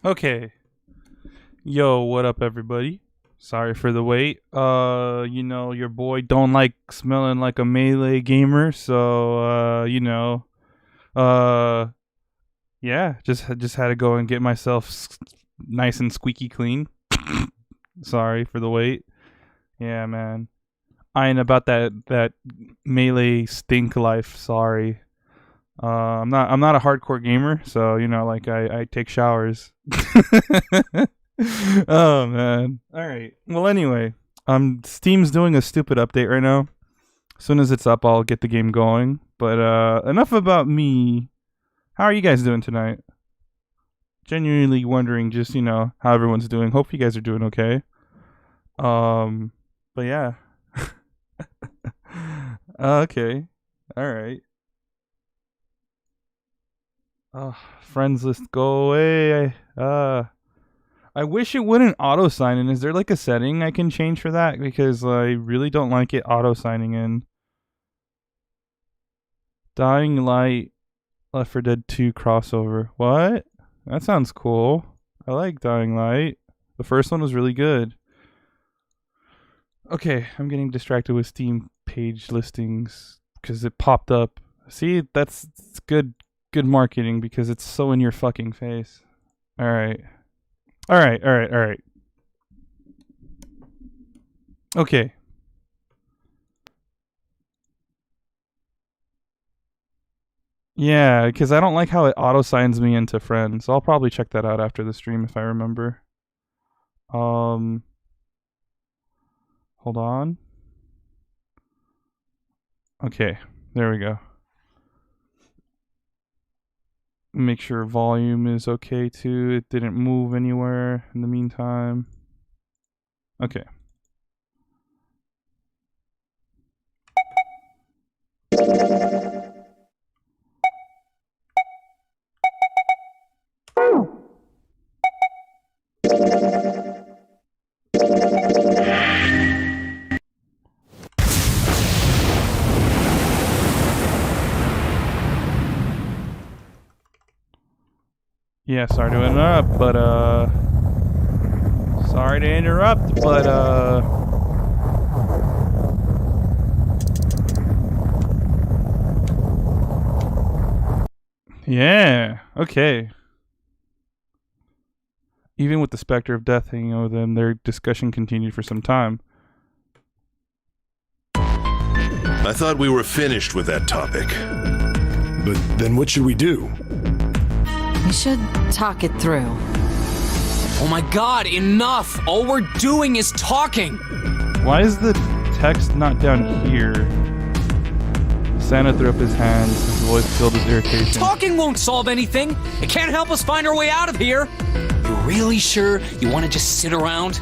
Okay. Yo, what up, everybody? Sorry for the wait. Your boy don't like smelling like a melee gamer, so uh, yeah, just had to go and get myself nice and squeaky clean. Sorry for the wait. Yeah, man. I ain't about that melee stink life. Sorry. I'm not a hardcore gamer, so like I take showers. Oh man. All right. Well, anyway, Steam's doing a stupid update right now. As soon as it's up, I'll get the game going. But enough about me. How are you guys doing tonight? Genuinely wondering, just how everyone's doing. Hope you guys are doing okay. But yeah. Okay. All right. Friends list, go away. I wish it wouldn't auto sign in. Is there like a setting I can change for that? Because I really don't like it auto signing in. Dying Light, Left 4 Dead 2 crossover. What? That sounds cool. I like Dying Light. The first one was really good. Okay, I'm getting distracted with Steam page listings because it popped up. See, that's good marketing because it's so in your fucking face. All right. Okay. Yeah, because I don't like how it auto signs me into friends. I'll probably check that out after the stream if I remember. Hold on. Okay, there we go. Make sure volume is okay too. It didn't move anywhere in the meantime. Okay. Yeah, sorry to interrupt, but yeah, okay. Even with the specter of death hanging over them, their discussion continued for some time. I thought we were finished with that topic. But then what should we do? We should talk it through. Oh my god, enough! All we're doing is talking! Why is the text not down here? Santa threw up his hands, his voice filled with irritation. Talking won't solve anything! It can't help us find our way out of here! You're really sure you want to just sit around?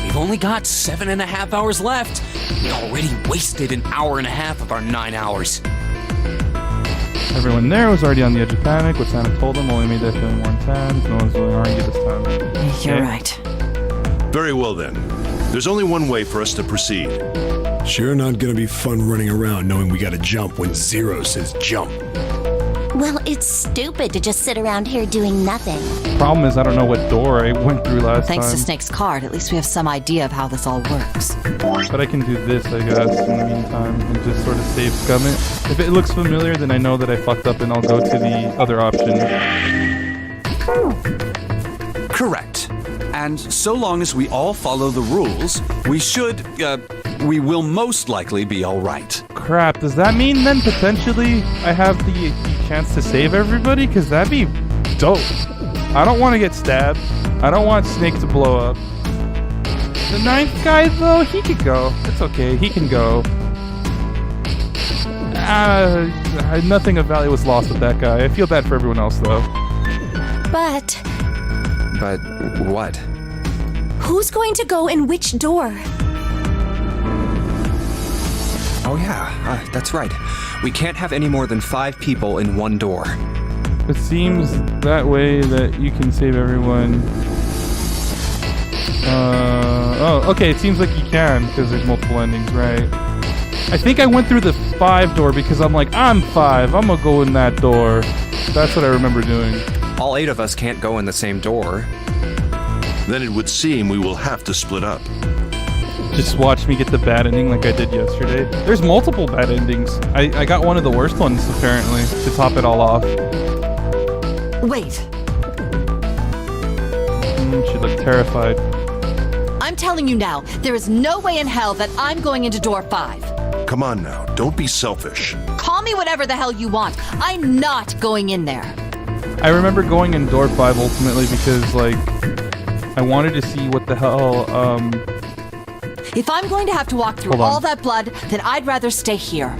We've only got 7.5 hours left. We already wasted an hour and a half of our 9 hours. Everyone there was already on the edge of panic. What Santa told them only made their feeling more intense. No one's really arguing this time. You're right. Very well then. There's only one way for us to proceed. Sure not gonna be fun running around knowing we gotta jump when Zero says jump. Well, it's stupid to just sit around here doing nothing. Problem is, I don't know what door I went through last Thanks time. to Snake's card, at least we have some idea of how this all works. But I can do this, I guess, in the meantime, and just sort of save scum it. If it looks familiar, then I know that I fucked up and I'll go to the other option. Correct. And so long as we all follow the rules, we will most likely be all right. Crap, does that mean then potentially I have the chance to save everybody? Because that'd be dope. I don't want to get stabbed. I don't want Snake to blow up. The ninth guy, though, he could go. It's okay, he can go. Nothing of value was lost with that guy. I feel bad for everyone else, though. But But what? who's going to go in which door? Oh yeah, that's right. We can't have any more than 5 people in one door. It seems that way that you can save everyone. Okay, it seems like you can, because there's multiple endings, right? I think I went through the 5 door because I'm like, I'm 5, I'm gonna go in that door. That's what I remember doing. All 8 of us can't go in the same door. Then it would seem we will have to split up. Just watch me get the bad ending like I did yesterday. There's multiple bad endings. I got one of the worst ones, apparently, to top it all off. Wait, She looked terrified. I'm telling you now, there is no way in hell that I'm going into door 5. Come on now, don't be selfish. Call me whatever the hell you want. I'm not going in there. I remember going in door 5 ultimately because, like, I wanted to see what the hell, If I'm going to have to walk through Hold on. all that blood, then I'd rather stay here.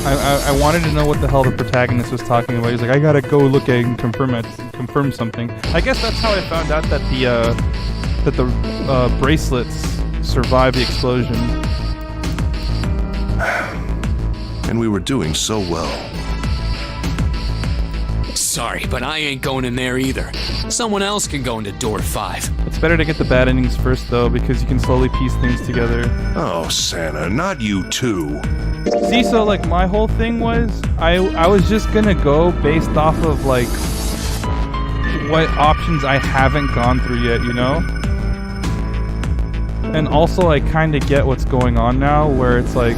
I wanted to know what the hell the protagonist was talking about. He's like, I gotta go look at and confirm something. I guess that's how I found out that the bracelets survived the explosion. And we were doing so well. Sorry, but I ain't going in there either. Someone else can go into door 5. It's better to get the bad endings first, though, because you can slowly piece things together. Oh, Santa, not you too. See, so, like, my whole thing was, I was just gonna go based off of, like, what options I haven't gone through yet, you know? And also, I kind of get what's going on now, where it's like,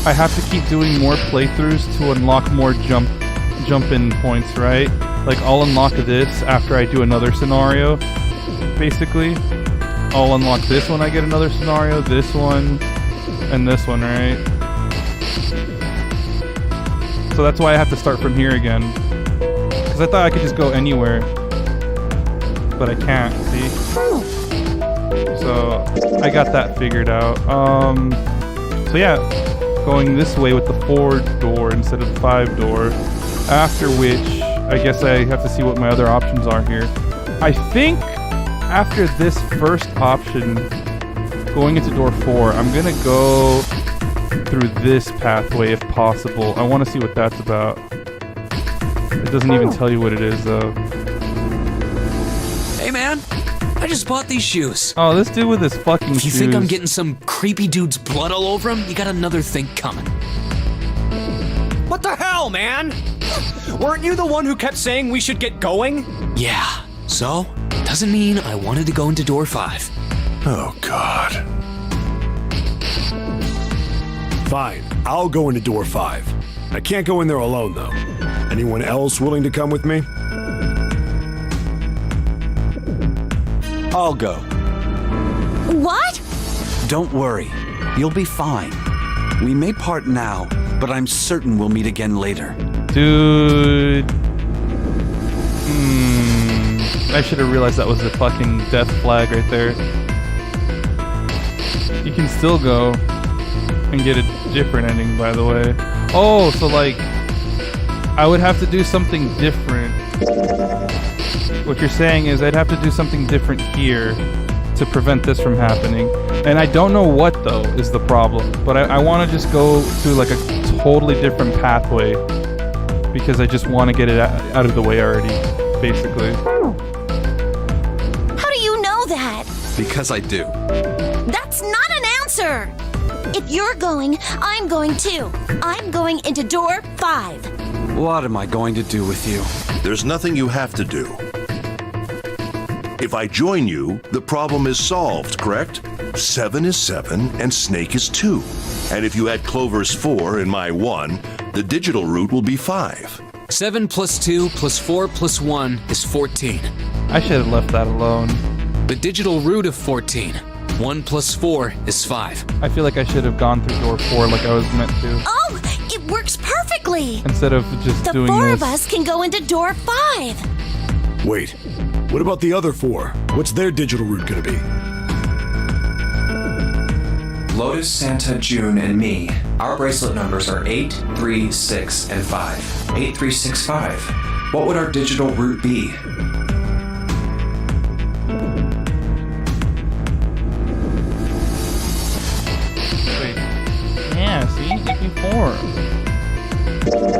I have to keep doing more playthroughs to unlock more jump-in points, right? Like, I'll unlock this after I do another scenario, basically. I'll unlock this when I get another scenario, this one, and this one, right? So that's why I have to start from here again. Because I thought I could just go anywhere. But I can't, see? So, I got that figured out. So yeah, going this way with the 4 door instead of the 5 door. After which, I guess I have to see what my other options are here. I think after this first option, going into door 4, I'm gonna go through this pathway if possible. I want to see what that's about. It doesn't even tell you what it is, though. Hey man, I just bought these shoes. Oh, this dude with his fucking If you shoes. think I'm getting some creepy dude's blood all over him, you got another thing coming. What the hell, man? Weren't you the one who kept saying we should get going? Yeah, so doesn't mean I wanted to go into door 5. Oh, God. Fine, I'll go into door 5. I can't go in there alone, though. Anyone else willing to come with me? I'll go. What? Don't worry. You'll be fine. We may part now, but I'm certain we'll meet again later. Dude. I should have realized that was the fucking death flag right there. You can still go and get a different ending, by the way. Oh, so like, I would have to do something different. What you're saying is I'd have to do something different here to prevent this from happening. And I don't know what, though, is the problem. But I want to just go to like a totally different pathway because I just want to get it out of the way already, basically. How do you know that? Because I do. That's not an answer. If you're going, I'm going too. I'm going into door 5. What am I going to do with you? There's nothing you have to do. If I join you, the problem is solved, correct? 7 is 7 and Snake is 2. And if you add Clover's 4 and my 1, the digital route will be 5. 7 plus 2 plus 4 plus 1 is 14. I should have left that alone. The digital root of 14. 1 plus 4 is 5. I feel like I should have gone through door 4 like I was meant to. Oh, it works perfectly. Instead of just The doing 4 this. of us can go into door 5. Wait, what about the other 4? What's their digital route gonna be? Lotus, Santa, June, and me. Our bracelet numbers are 8, 3, 6, and 5. 8, 3, 6, 5. What would our digital route be? Wait. Yeah, see? Give me 4.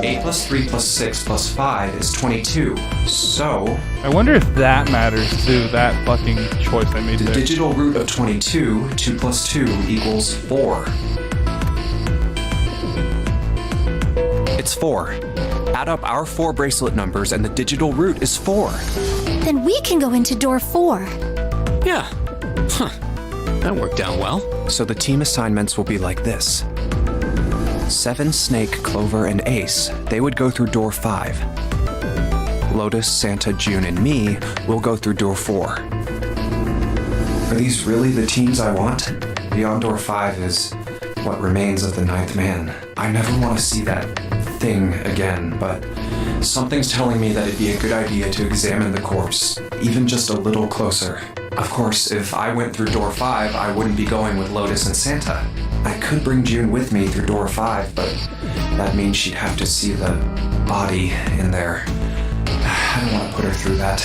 8 plus 3 plus 6 plus 5 is 22. So, I wonder if that matters too, that fucking choice I made the there. digital root of 22, 2 plus 2 equals 4. It's 4. Add up our 4 bracelet numbers and the digital route is 4. Then we can go into door 4. Yeah. Huh. That worked out well. So the team assignments will be like this. 7, Snake, Clover, and Ace, they would go through door 5. Lotus, Santa, June, and me will go through door 4. Are these really the teams I want? Beyond door 5 is what remains of the 9th man. I never want to see that thing again, but something's telling me that it'd be a good idea to examine the corpse, even just a little closer. Of course, if I went through door 5, I wouldn't be going with Lotus and Santa. I could bring June with me through door 5, but that means she'd have to see the body in there. I don't want to put her through that.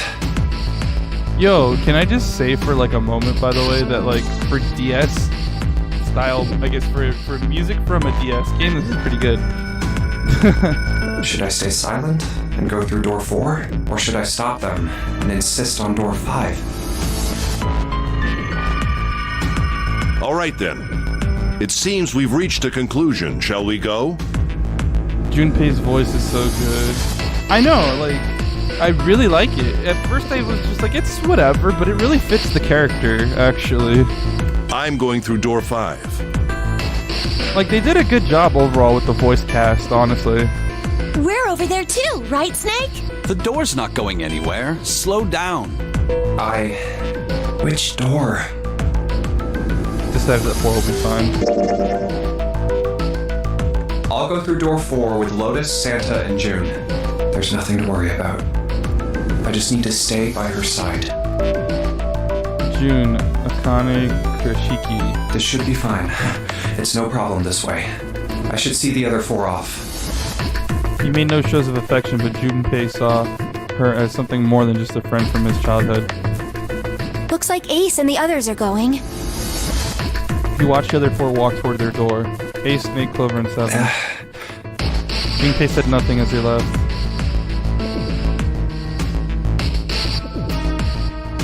Yo, can I just say for like a moment, by the way, that like for DS style, I guess for music from a DS game, this is pretty good. Should I stay silent and go through door 4? Or should I stop them and insist on door 5? All right then. It seems we've reached a conclusion. Shall we go? Junpei's voice is so good. I know, like, I really like it. At first I was just like, it's whatever, but it really fits the character, actually. I'm going through door 5. Like, they did a good job overall with the voice cast, honestly. We're over there too, right, Snake? The door's not going anywhere. Slow down. Which door? Decided that 4 will be fine. I'll go through door 4 with Lotus, Santa, and June. There's nothing to worry about. I just need to stay by her side. June, Akane Kurashiki. This should be fine. It's no problem this way. I should see the other 4 off. He made no shows of affection, but Junpei saw her as something more than just a friend from his childhood. Looks like Ace and the others are going. He watched the other 4 walk toward their door. Ace, Snake, Clover, and 7. Junpei said nothing as they left.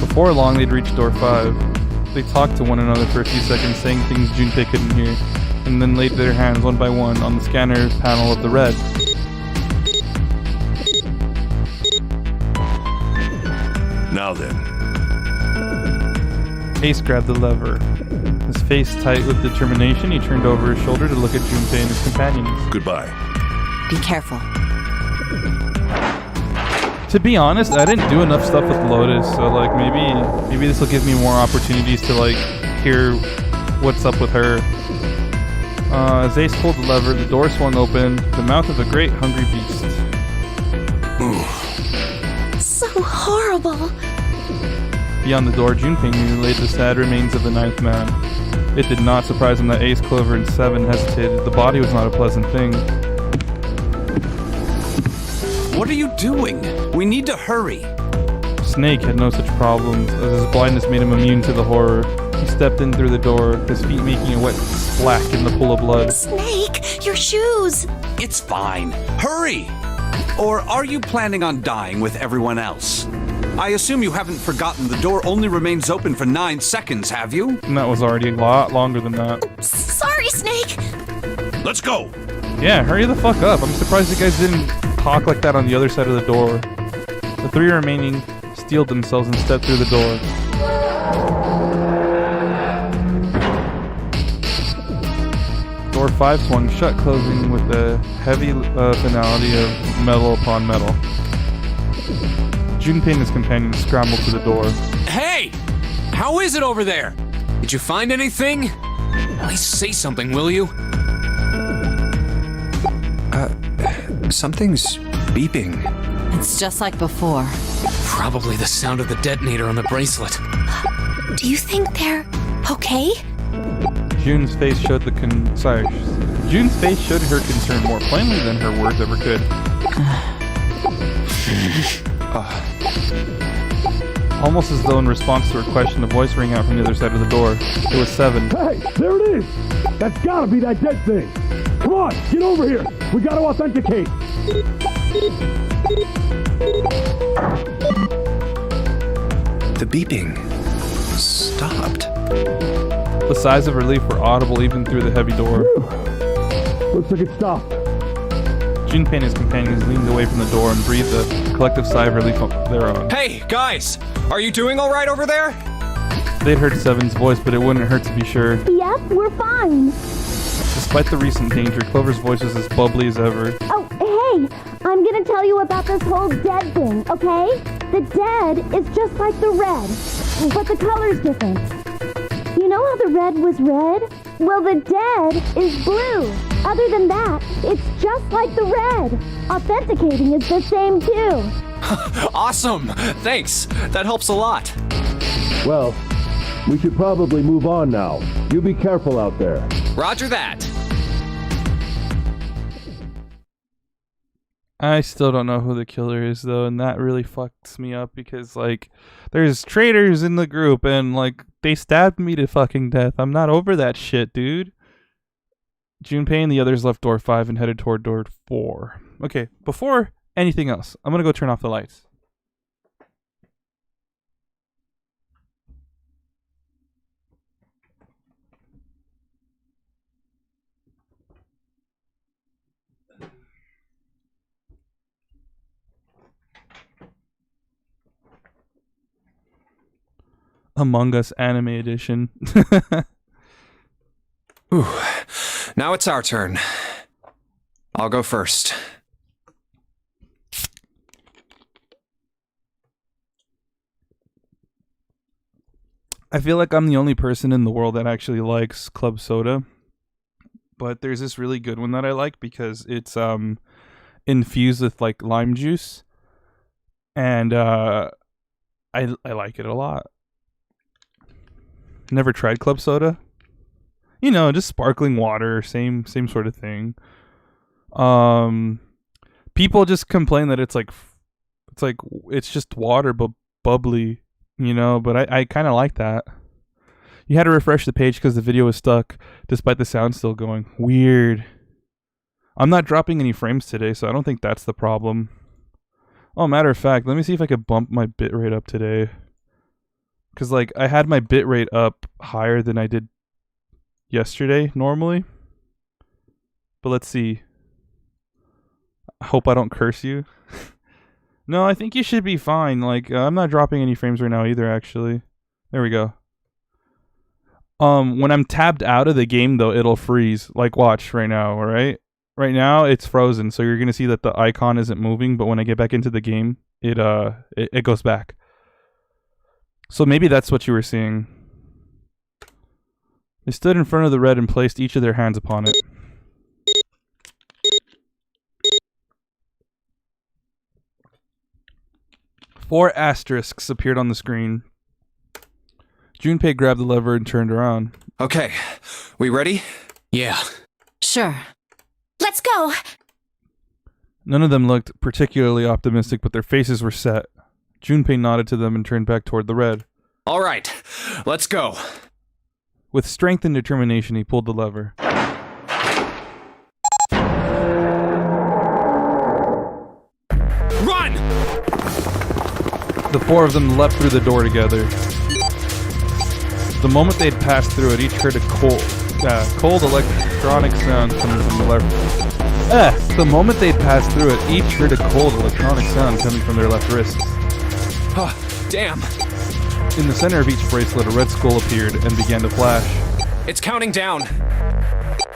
Before long, they'd reached door 5. They talked to one another for a few seconds, saying things Junpei couldn't hear, and then laid their hands one by one on the scanner panel of the red. Now then. Ace grabbed the lever. His face tight with determination, he turned over his shoulder to look at Junpei and his companions. Goodbye. Be careful. To be honest, I didn't do enough stuff with Lotus, so like maybe this will give me more opportunities to like hear what's up with her. As Ace pulled the lever, the door swung open, the mouth of a great hungry beast. So horrible. Beyond the door, Junpei knew laid the sad remains of the 9th man. It did not surprise him that Ace, Clover, and 7 hesitated. The body was not a pleasant thing. What are you doing? We need to hurry. Snake had no such problems, as his blindness made him immune to the horror. He stepped in through the door, his feet making a wet splack in the pool of blood. Snake, your shoes. It's fine. Hurry! Or are you planning on dying with everyone else? I assume you haven't forgotten the door only remains open for 9 seconds, have you? And that was already a lot longer than that. Sorry, Snake. Let's go. Yeah, hurry the fuck up. I'm surprised you guys didn't talk like that on the other side of the door. The 3 remaining steeled themselves and stepped through the door. Door 5 swung shut, closing with a heavy finality of metal upon metal. Junpei and his companions scrambled to the door. Hey! How is it over there? Did you find anything? At least say something, will you? Something's beeping. It's just like before. Probably the sound of the detonator on the bracelet. Do you think they're okay? June's face showed June's face showed her concern more plainly than her words ever could. Almost as though in response to her question, a voice rang out from the other side of the door. It was 7. Hey, there it is! That's gotta be that dead thing! Come on, get over here! We gotta authenticate! The beeping stopped. The sighs of relief were audible even through the heavy door. Looks like it stopped. Junpei and his companions leaned away from the door and breathed a collective sigh of relief of their own. Hey, guys! Are you doing all right over there? They'd heard Seven's voice, but it wouldn't hurt to be sure. Yep, we're fine. Despite the recent danger, Clover's voice was as bubbly as ever. Oh, hey, I'm gonna tell you about this whole dead thing, okay? The dead is just like the red, but the color's different. You know how the red was red? Well, the dead is blue. Other than that, it's just like the red. Authenticating is the same too. Awesome! Thanks! That helps a lot. Well, we should probably move on now. You be careful out there. Roger that. I still don't know who the killer is, though, and that really fucks me up because, like, there's traitors in the group and, like, they stabbed me to fucking death. I'm not over that shit, dude. Junpei and the others left door 5 and headed toward door 4. Okay, before anything else, I'm gonna go turn off the lights. Among Us Anime Edition. Ooh. Now it's our turn. I'll go first. I feel like I'm the only person in the world that actually likes club soda. But there's this really good one that I like because it's infused with like lime juice. And I like it a lot. Never tried club soda? You know, just sparkling water, same sort of thing. People just complain that it's just water but bubbly, you know, but I kind of like that. You had to refresh the page because the video was stuck despite the sound still going. Weird. I'm not dropping any frames today, so I don't think that's the problem. Oh, matter of fact, let me see if I could bump my bitrate up today. Because, like, I had my bitrate up higher than I did yesterday, normally. But let's see. I hope I don't curse you. No, I think you should be fine. Like, I'm not dropping any frames right now either, actually. There we go. When I'm tabbed out of the game, though, it'll freeze. Like, watch right now, alright? Right now, it's frozen, so you're going to see that the icon isn't moving, but when I get back into the game, it goes back. So maybe that's what you were seeing. They stood in front of the red and placed each of their hands upon it. Four asterisks appeared on the screen. Junpei grabbed the lever and turned around. Okay, we ready? Yeah. Sure. Let's go. None of them looked particularly optimistic, but their faces were set. Junpei nodded to them and turned back toward the red. All right, let's go. With strength and determination, he pulled the lever. Run! The four of them leapt through the door together. The moment they'd passed through it, each heard a cold electronic sound coming from the lever. The moment they'd passed through it, each heard a cold electronic sound coming from their left wrists. Oh, damn. In the center of each bracelet, a red skull appeared and began to flash. It's counting down.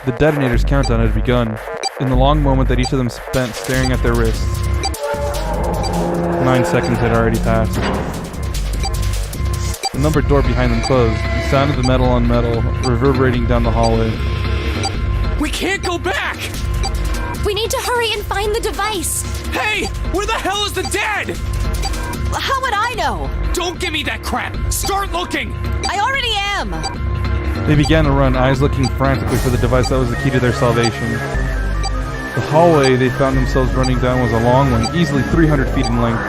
The detonator's countdown had begun. In the long moment that each of them spent staring at their wrists, 9 seconds had already passed. The numbered door behind them closed. The sound of the metal on metal reverberating down the hallway. We can't go back! We need to hurry and find the device. Hey! Where the hell is the dead? How would I know? Don't give me that crap! Start looking! I already am! They began to run, eyes looking frantically for the device that was the key to their salvation. The hallway they found themselves running down was a long one, easily 300 feet in length.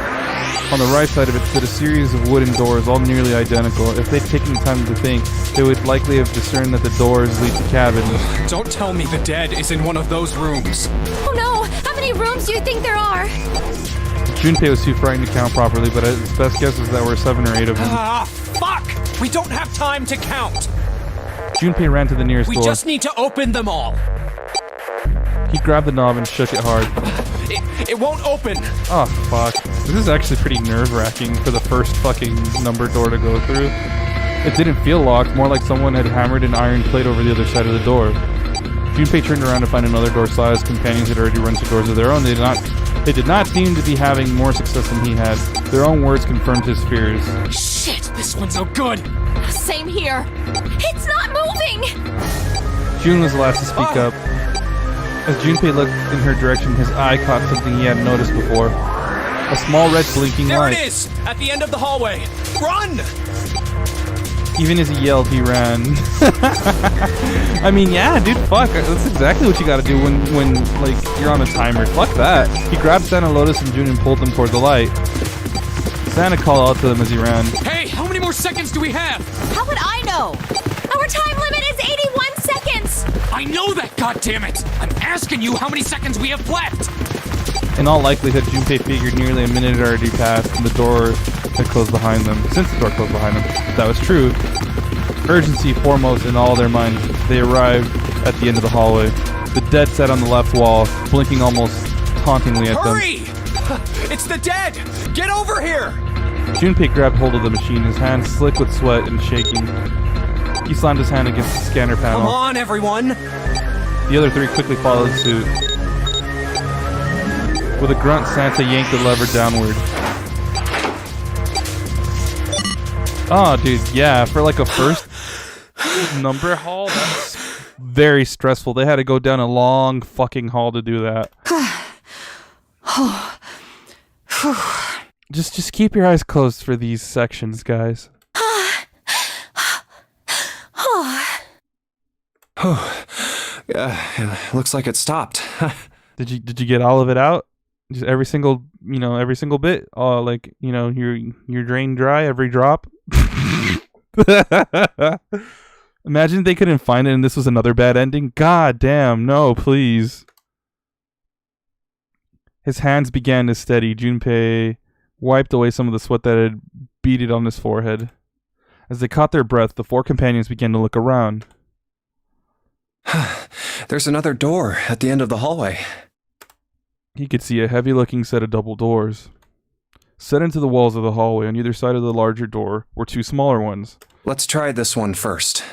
On the right side of it stood a series of wooden doors, all nearly identical. If they'd taken time to think, they would likely have discerned that the doors lead to cabins. Don't tell me the dead is in one of those rooms. Oh no! How many rooms do you think there are? Junpei was too frightened to count properly, but his best guess was there were 7 or 8 of them. Ah, fuck! We don't have time to count! Junpei ran to the nearest door. We just need to open them all! He grabbed the knob and shook it hard. It won't open. Oh, fuck. This is actually pretty nerve-wracking for the first fucking number door to go through. It didn't feel locked, more like someone had hammered an iron plate over the other side of the door. Junpei turned around to find another door slide. His companions had already run to doors of their own. They did not seem to be having more success than he had. Their own words confirmed his fears. Shit, this one's no good. Same here. It's not moving! June was the last to speak up. As Junpei looked in her direction, his eye caught something he hadn't noticed before. A small red blinking There light. it is! At the end of the hallway. Run! Even as he yelled, he ran. I mean, yeah, dude, fuck. That's exactly what you gotta do when like, you're on a timer. Fuck that. He grabbed Santa, Lotus, and June and pulled them toward the light. Santa called out to them as he ran. Hey, how many more seconds do we have? How would I know? Our time limit is 81 seconds! I know that, goddammit! I'm asking you how many seconds we have left! In all likelihood, Junpei figured nearly a minute had already passed and the door had closed behind them. Since the door closed behind them, that was true. Urgency foremost in all their minds, they arrived at the end of the hallway. The dead sat on the left wall, blinking almost tauntingly at them. Hurry! It's the dead! Get over here! Junpei grabbed hold of the machine, his hands slick with sweat and shaking. He slammed his hand against the scanner panel. Come on, everyone! The other three quickly followed suit. With a grunt, Santa yanked the lever downward. Oh, dude, yeah, for like a first number hall, that's very stressful. They had to go down a long fucking hall to do that. Just keep your eyes closed for these sections, guys. Looks like it stopped. Did you get all of it out? Just every single bit? Oh, like, your drain dry, every drop? Imagine they couldn't find it and this was another bad ending. God damn, no, please. His hands began to steady. Junpei wiped away some of the sweat that had beaded on his forehead. As they caught their breath, the four companions began to look around. There's another door at the end of the hallway. He could see a heavy-looking set of double doors. Set into the walls of the hallway on either side of the larger door were two smaller ones. Let's try this one first.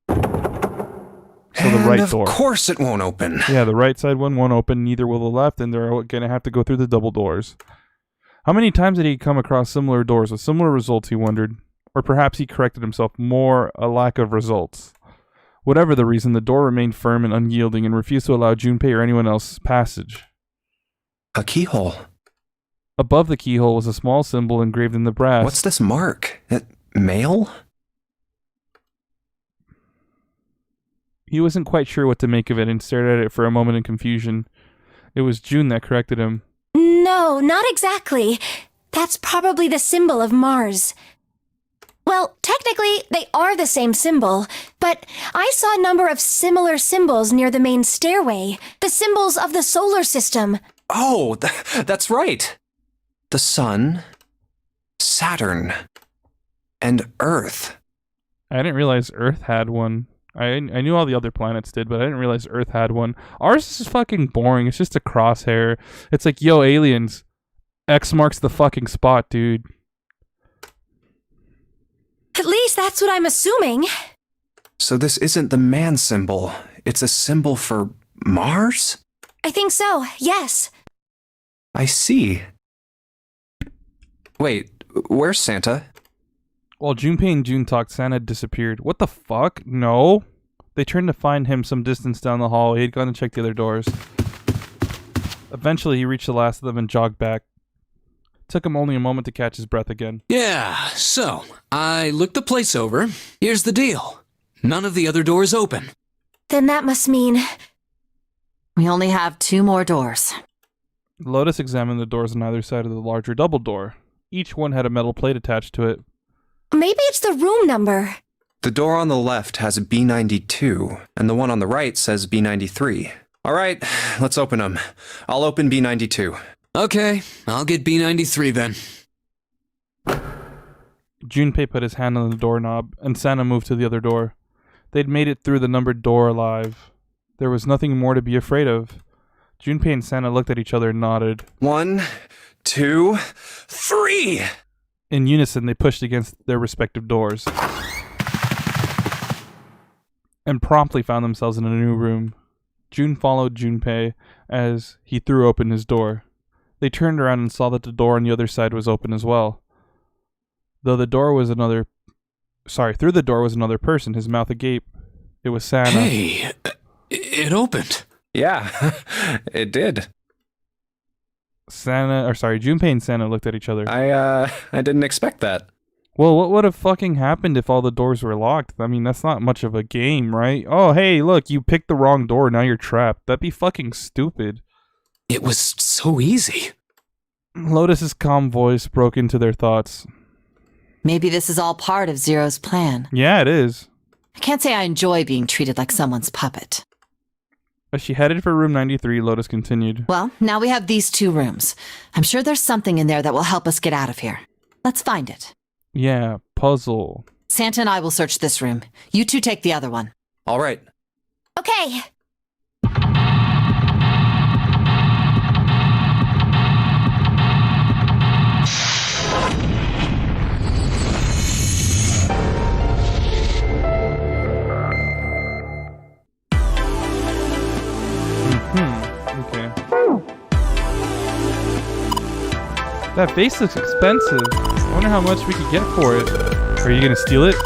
So the right door. Of course it won't open. Yeah, the right side one won't open, neither will the left, and they're going to have to go through the double doors. How many times had he come across similar doors with similar results, he wondered? Or perhaps he corrected himself, more a lack of results. Whatever the reason, the door remained firm and unyielding and refused to allow Junpei or anyone else passage. A keyhole. Above the keyhole was a small symbol engraved in the brass. What's this mark? Mail? He wasn't quite sure what to make of it and stared at it for a moment in confusion. It was June that corrected him. No, not exactly. That's probably the symbol of Mars. Well, technically, they are the same symbol, but I saw a number of similar symbols near the main stairway. The symbols of the solar system. Oh, that's right. The Sun, Saturn, and Earth. I didn't realize Earth had one. I knew all the other planets did, but I didn't realize Earth had one. Ours is fucking boring. It's just a crosshair. It's like, yo, aliens. X marks the fucking spot, dude. At least that's what I'm assuming. So this isn't the man symbol. It's a symbol for Mars? I think so, yes. I see. Wait, where's Santa? While Junpei and June talked, Santa had disappeared. What the fuck? No. They turned to find him some distance down the hall. He had gone to check the other doors. Eventually, he reached the last of them and jogged back. Took him only a moment to catch his breath again. Yeah, so, I looked the place over. Here's the deal. None of the other doors open. Then that must mean... We only have 2 more doors. Lotus examined the doors on either side of the larger double door. Each one had a metal plate attached to it. Maybe it's the room number. The door on the left has a B92, and the one on the right says B93. All right, let's open them. I'll open B92. Okay, I'll get B93 then. Junpei put his hand on the doorknob, and Santa moved to the other door. They'd made it through the numbered door alive. There was nothing more to be afraid of. Junpei and Santa looked at each other and nodded. 1, 2, 3! In unison, they pushed against their respective doors and promptly found themselves in a new room. Jun followed Junpei as he threw open his door. They turned around and saw that the door on the other side was open as well. Through the door was another person, his mouth agape. It was Santa. Hey, it opened. Yeah, it did. Junpei and Santa looked at each other. I didn't expect that. Well, what would have fucking happened if all the doors were locked? I mean, that's not much of a game, right? Oh, hey, look, you picked the wrong door, now you're trapped. That'd be fucking stupid. It was so easy. Lotus's calm voice broke into their thoughts. Maybe this is all part of Zero's plan. Yeah, it is. I can't say I enjoy being treated like someone's puppet. As she headed for room 93, Lotus continued. Well, now we have these 2 rooms. I'm sure there's something in there that will help us get out of here. Let's find it. Yeah, puzzle. Santa and I will search this room. You 2 take the other one. All right. Okay. Okay. That vase looks expensive. I wonder how much we could get for it. Are you gonna steal it?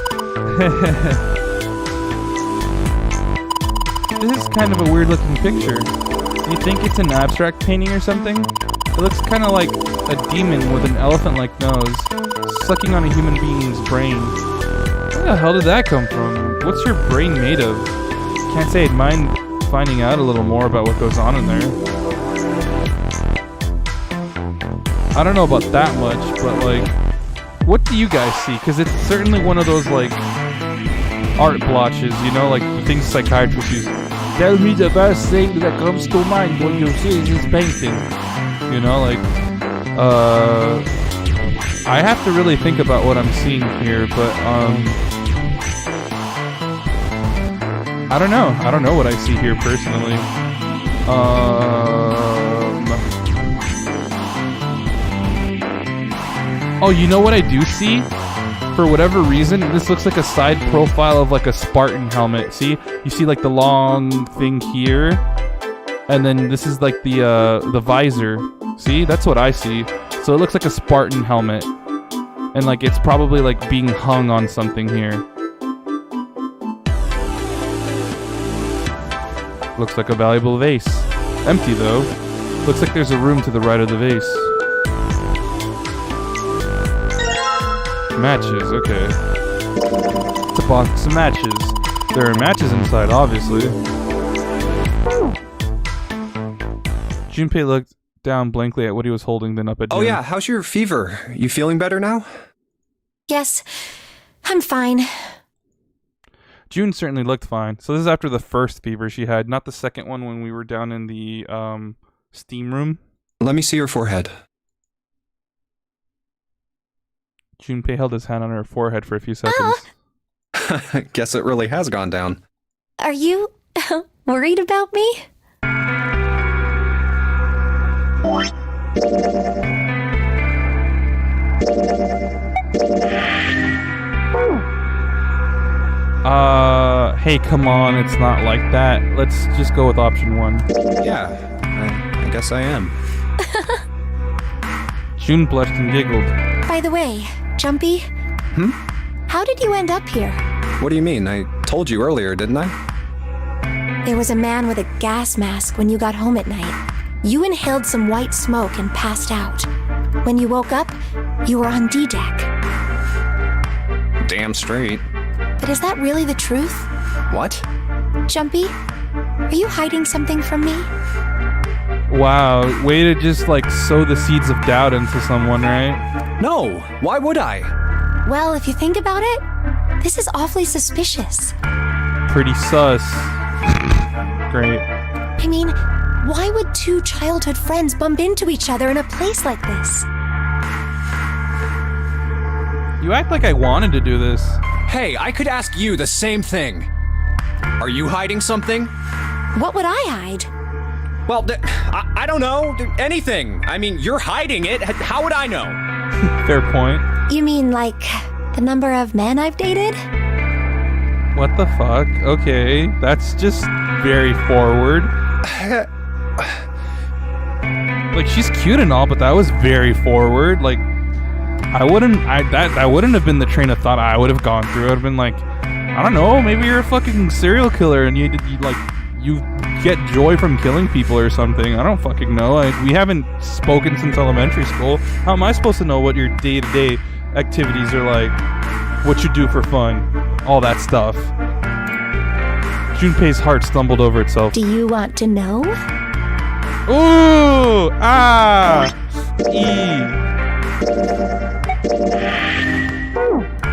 This is kind of a weird looking picture. Do you think it's an abstract painting or something? It looks kind of like a demon with an elephant-like nose, sucking on a human being's brain. Where the hell did that come from? What's your brain made of? Can't say I'd mind finding out a little more about what goes on in there. I don't know about that much, but like, what do you guys see? Because it's certainly one of those like art blotches, you know, like the things psychiatrists use. Tell me the first thing that comes to mind when you see this painting. You know, like, I have to really think about what I'm seeing here, but I don't know. I don't know what I see here personally. Oh, you know what I do see? For whatever reason, this looks like a side profile of like a Spartan helmet. See? You see like the long thing here, and then this is like the visor. See? That's what I see. So it looks like a Spartan helmet, and like it's probably like being hung on something here. Looks like a valuable vase. Empty though. Looks like there's a room to the right of the vase. Matches, okay. It's a box of matches. There are matches inside, obviously. Junpei looked down blankly at what he was holding, then up at Jun. Oh yeah, how's your fever? You feeling better now? Yes, I'm fine. Jun certainly looked fine. So this is after the first fever she had, not the second one when we were down in the steam room. Let me see your forehead. Junpei held his hand on her forehead for a few seconds. Guess it really has gone down. Are you worried about me? Hey, come on, it's not like that. Let's just go with option 1. Yeah, I guess I am. Jun blushed and giggled. By the way, Jumpy? How did you end up here? What do you mean? I told you earlier, didn't I? There was a man with a gas mask when you got home at night. You inhaled some white smoke and passed out. When you woke up, you were on D-deck. Damn straight. But is that really the truth? What? Jumpy, are you hiding something from me? Wow, way to just like sow the seeds of doubt into someone, right? No, why would I? Well, if you think about it, this is awfully suspicious. Pretty sus. Great. I mean, why would 2 childhood friends bump into each other in a place like this? You act like I wanted to do this. Hey, I could ask you the same thing. Are you hiding something? What would I hide? Well, I don't know. Anything. I mean, you're hiding it. How would I know? Fair point. You mean like the number of men I've dated? What the fuck? Okay, that's just very forward. Like, she's cute and all, but that was very forward. Like, that wouldn't have been the train of thought I would have gone through. I'd have been like, I don't know, maybe you're a fucking serial killer and you get joy from killing people or something. I don't fucking know. Like, we haven't spoken since elementary school. How am I supposed to know what your day-to-day activities are like? What you do for fun? All that stuff. Junpei's heart stumbled over itself. Do you want to know? Ooh! Ah! E.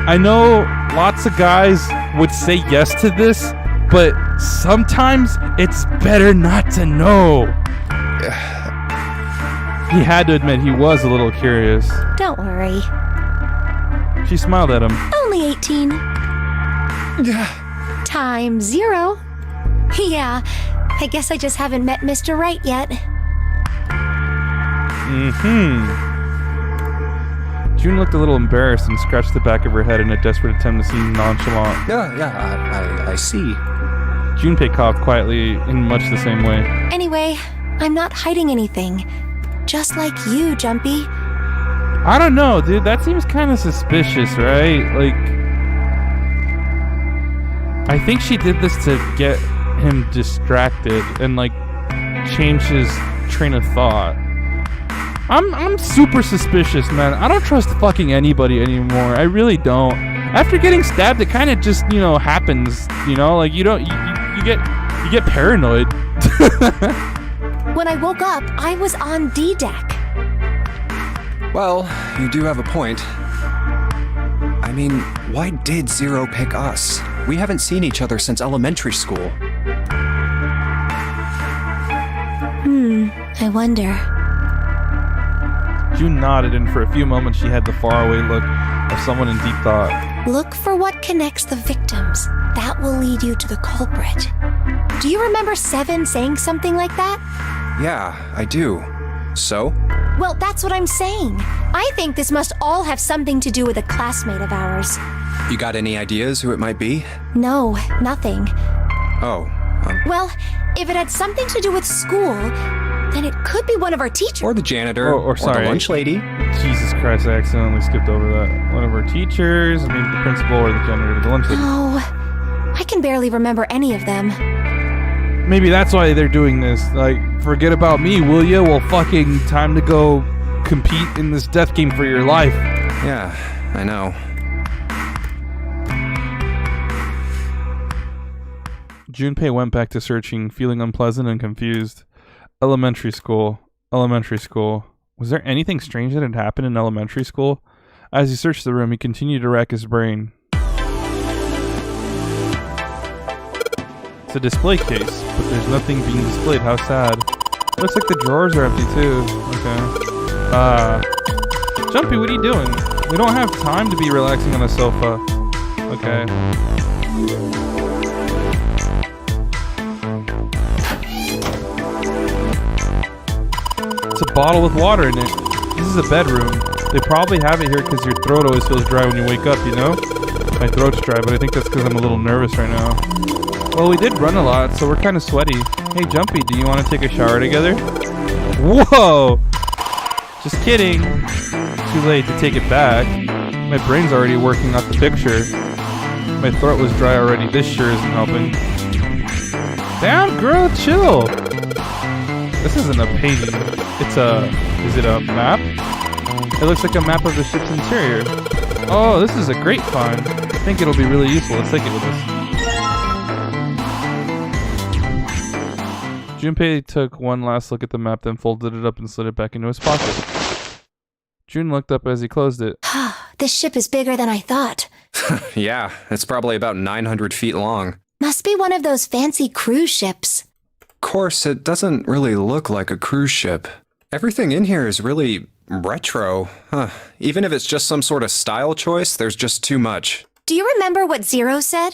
I know lots of guys would say yes to this, but sometimes it's better not to know. He had to admit he was a little curious. Don't worry. She smiled at him. Only 18. Times 0. Yeah, I guess I just haven't met Mr. Right yet. June looked a little embarrassed and scratched the back of her head in a desperate attempt to seem nonchalant. Yeah, I see. Junpei coughed quietly in much the same way. Anyway, I'm not hiding anything. Just like you, Jumpy. I don't know, dude. That seems kind of suspicious, right? Like, I think she did this to get him distracted and, like, change his train of thought. I'm super suspicious, man. I don't trust fucking anybody anymore. I really don't. After getting stabbed, it kind of just, happens. Like, you get paranoid. When I woke up, I was on D deck. Well, you do have a point. I mean, why did Zero pick us? We haven't seen each other since elementary school. I wonder. June nodded, and for a few moments she had the faraway look of someone in deep thought. Look for what connects the victims. That will lead you to the culprit. Do you remember Seven saying something like that? Yeah, I do. So? Well, that's what I'm saying. I think this must all have something to do with a classmate of ours. You got any ideas who it might be? No, nothing. Oh, Well, if it had something to do with school, then it could be one of our teachers. or the janitor, Or sorry. the lunch lady. Jesus Christ, I accidentally skipped over that. One of our teachers, maybe the principal or the janitor, the lunch lady. Oh, I can barely remember any of them. Maybe that's why they're doing this. Like, forget about me, will ya? Well, fucking time to go compete in this death game for your life. Yeah, I know. Junpei went back to searching, feeling unpleasant and confused. Elementary school. Was there anything strange that had happened in elementary school? As he searched the room, he continued to rack his brain. It's a display case, but there's nothing being displayed. How sad. Looks like the drawers are empty too. Okay. Jumpy, what are you doing? We don't have time to be relaxing on the sofa. Okay. It's a bottle with water in it. This is a bedroom. They probably have it here because your throat always feels dry when you wake up, you know? My throat's dry, but I think that's because I'm a little nervous right now. Well, we did run a lot, so we're kind of sweaty. Hey, Jumpy, do you want to take a shower together? Whoa! Just kidding. Too late to take it back. My brain's already working out the picture. My throat was dry already. This sure isn't helping. Damn, girl, chill. This isn't a painting. Is it a map? It looks like a map of the ship's interior. Oh, this is a great find. I think it'll be really useful. Let's take it with us. Junpei took one last look at the map, then folded it up and slid it back into his pocket. Jun looked up as he closed it. This ship is bigger than I thought. Yeah, it's probably about 900 feet long. Must be one of those fancy cruise ships. Of course, it doesn't really look like a cruise ship. Everything in here is really retro. Even if it's just some sort of style choice, there's just too much. Do you remember what Zero said?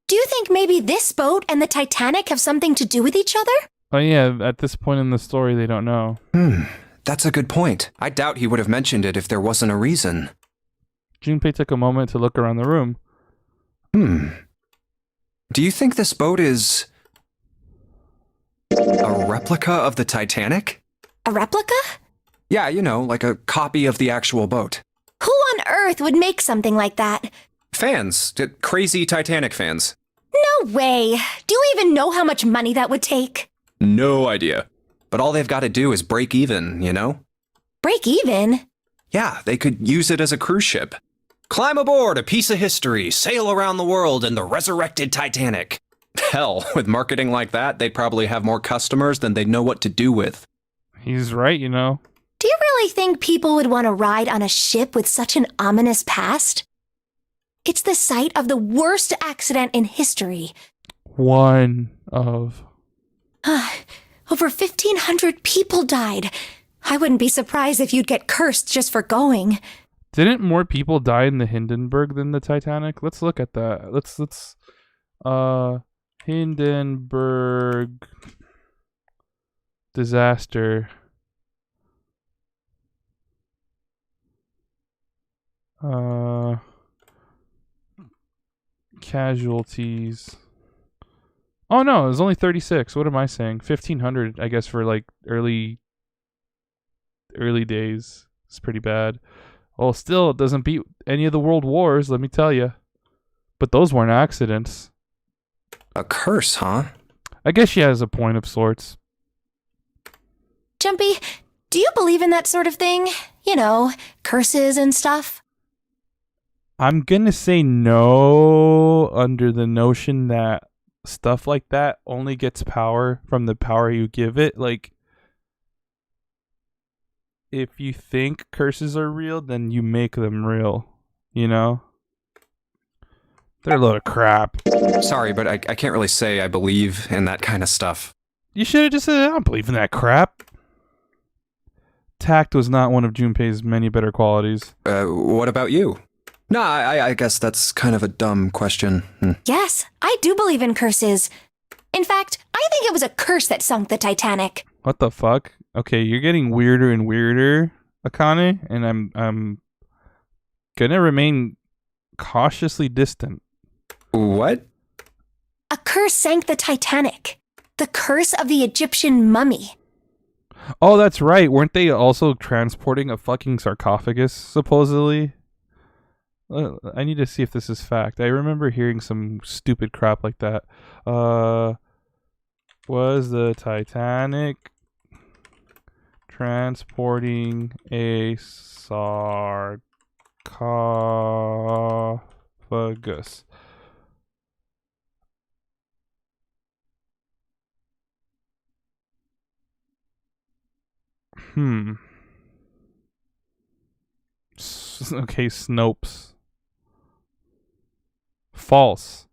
Do you think maybe this boat and the Titanic have something to do with each other? Oh yeah, at this point in the story, they don't know. That's a good point. I doubt he would have mentioned it if there wasn't a reason. Junpei took a moment to look around the room. Do you think this boat is a replica of the Titanic? A replica? Yeah, you know, like a copy of the actual boat. Who on earth would make something like that? Fans, crazy Titanic fans. No way. Do you even know how much money that would take? No idea. But all they've got to do is break even, you know? Break even? Yeah, they could use it as a cruise ship. Climb aboard a piece of history, sail around the world in the resurrected Titanic. Hell, with marketing like that, they'd probably have more customers than they'd know what to do with. He's right, you know. Do you really think people would want to ride on a ship with such an ominous past? It's the site of the worst accident in history. One of. Over 1,500 people died. I wouldn't be surprised if you'd get cursed just for going. Didn't more people die in the Hindenburg than the Titanic? Let's look at that. Let's Hindenburg disaster. Casualties. Oh no, it was only 36. What am I saying? 1,500, I guess, for like early days. It's pretty bad. Well, still, it doesn't beat any of the world wars, let me tell you. But those weren't accidents. A curse, huh? I guess she has a point of sorts. Jumpy, do you believe in that sort of thing? You know, curses and stuff? I'm gonna say no, under the notion that stuff like that only gets power from the power you give it. Like, if you think curses are real, then you make them real, you know? They're a load of crap. Sorry, but I can't really say I believe in that kind of stuff. You should have just said, I don't believe in that crap. Tact was not one of Junpei's many better qualities. What about you? No, I guess that's kind of a dumb question. Yes, I do believe in curses. In fact, I think it was a curse that sunk the Titanic. What the fuck? Okay, you're getting weirder and weirder, Akane, and I'm gonna remain cautiously distant. What? A curse sank the Titanic. The curse of the Egyptian mummy. Oh, that's right. Weren't they also transporting a fucking sarcophagus, supposedly? I need to see if this is fact. I remember hearing some stupid crap like that. Was the Titanic transporting a sarcophagus? Okay, Snopes. False.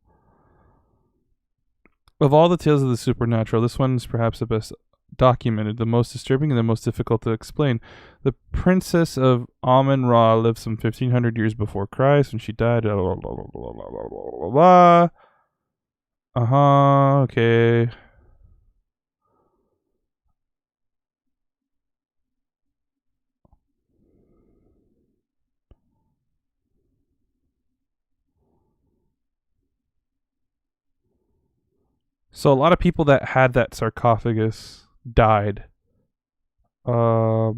Of all the tales of the supernatural, this one is perhaps the best documented, the most disturbing, and the most difficult to explain. The princess of Amun-Ra lived some 1,500 years before Christ, and she died. Okay. So a lot of people that had that sarcophagus died. Yeah,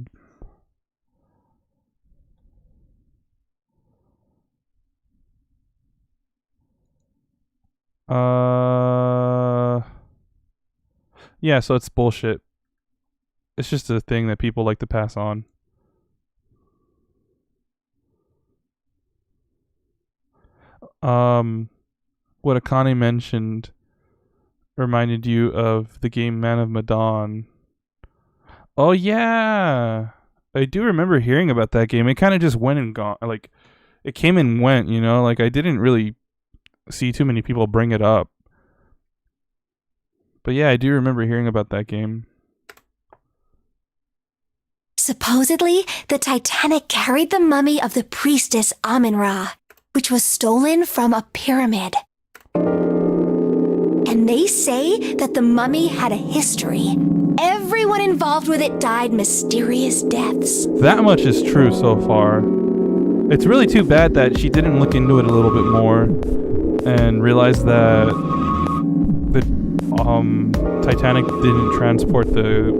so it's bullshit. It's just a thing that people like to pass on. What Akane mentioned reminded you of the game Man of Medan. Oh yeah, I do remember hearing about that game. It kind of just went and gone. Like, it came and went, you know. Like, I didn't really see too many people bring it up. But yeah, I do remember hearing about that game. Supposedly, the Titanic carried the mummy of the priestess Amun-Ra, which was stolen from a pyramid. And they say that the mummy had a history. Everyone involved with it died mysterious deaths. That much is true so far. It's really too bad that she didn't look into it a little bit more and realize that the Titanic didn't transport the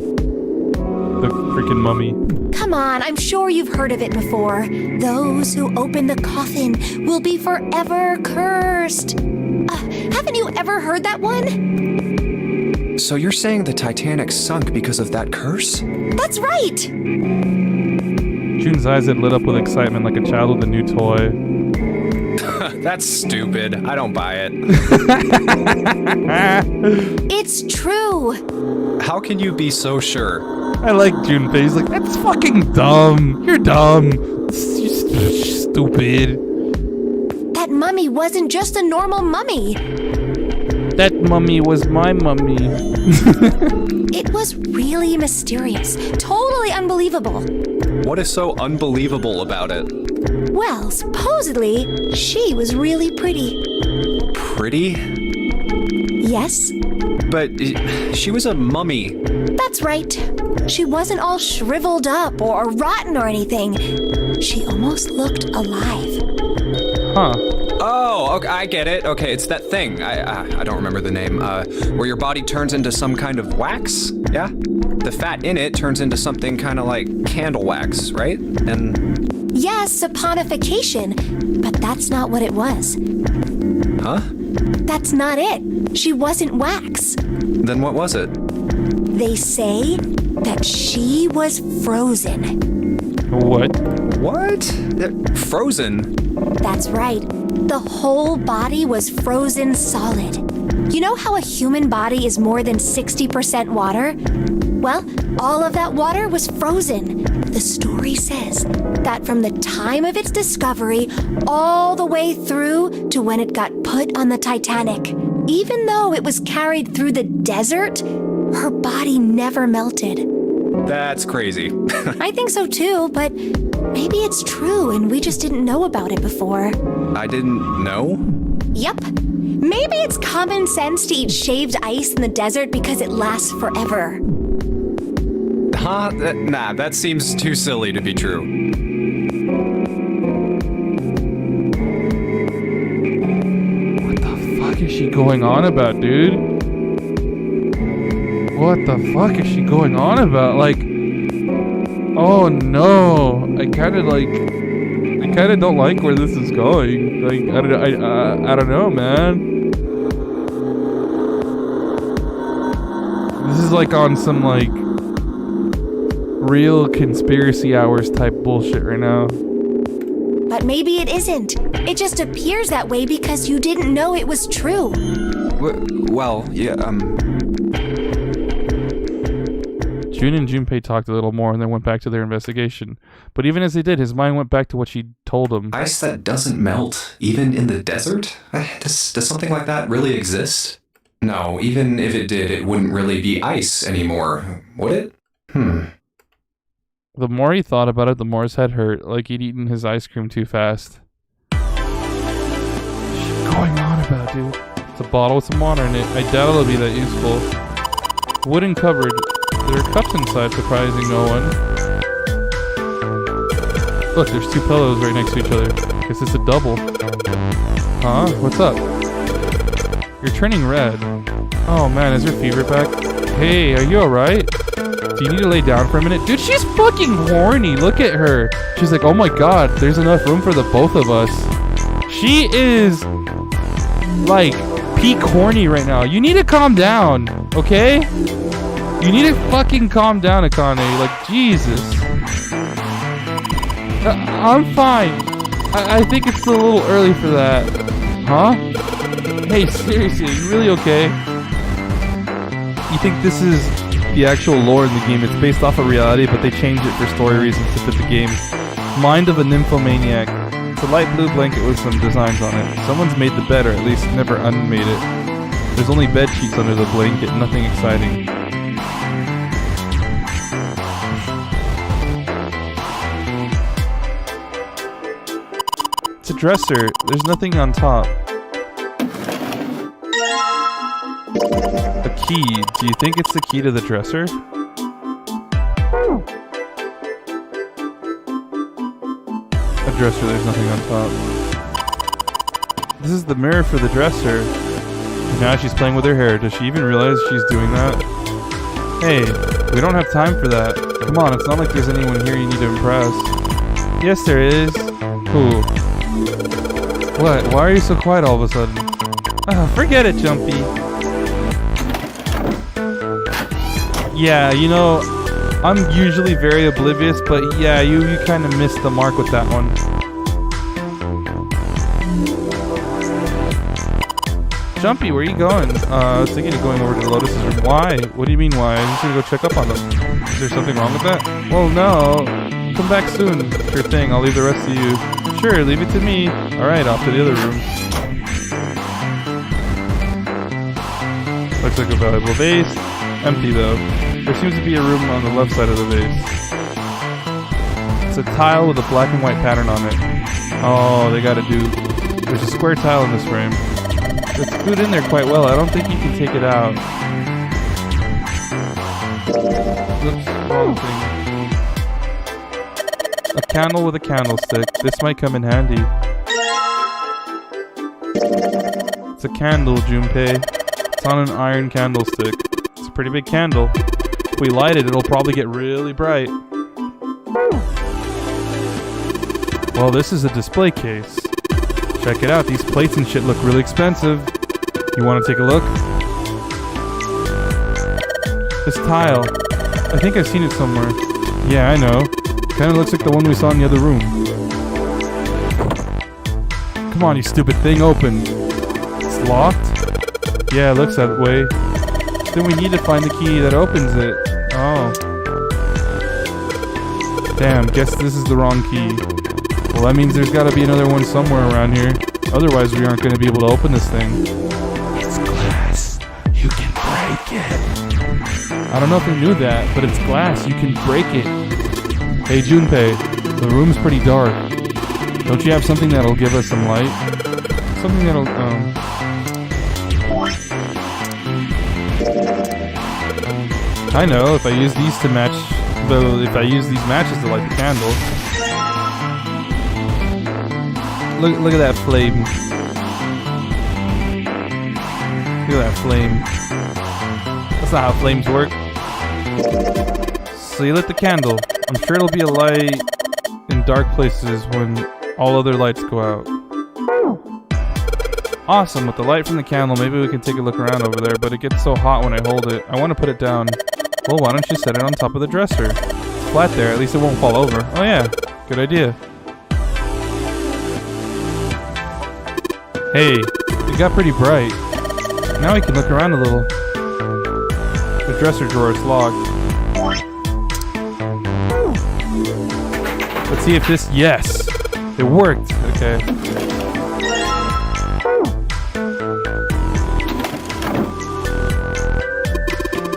freaking mummy. Come on, I'm sure you've heard of it before. Those who open the coffin will be forever cursed. Haven't you ever heard that one? So you're saying the Titanic sunk because of that curse? That's right! June's eyes had lit up with excitement like a child with a new toy. That's stupid. I don't buy it. It's true. How can you be so sure? I like Junpei. He's like, that's fucking dumb. You're dumb. You're stupid. That mummy wasn't just a normal mummy. That mummy was my mummy. It was really mysterious. Totally unbelievable. What is so unbelievable about it? Well, supposedly, she was really pretty. Pretty? Yes? But she was a mummy. That's right. She wasn't all shriveled up or rotten or anything. She almost looked alive. Huh. Oh, okay, I get it. Okay, it's that thing. I don't remember the name. Where your body turns into some kind of wax? Yeah? The fat in it turns into something kind of like candle wax, right? And... Yes, saponification. But that's not what it was. Huh? That's not it. She wasn't wax. Then what was it? They say that she was frozen. What? What? Frozen? That's right. The whole body was frozen solid. You know how a human body is more than 60% water? Well, all of that water was frozen. The story says that from the time of its discovery all the way through to when it got put on the Titanic, even though it was carried through the desert, her body never melted. That's crazy. I think so too, but maybe it's true and we just didn't know about it before. I didn't know? Yup. Maybe it's common sense to eat shaved ice in the desert because it lasts forever. Huh? Nah, that seems too silly to be true. What the fuck is she going on about, dude? What the fuck is she going on about? Like, oh no, I kind of don't like where this is going. Like, I don't know, man. This is like on some like real conspiracy hours type bullshit right now. But maybe it isn't. It just appears that way because you didn't know it was true. Well, yeah, June and Junpei talked a little more and then went back to their investigation. But even as they did, his mind went back to what she told him. Ice that doesn't melt, even in the desert? Does something like that really exist? No, even if it did, it wouldn't really be ice anymore, would it? The more he thought about it, the more his head hurt, like he'd eaten his ice cream too fast. What's going on about, dude? It's a bottle with some water in it. I doubt it'll be that useful. Wooden cupboard. There are cups inside, surprising no one. Look, there's two pillows right next to each other. Guess it's a double. Huh? What's up? You're turning red. Oh man, is her fever back? Hey, are you alright? Do you need to lay down for a minute? Dude, she's fucking horny. Look at her. She's like, oh my god, there's enough room for the both of us. She is like peak horny right now. You need to calm down, okay? You need to fucking calm down, Akane. Like, Jesus. I'm fine. I think it's a little early for that. Huh? Hey, seriously, are you really okay? You think this is the actual lore in the game? It's based off of reality, but they changed it for story reasons to fit the game. Mind of a nymphomaniac. It's a light blue blanket with some designs on it. Someone's made the bed, or at least never unmade it. There's only bed sheets under the blanket, nothing exciting. It's a dresser. There's nothing on top. A key. Do you think it's the key to the dresser? A dresser, there's nothing on top. This is the mirror for the dresser. And now she's playing with her hair. Does she even realize she's doing that? Hey, we don't have time for that. Come on, it's not like there's anyone here you need to impress. Yes, there is. Who? What? Why are you so quiet all of a sudden? Oh, forget it, Jumpy. Yeah, you know, I'm usually very oblivious, but yeah, you kind of missed the mark with that one. Jumpy, where are you going? I was thinking of going over to Lotus's room. Why? What do you mean why? I'm just gonna go check up on them. Is there something wrong with that? Well, no. Come back soon. Sure thing, I'll leave the rest to you. Sure, leave it to me. Alright, off to the other room. Looks like a valuable vase. Empty though. There seems to be a room on the left side of the vase. It's a tile with a black and white pattern on it. Oh, they gotta do... There's a square tile in this frame. It's glued in there quite well. I don't think you can take it out. Oops, wrong thing. A candle with a candlestick. This might come in handy. It's a candle, Junpei. It's on an iron candlestick. It's a pretty big candle. If we light it, it'll probably get really bright. Well, this is a display case. Check it out. These plates and shit look really expensive. You want to take a look? This tile. I think I've seen it somewhere. Yeah, I know. Kind of looks like the one we saw in the other room. Come on, you stupid thing. Open. It's locked? Yeah, it looks that way. Then we need to find the key that opens it. Oh. Damn, guess this is the wrong key. Well, that means there's got to be another one somewhere around here. Otherwise, we aren't going to be able to open this thing. It's glass. You can break it. I don't know if you knew that, but it's glass. You can break it. Hey, Junpei, the room's pretty dark. Don't you have something that'll give us some light? Something that'll, I know, if I use these to match, if I use these matches to light the candle. Look at that flame. Look at that flame. That's not how flames work. So you lit the candle. I'm sure it'll be a light in dark places when all other lights go out. Awesome, with the light from the candle, maybe we can take a look around over there, but it gets so hot when I hold it. I want to put it down. Well, why don't you set it on top of the dresser? It's flat there, at least it won't fall over. Oh yeah, good idea. Hey, it got pretty bright. Now we can look around a little. The dresser drawer is locked. Let's see if this... Yes! It worked! Okay.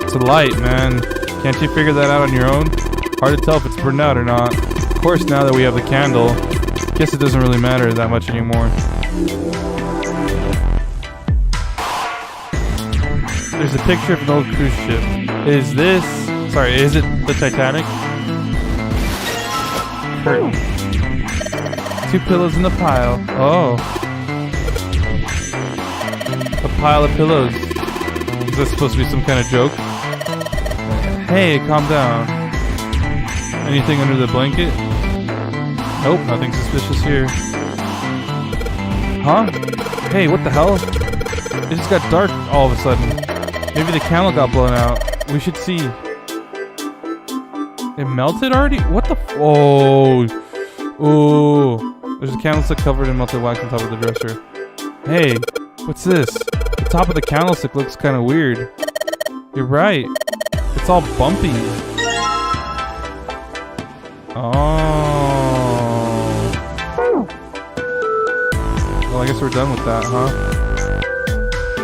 It's a light, man. Can't you figure that out on your own? Hard to tell if it's burned out or not. Of course, now that we have the candle, guess it doesn't really matter that much anymore. There's a picture of an old cruise ship. Is this... Sorry, is it the Titanic? Curtain. 2 pillows in a pile. Oh. A pile of pillows. Is this supposed to be some kind of joke? Hey, calm down. Anything under the blanket? Nope, nothing suspicious here. Huh? Hey, what the hell? It just got dark all of a sudden. Maybe the candle got blown out. We should see. It melted already? What the oh. Oh. There's a candlestick covered in melted wax on top of the dresser. Hey, what's this? The top of the candlestick looks kind of weird. You're right. It's all bumpy. Oh. Well, I guess we're done with that, huh?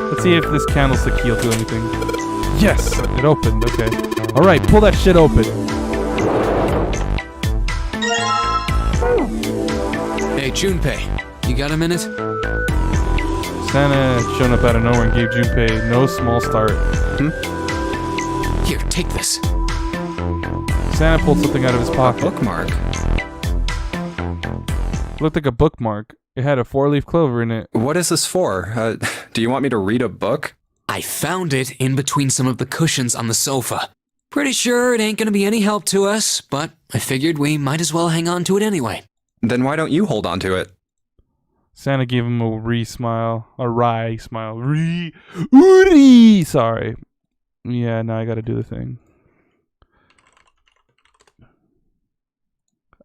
Let's see if this candlestick key will do anything. Yes! It opened, okay. Alright, pull that shit open. Hey, Junpei, you got a minute? Santa had shown up out of nowhere and gave Junpei no small start. Here, take this. Santa pulled something out of his pocket. Bookmark. It looked like a bookmark. It had a 4-leaf clover in it. What is this for? Do you want me to read a book? I found it in between some of the cushions on the sofa. Pretty sure it ain't gonna be any help to us, but I figured we might as well hang on to it anyway. Then why don't you hold on to it? Santa gave him a smile. A wry smile. Uri! Sorry. Yeah, now I gotta do the thing.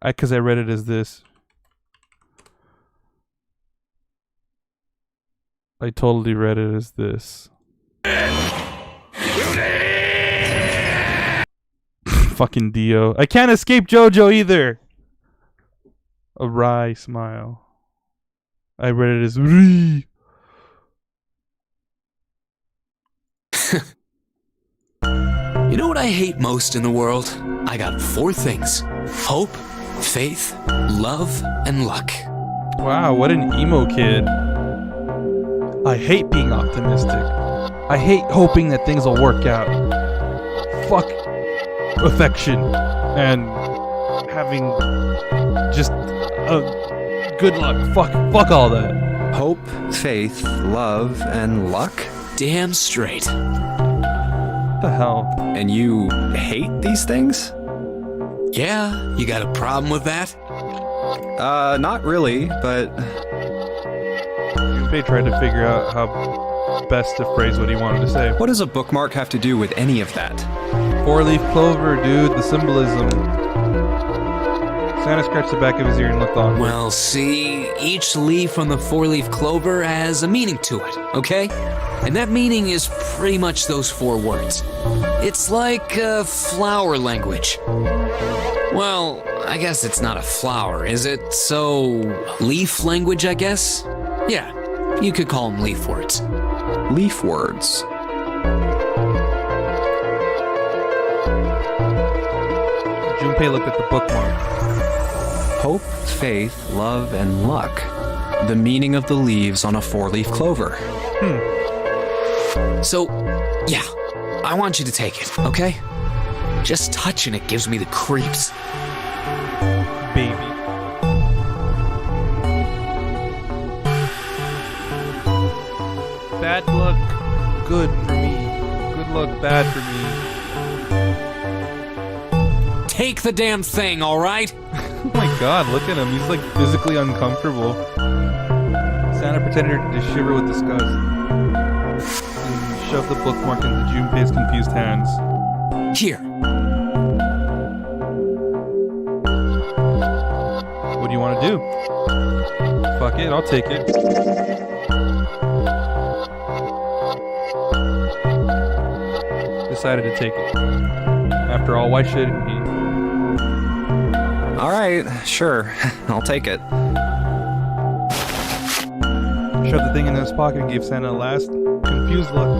Because I read it as this. I totally read it as this. Fucking Dio. I can't escape JoJo either. A wry smile. I read it as Ree. You know what I hate most in the world? I got 4 things. Hope, faith, love, and luck. Wow, what an emo kid. I hate being optimistic. I hate hoping that things will work out. Fuck affection and having just good luck. Fuck all that. Hope, faith, love, and luck? Damn straight. What the hell? And you hate these things? Yeah, you got a problem with that? Not really, but... Junpei tried to figure out how best to phrase what he wanted to say. What does a bookmark have to do with any of that? 4-leaf clover, dude, the symbolism. Santa scratched the back of his ear and looked on. Well, see, each leaf on the 4-leaf clover has a meaning to it, okay? And that meaning is pretty much those 4 words. It's like flower language. Well, I guess it's not a flower, is it? So, leaf language, I guess? Yeah, you could call them leaf words. Leaf words. Junpei looked at the bookmark. Hope, faith, love, and luck. The meaning of the leaves on a 4-leaf clover. So, yeah, I want you to take it, okay? Just touching it gives me the creeps. Baby. Bad luck, good for me. Good luck, bad for me. Take the damn thing, all right? Oh my god, look at him. He's like physically uncomfortable. Santa pretended to shiver with disgust and shoved the bookmark into Junpei's confused hands. Here. What do you want to do? Fuck it, I'll take it. Decided to take it. After all, why shouldn't he? Alright, sure. I'll take it. Shoved the thing in his pocket and gave Santa a last confused look.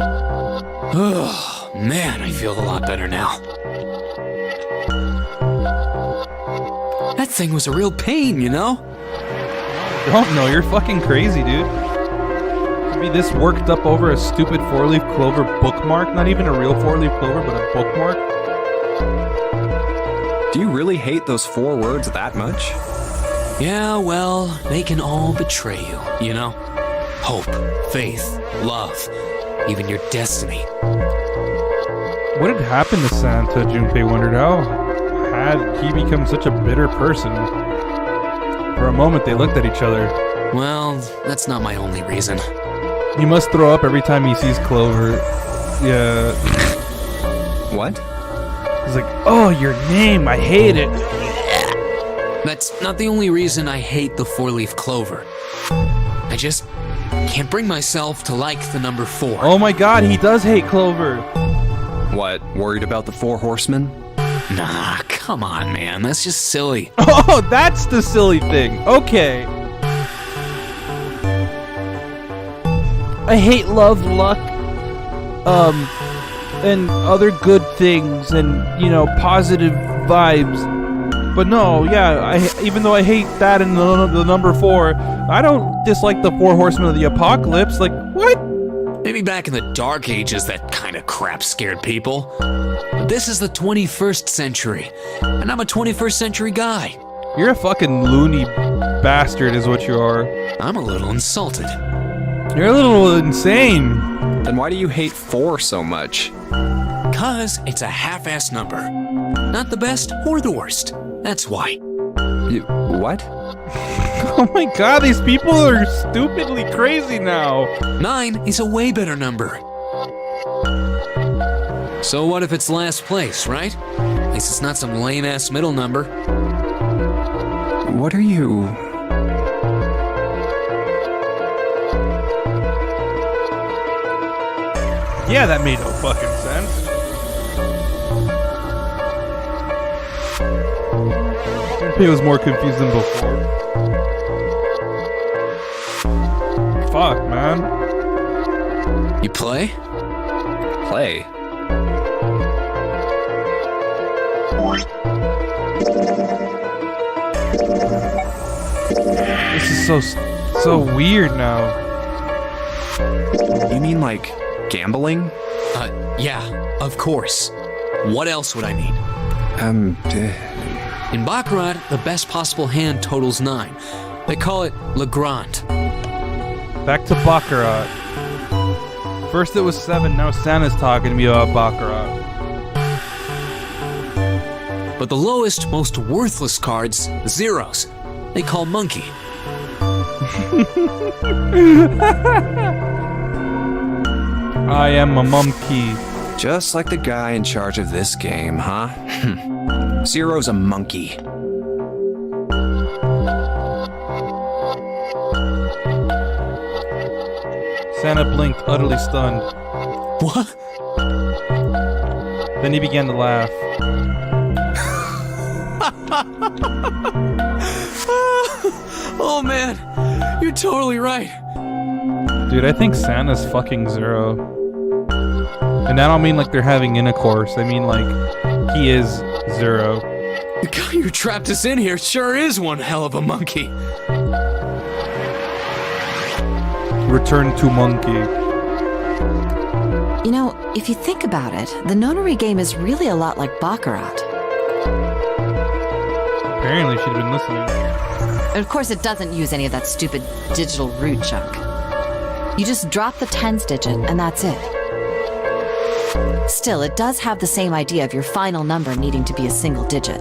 Oh, man, I feel a lot better now. That thing was a real pain, you know? Don't know, you're fucking crazy, dude. To be this worked up over a stupid 4-leaf clover bookmark, not even a real 4-leaf clover, but a bookmark. Do you really hate those 4 words that much? Yeah, well, they can all betray you, you know? Hope, faith, love, even your destiny. What had happened to Santa? Junpei wondered. How had he become such a bitter person? For a moment, they looked at each other. Well, that's not my only reason. He must throw up every time he sees Clover. Yeah. What? He's like, oh, your name, I hate it. That's not the only reason I hate the 4-leaf clover. I just can't bring myself to like the number 4. Oh my god, he does hate Clover. What, worried about the 4 horsemen? Nah, come on, man. That's just silly. Oh, that's the silly thing. Okay. I hate love, luck, and other good things, and positive vibes. But no, yeah, even though I hate that and the number 4, I don't dislike the 4 horsemen of the apocalypse. Like, what? Maybe back in the Dark Ages, that kind of crap scared people. But this is the 21st century, and I'm a 21st century guy. You're a fucking loony bastard is what you are. I'm a little insulted. You're a little insane. Then why do you hate 4 so much? 'Cause it's a half-ass number. Not the best or the worst. That's why. What? Oh my god, these people are stupidly crazy now. 9 is a way better number. So what if it's last place, right? At least it's not some lame-ass middle number. What are you... Yeah, that made no fucking sense. It was more confused than before. Fuck, man. You play? Play? This is so weird now. You mean like gambling? Yeah, of course. What else would I need? In Baccarat, the best possible hand totals 9. They call it Le Grand. Back to Baccarat. First it was 7, now Santa's talking to me about Baccarat. But the lowest, most worthless cards, the zeros, they call Monkey. I am a monkey. Just like the guy in charge of this game, huh? Zero's a monkey. Santa blinked, utterly stunned. What? Then he began to laugh. Oh man, you're totally right. Dude, I think Santa's fucking Zero. And I don't mean like they're having intercourse. I mean like he is Zero. The guy who trapped us in here sure is one hell of a monkey. Return to monkey. You know, if you think about it, the nonary game is really a lot like Baccarat. Apparently she'd been listening. Of course, it doesn't use any of that stupid digital root junk. You just drop the tens digit, and that's it. Still, it does have the same idea of your final number needing to be a single digit.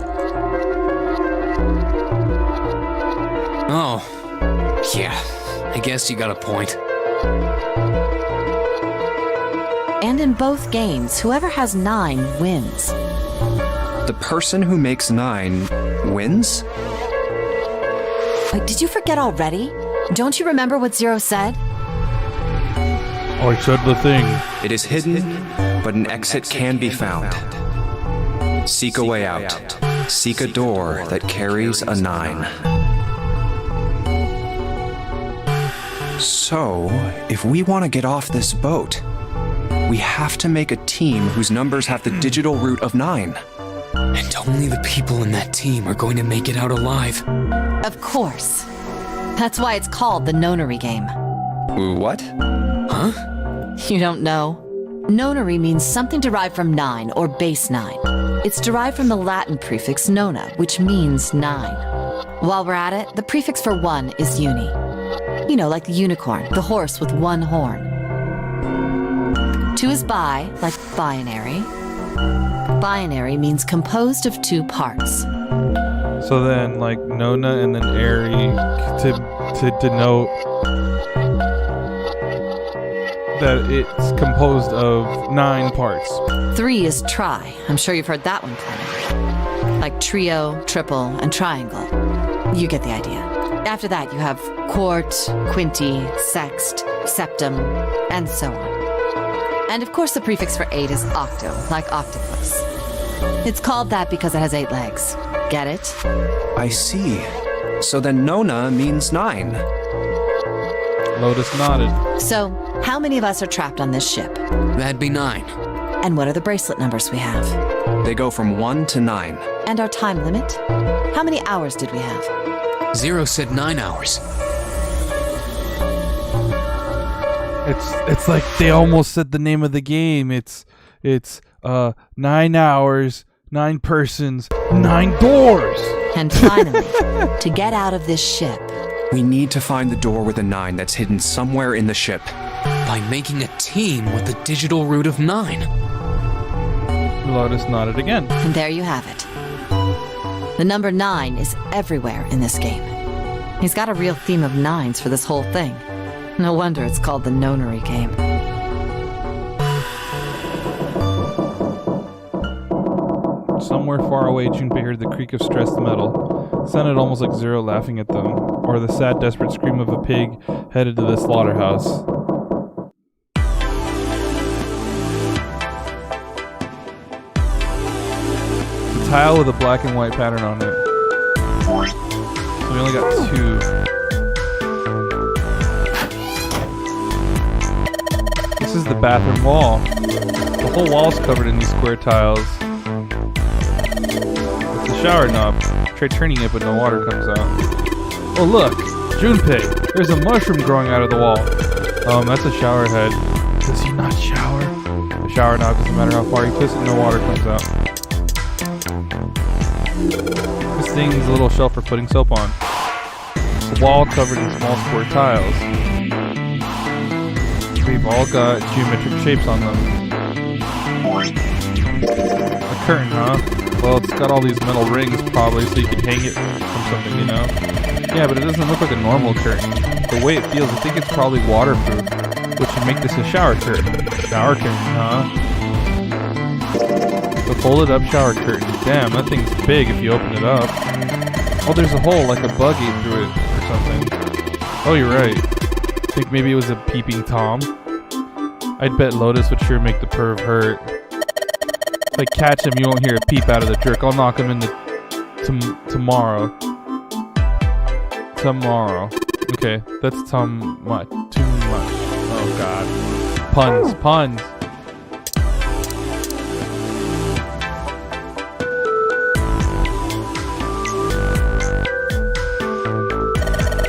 Oh, yeah, I guess you got a point. And in both games, whoever has 9 wins. The person who makes 9 wins? Wait, did you forget already? Don't you remember what Zero said? I said the thing. It is hidden, but an exit can be found. Seek a way out. Seek a door that carries a 9. So, if we want to get off this boat, we have to make a team whose numbers have the digital root of 9. And only the people in that team are going to make it out alive. Of course. That's why it's called the nonary game. What? Huh? You don't know? Nonary means something derived from 9 or base 9. It's derived from the Latin prefix nona, which means 9. While we're at it, the prefix for 1 is uni. You know, like the unicorn, the horse with 1 horn. 2 is bi, like binary. Binary means composed of 2 parts. So then, like Nona and then Airy to denote that it's composed of 9 parts. 3 is tri. I'm sure you've heard that one plenty. Like trio, triple, and triangle. You get the idea. After that, you have quart, quinty, sext, septum, and so on. And of course, the prefix for 8 is octo, like octopus. It's called that because it has 8 legs. Get it? I see. So then Nona means 9. Lotus nodded. So, How many of us are trapped on this ship? That'd be 9. And what are the bracelet numbers we have? They go from 1 to 9. And our time limit? How many hours did we have? 0 said 9 hours. It's like they almost said the name of the game. It's 9 hours, 9 persons, 9 doors. And finally, to get out of this ship, We need to find the door with a 9 that's hidden somewhere in the ship. By making a team with the digital root of 9. Lotus nodded again. and there you have it. The number 9 is everywhere in this game. He's got a real theme of 9s for this whole thing. No wonder it's called the Nonary game. Somewhere far away, Junpei heard the creak of stressed metal. It sounded almost like Zero laughing at them, or the sad, desperate scream of a pig headed to the slaughterhouse. It's a tile with a black and white pattern on it. So we only got 2. This is the bathroom wall. The whole wall's covered in these square tiles. It's a shower knob. Try turning it, but no water comes out. Oh look! Junpei! There's a mushroom growing out of the wall. That's a shower head. Does he not shower? The shower knob, doesn't matter how far you twist it, no water comes out. This thing's a little shelf for putting soap on. It's a wall covered in small square tiles. They've all got geometric shapes on them. A curtain, huh? Well, it's got all these metal rings, probably, so you can hang it from something, you know? Yeah, but it doesn't look like a normal curtain. The way it feels, I think it's probably waterproof, which would make this a shower curtain. Shower curtain, huh? The folded up shower curtain. Damn, that thing's big if you open it up. Oh, there's a hole, like a bug ate through it or something. Oh, you're right. I think maybe it was a peeping Tom. I'd bet Lotus would sure make the perv hurt. If I catch him, you won't hear a peep out of the jerk. I'll knock him into tomorrow. Tomorrow. Okay, that's too much. Oh god. Puns.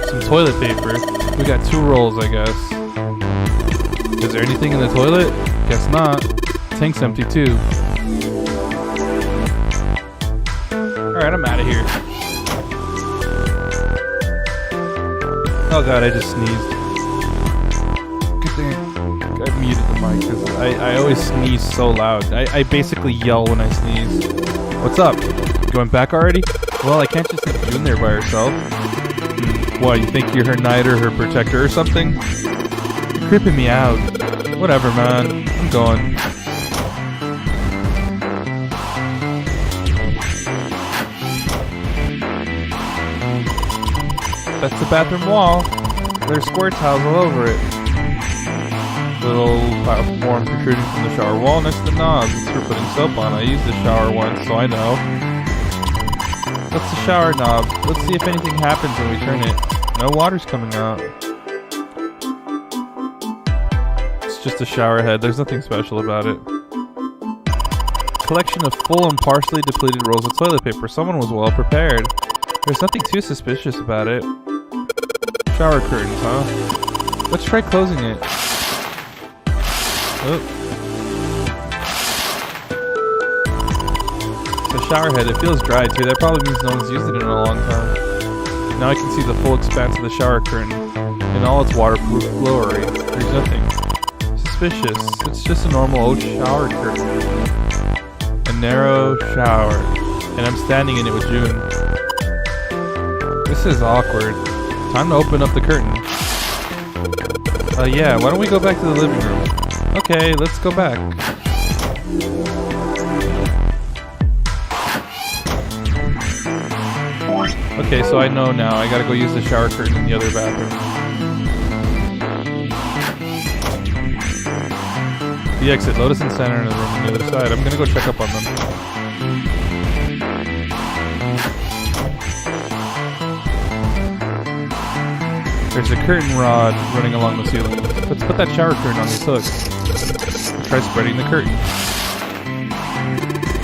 Some toilet paper. We got 2 rolls, I guess. Is there anything in the toilet? Guess not. Tank's empty too. Alright, I'm out of here. Oh god, I just sneezed. Good thing I muted the mic, because I always sneeze so loud. I basically yell when I sneeze. What's up? You went back already? Well, I can't just leave June there by herself. What, you think you're her knight or her protector or something? You're creeping me out. Whatever, man. I'm going. That's the bathroom wall. There's square tiles all over it. Little platform protruding from the shower wall next to the knobs. It's for putting soap on. I used the shower once, so I know. That's the shower knob. Let's see if anything happens when we turn it. No water's coming out. It's just a shower head. There's nothing special about it. Collection of full and partially depleted rolls of toilet paper. Someone was well prepared. There's nothing too suspicious about it. Shower curtains, huh? Let's try closing it. Oh. It's a shower head. It feels dry too. That probably means no one's used it in a long time. Now I can see the full expanse of the shower curtain in all its waterproof glory. There's nothing suspicious. It's just a normal old shower curtain. A narrow shower. And I'm standing in it with June. This is awkward. Time to open up the curtain. Yeah, why don't we go back to the living room? Okay, let's go back. Okay, so I know now. I gotta go use the shower curtain in the other bathroom. The exit, Lotus and Center in the room on the other side. I'm gonna go check up on them. There's a curtain rod running along the ceiling. Let's put that shower curtain on this hook. Try spreading the curtain.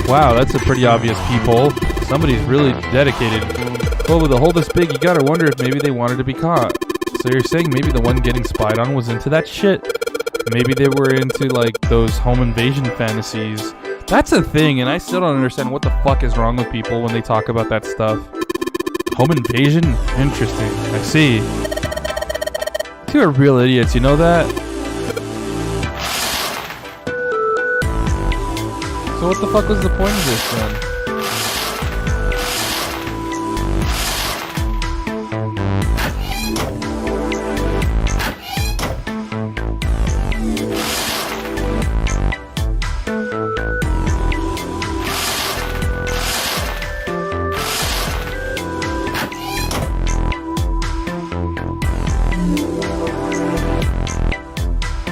Wow, that's a pretty obvious peephole. Somebody's really dedicated. Well, with a hole this big, you gotta wonder if maybe they wanted to be caught. So you're saying maybe the one getting spied on was into that shit? Maybe they were into, like, those home invasion fantasies. That's a thing, and I still don't understand what the fuck is wrong with people when they talk about that stuff. Home invasion? Interesting. I see. You are real idiots, you know that? So what the fuck was the point of this then?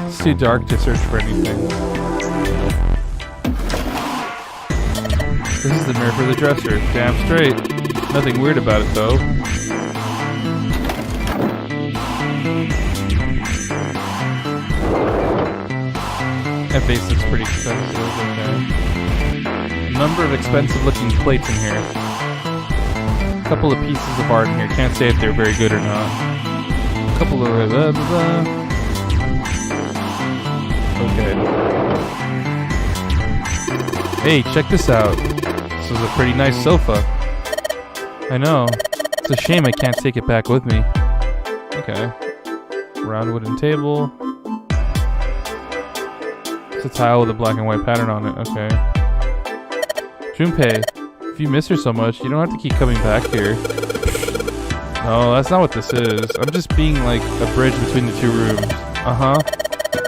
It's too dark to search for anything. This is the mirror for the dresser. Damn straight. Nothing weird about it, though. That vase looks pretty expensive. Okay. A number of expensive-looking plates in here. A couple of pieces of art in here. Can't say if they're very good or not. A couple of... Okay. Hey, check this out. This is a pretty nice sofa. I know. It's a shame I can't take it back with me. Okay. Round wooden table. It's a tile with a black and white pattern on it. Okay. Junpei, if you miss her so much, you don't have to keep coming back here. No, that's not what this is. I'm just being like a bridge between the two rooms. Uh-huh.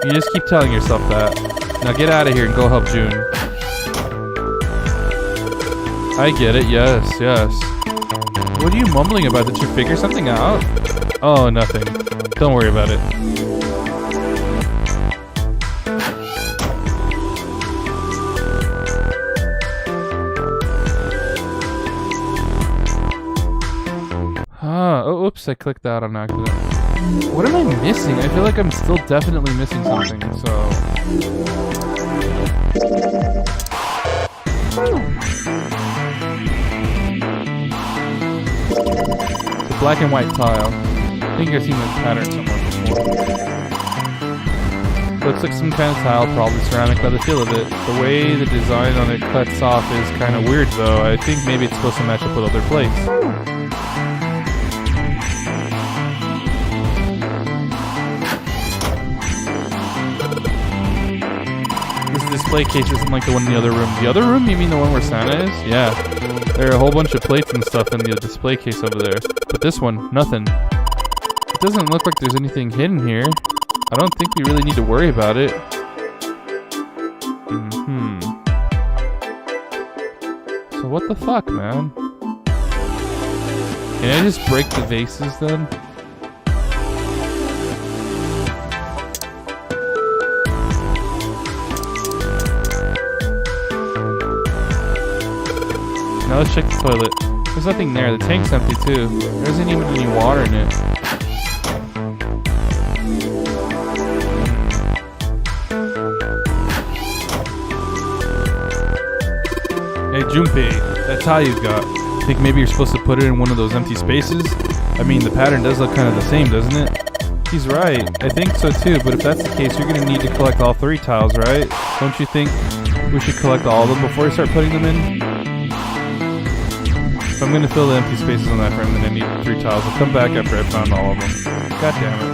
You just keep telling yourself that. Now get out of here and go help June. I get it, yes. What are you mumbling about? Did you figure something out? Oh, nothing. Don't worry about it. Oh, oops, I clicked that on accident. What am I missing? I feel like I'm still definitely missing something, so... Black and white tile. I think I've seen this pattern somewhere before. Looks like some kind of tile, probably ceramic by the feel of it. The way the design on it cuts off is kind of weird though. I think maybe it's supposed to match up with other plates. This display case isn't like the one in the other room. The other room? You mean the one where Santa is? Yeah. There are a whole bunch of plates and stuff in the display case over there. But this one, nothing. It doesn't look like there's anything hidden here. I don't think we really need to worry about it. So what the fuck, man? Can I just break the vases then? Now let's check the toilet. There's nothing there. The tank's empty too. There isn't even any water in it. Hey Junpei, that tile you got. Think maybe you're supposed to put it in one of those empty spaces? I mean, the pattern does look kind of the same, doesn't it? He's right. I think so too, but if that's the case, you're going to need to collect all 3 tiles, right? Don't you think we should collect all of them before we start putting them in? If I'm going to fill the empty spaces on that frame, then I need 3 tiles. I'll come back after I've found all of them. God damn it.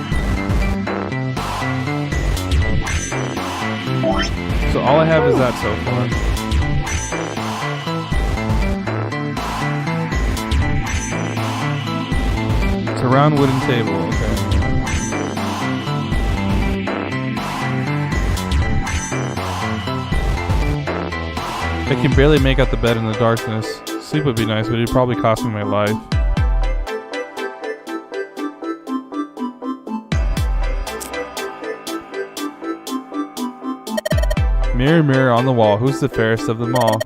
So all I have is that so far. It's a round wooden table, okay. I can barely make out the bed in the darkness. Sleep would be nice, but it'd probably cost me my life. Mirror, mirror on the wall, who's the fairest of them all?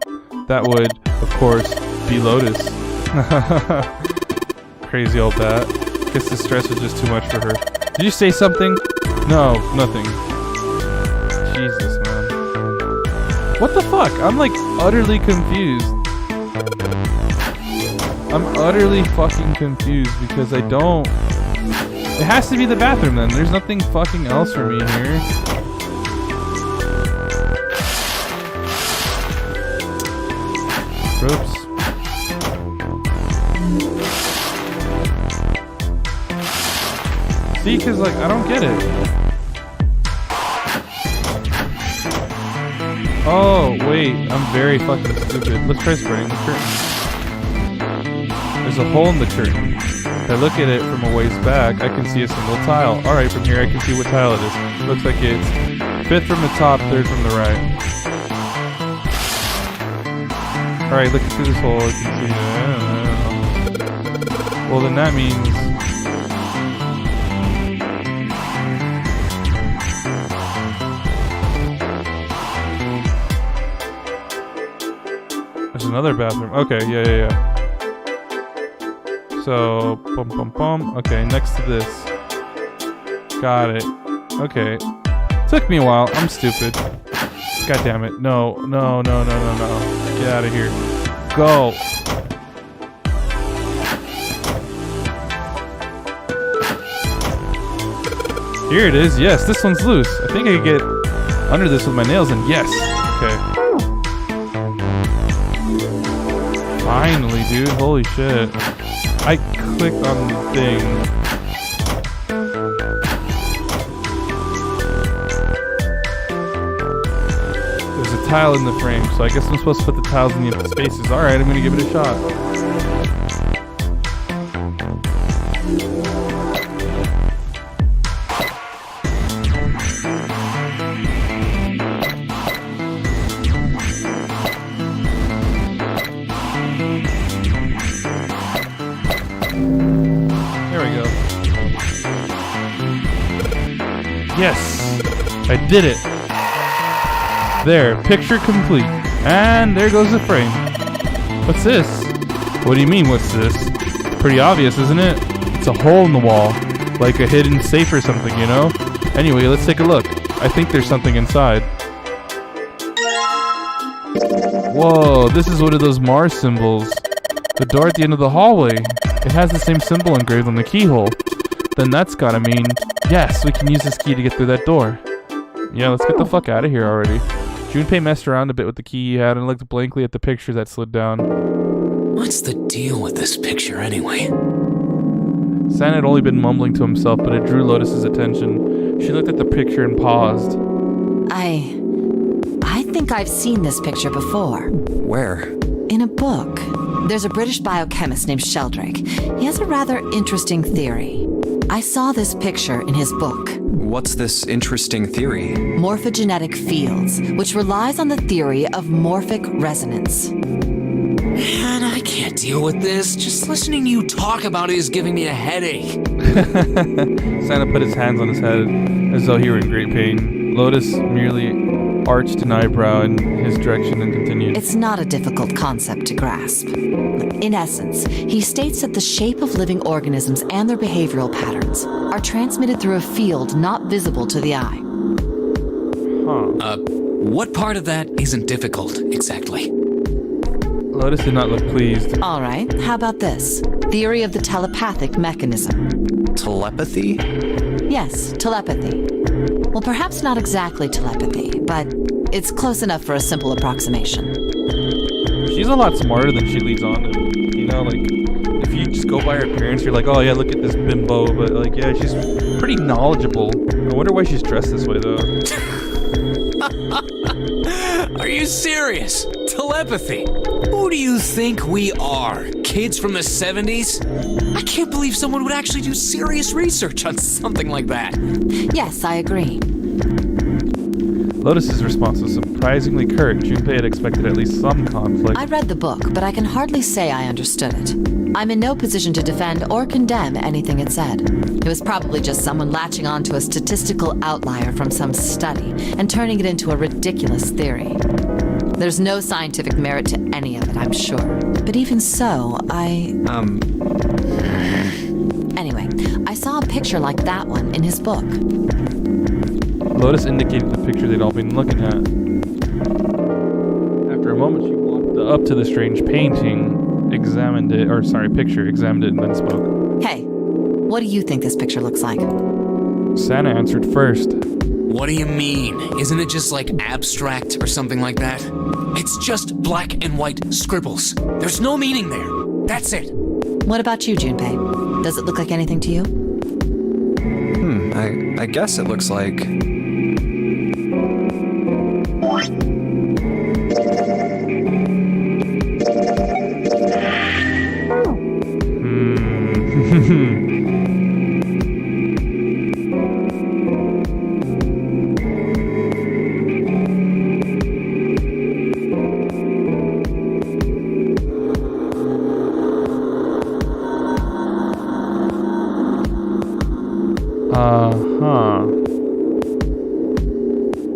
That would, of course, be Lotus. Crazy old bat. Guess the stress was just too much for her. Did you say something? No, nothing. Jesus, man. What the fuck? I'm like utterly confused. I'm utterly fucking confused because I don't... It has to be the bathroom then. There's nothing fucking else for me here. Oops. See, because like, I don't get it. Oh, wait. I'm very fucking stupid. Let's try spreading the curtain. There's a hole in the curtain. If I look at it from a ways back, I can see a single tile. Alright, from here I can see what tile it is. Looks like it's 5th from the top, 3rd from the right. Alright, looking through this hole, I can see... Well, then that means... There's another bathroom. Okay, yeah. So, bum bum bum. Okay, next to this. Got it. Okay. Took me a while. I'm stupid. God damn it. No. Get out of here. Go. Here it is. Yes, this one's loose. I think I could get under this with my nails and yes. Okay. Finally, dude. Holy shit. I clicked on the thing. There's a tile in the frame, so I guess I'm supposed to put the tiles in the empty spaces. Alright, I'm gonna give it a shot. Yes, I did it. There, picture complete. And there goes the frame. What's this? What do you mean, what's this? Pretty obvious, isn't it? It's a hole in the wall. Like a hidden safe or something, you know? Anyway, let's take a look. I think there's something inside. Whoa, this is one of those Mars symbols. The door at the end of the hallway. It has the same symbol engraved on the keyhole. Then that's gotta mean, yes, we can use this key to get through that door. Yeah, let's get the fuck out of here already. Junpei messed around a bit with the key he had and looked blankly at the picture that slid down. What's the deal with this picture anyway? San had only been mumbling to himself, but it drew Lotus's attention. She looked at the picture and paused. I think I've seen this picture before. Where? In a book. There's a British biochemist named Sheldrake. He has a rather interesting theory. I saw this picture in his book. What's this interesting theory? Morphogenetic fields, which relies on the theory of morphic resonance. Man, I can't deal with this. Just listening to you talk about it is giving me a headache. Santa put his hands on his head as though he were in great pain. Lotus merely arched an eyebrow in his direction and continued. It's not a difficult concept to grasp. In essence, he states that the shape of living organisms and their behavioral patterns are transmitted through a field not visible to the eye. What part of that isn't difficult, exactly? Lotus did not look pleased. All right, how about this? Theory of the telepathic mechanism. Telepathy? Yes, telepathy. Well, perhaps not exactly telepathy, but it's close enough for a simple approximation. She's a lot smarter than she leads on to. You know, like, if you just go by her appearance, you're like, oh yeah, look at this bimbo, but like, yeah, she's pretty knowledgeable. I wonder why she's dressed this way, though. Are you serious? Telepathy? Who do you think we are? Kids from the 70s? I can't believe someone would actually do serious research on something like that. Yes, I agree. Lotus's response was surprisingly curt. Junpei had expected at least some conflict. I read the book, but I can hardly say I understood it. I'm in no position to defend or condemn anything it said. It was probably just someone latching onto a statistical outlier from some study and turning it into a ridiculous theory. There's no scientific merit to any of it, I'm sure. But even so, Anyway, saw a picture like that one in his book. Lotus indicated the picture they'd all been looking at. After a moment, she walked up to the strange painting, examined it, and then spoke. Hey, what do you think this picture looks like? Santa answered first. What do you mean? Isn't it just like abstract or something like that? It's just black and white scribbles. There's no meaning there. That's it. What about you, Junpei? Does it look like anything to you? I guess it looks like...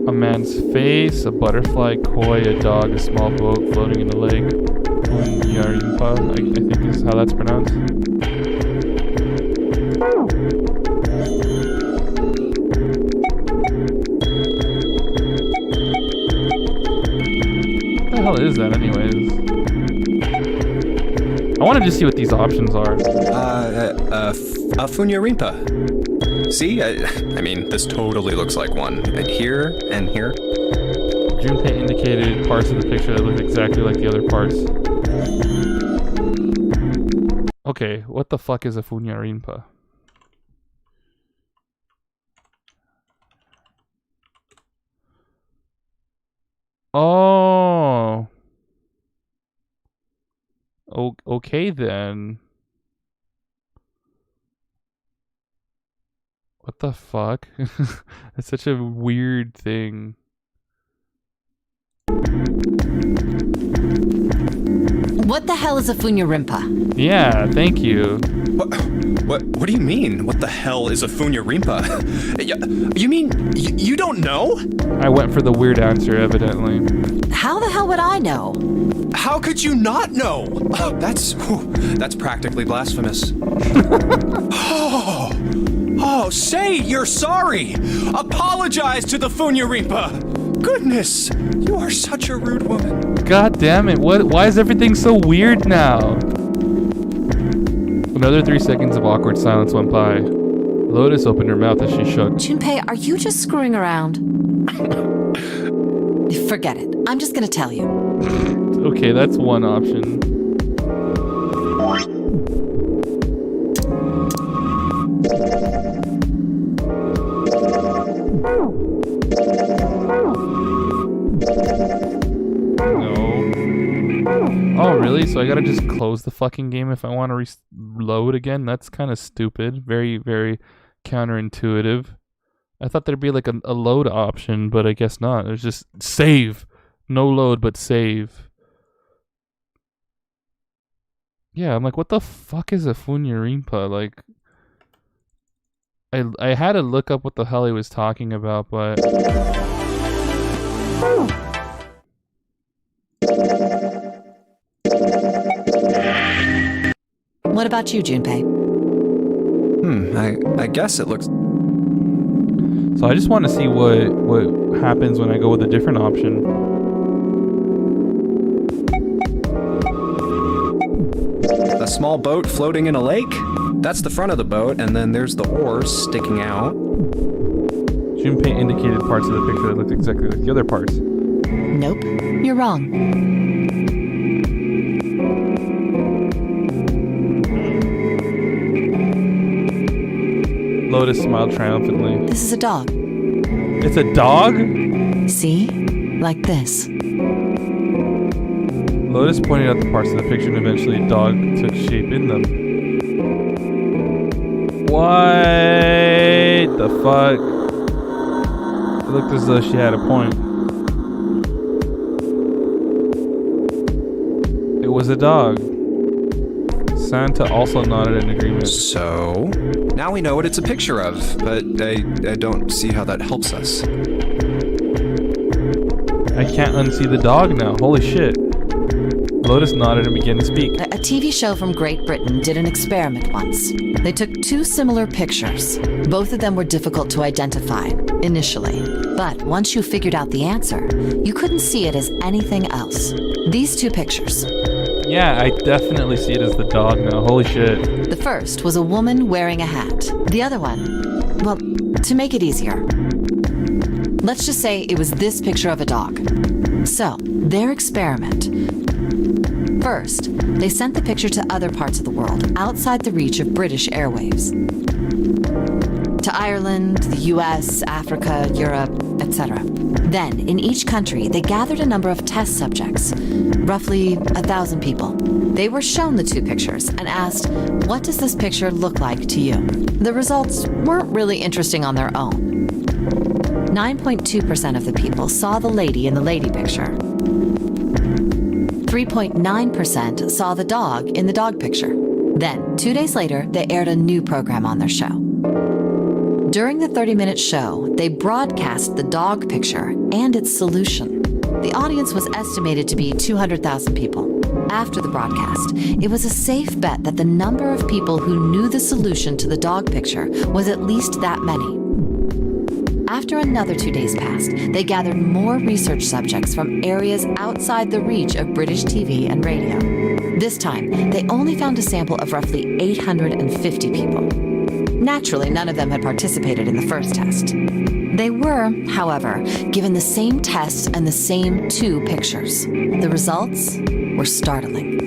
A man's face, a butterfly, koi, a dog, a small boat floating in the lake. Yarimpa, I think is how that's pronounced. What the hell is that anyways? I want to just see what these options are. Funya Rinpa. See? I mean, this totally looks like one. And here, and here. Junpei indicated parts of the picture that looked exactly like the other parts. Okay, what the fuck is a Funya Rinpa? Oh. Okay then. What the fuck? That's such a weird thing. What the hell is a Funya Rinpa? Yeah, thank you. What do you mean? What the hell is a Funya Rinpa? You mean you don't know? I went for the weird answer, evidently. How the hell would I know? How could you not know? That's practically blasphemous. Oh, say you're sorry! Apologize to the Funya Rinpa! Goodness, you are such a rude woman. God damn it, why is everything so weird now? Another 3 seconds of awkward silence went by. Lotus opened her mouth as she shook. Junpei, are you just screwing around? Forget it. I'm just gonna tell you. Okay, that's one option. Oh, really? So I gotta just close the fucking game if I want to reload again? That's kind of stupid. Very, very counterintuitive. I thought there'd be like a load option, but I guess not. There's just save. No load, but save. Yeah, I'm like, what the fuck is a Funya Rinpa? Like, I had to look up what the hell he was talking about, but... What about you, Junpei? I guess it looks... So I just want to see what happens when I go with a different option. A small boat floating in a lake? That's the front of the boat, and then there's the oars sticking out. Junpei indicated parts of the picture that looked exactly like the other parts. Nope, you're wrong. Lotus smiled triumphantly. This is a dog. It's a dog? See? Like this. Lotus pointed out the parts of the picture and eventually a dog took shape in them. What the fuck? It looked as though she had a point. It was a dog. Santa also nodded in agreement. So, now we know what it's a picture of, but I don't see how that helps us. I can't unsee the dog now. Holy shit. Lotus nodded and began to speak. A TV show from Great Britain did an experiment once. They took two similar pictures. Both of them were difficult to identify initially. But once you figured out the answer, you couldn't see it as anything else. These two pictures. Yeah, I definitely see it as the dog now. Holy shit. The first was a woman wearing a hat. The other one, well, to make it easier, let's just say it was this picture of a dog. So, their experiment. First, they sent the picture to other parts of the world, outside the reach of British airwaves. To Ireland, the US, Africa, Europe, etc. Then, in each country, they gathered a number of test subjects, roughly 1,000 people. They were shown the two pictures and asked, what does this picture look like to you? The results weren't really interesting on their own. 9.2% of the people saw the lady in the lady picture. 3.9% saw the dog in the dog picture. Then, 2 days later, they aired a new program on their show. During the 30-minute show, they broadcast the dog picture and its solution. The audience was estimated to be 200,000 people. After the broadcast, it was a safe bet that the number of people who knew the solution to the dog picture was at least that many. After another 2 days passed, they gathered more research subjects from areas outside the reach of British TV and radio. This time, they only found a sample of roughly 850 people. Naturally, none of them had participated in the first test. They were, however, given the same tests and the same two pictures. The results were startling.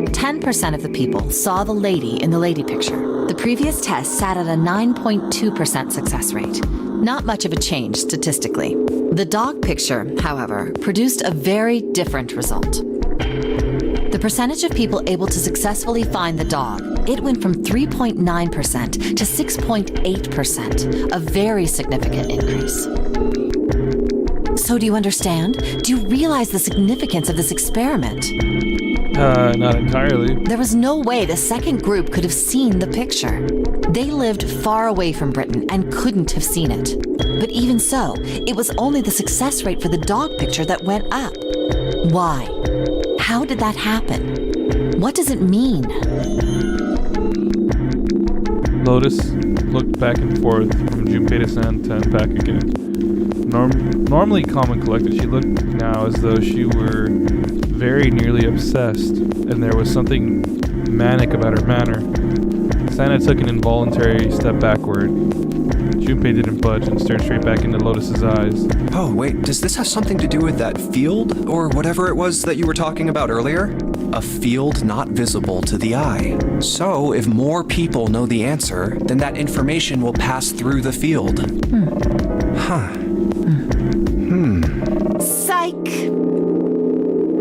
10% of the people saw the lady in the lady picture. The previous test sat at a 9.2% success rate. Not much of a change statistically. The dog picture, however, produced a very different result. The percentage of people able to successfully find the dog, it went from 3.9% to 6.8%, a very significant increase. So do you understand? Do you realize the significance of this experiment? Not entirely. There was no way the second group could have seen the picture. They lived far away from Britain and couldn't have seen it. But even so, it was only the success rate for the dog picture that went up. Why? How did that happen? What does it mean? Lotus looked back and forth from Junpei to Santa and back again. Normally calm and collected, she looked now as though she were very nearly obsessed, and there was something manic about her manner. Santa took an involuntary step backward. Junpei didn't budge and stared straight back into Lotus's eyes. Oh, wait, does this have something to do with that field, or whatever it was that you were talking about earlier? A field not visible to the eye. So, if more people know the answer, then that information will pass through the field. Psych!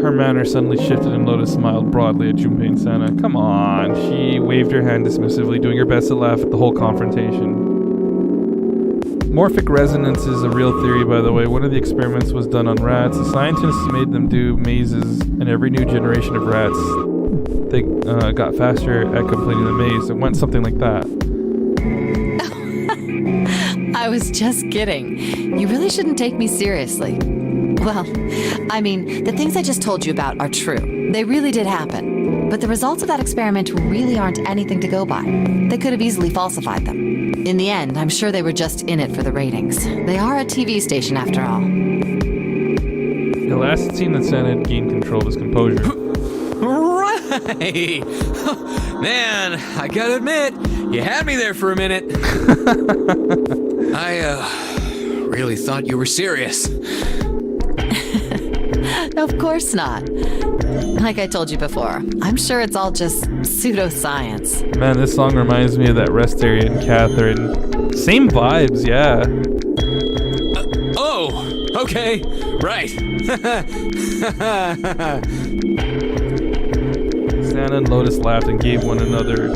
Her manner suddenly shifted and Lotus smiled broadly at Junpei and Santa. Come on, she waved her hand dismissively, doing her best to laugh at the whole confrontation. Morphic resonance is a real theory, by the way. One of the experiments was done on rats. The scientists made them do mazes, and every new generation of rats, they got faster at completing the maze. It went something like that. I was just kidding. You really shouldn't take me seriously. Well, I mean, the things I just told you about are true. They really did happen. But the results of that experiment really aren't anything to go by. They could have easily falsified them. In the end, I'm sure they were just in it for the ratings. They are a TV station after all. At last it seemed that Santa had gained control of his composure. Right! Man, I gotta admit, you had me there for a minute. I really thought you were serious. Of course not. Like I told you before, I'm sure it's all just pseudoscience. Man, this song reminds me of that rest area in Catherine. Same vibes, yeah. Oh, okay, right. Santa and Lotus laughed and gave one another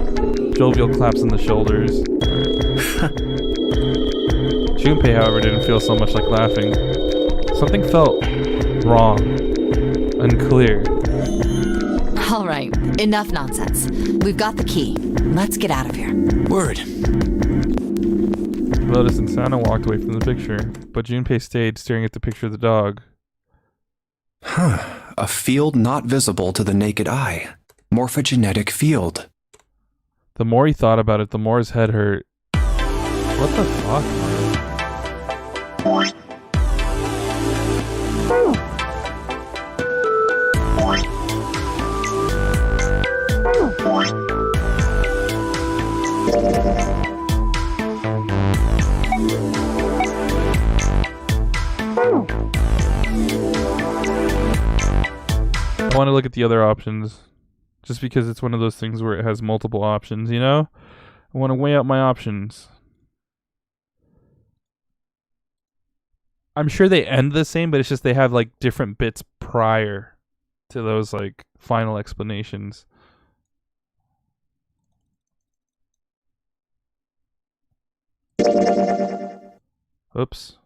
jovial claps on the shoulders. Junpei, however, didn't feel so much like laughing. Something felt wrong, unclear. All right, enough nonsense. We've got the key. Let's get out of here. Word. Lotus and Santa walked away from the picture, but Junpei stayed staring at the picture of the dog. A field not visible to the naked eye. Morphogenetic field. The more he thought about it, the more his head hurt. What the fuck, man? I want to look at the other options, just because it's one of those things where it has multiple options, you know? I want to weigh out my options. I'm sure they end the same, but it's just they have like different bits prior to those like final explanations. Oops.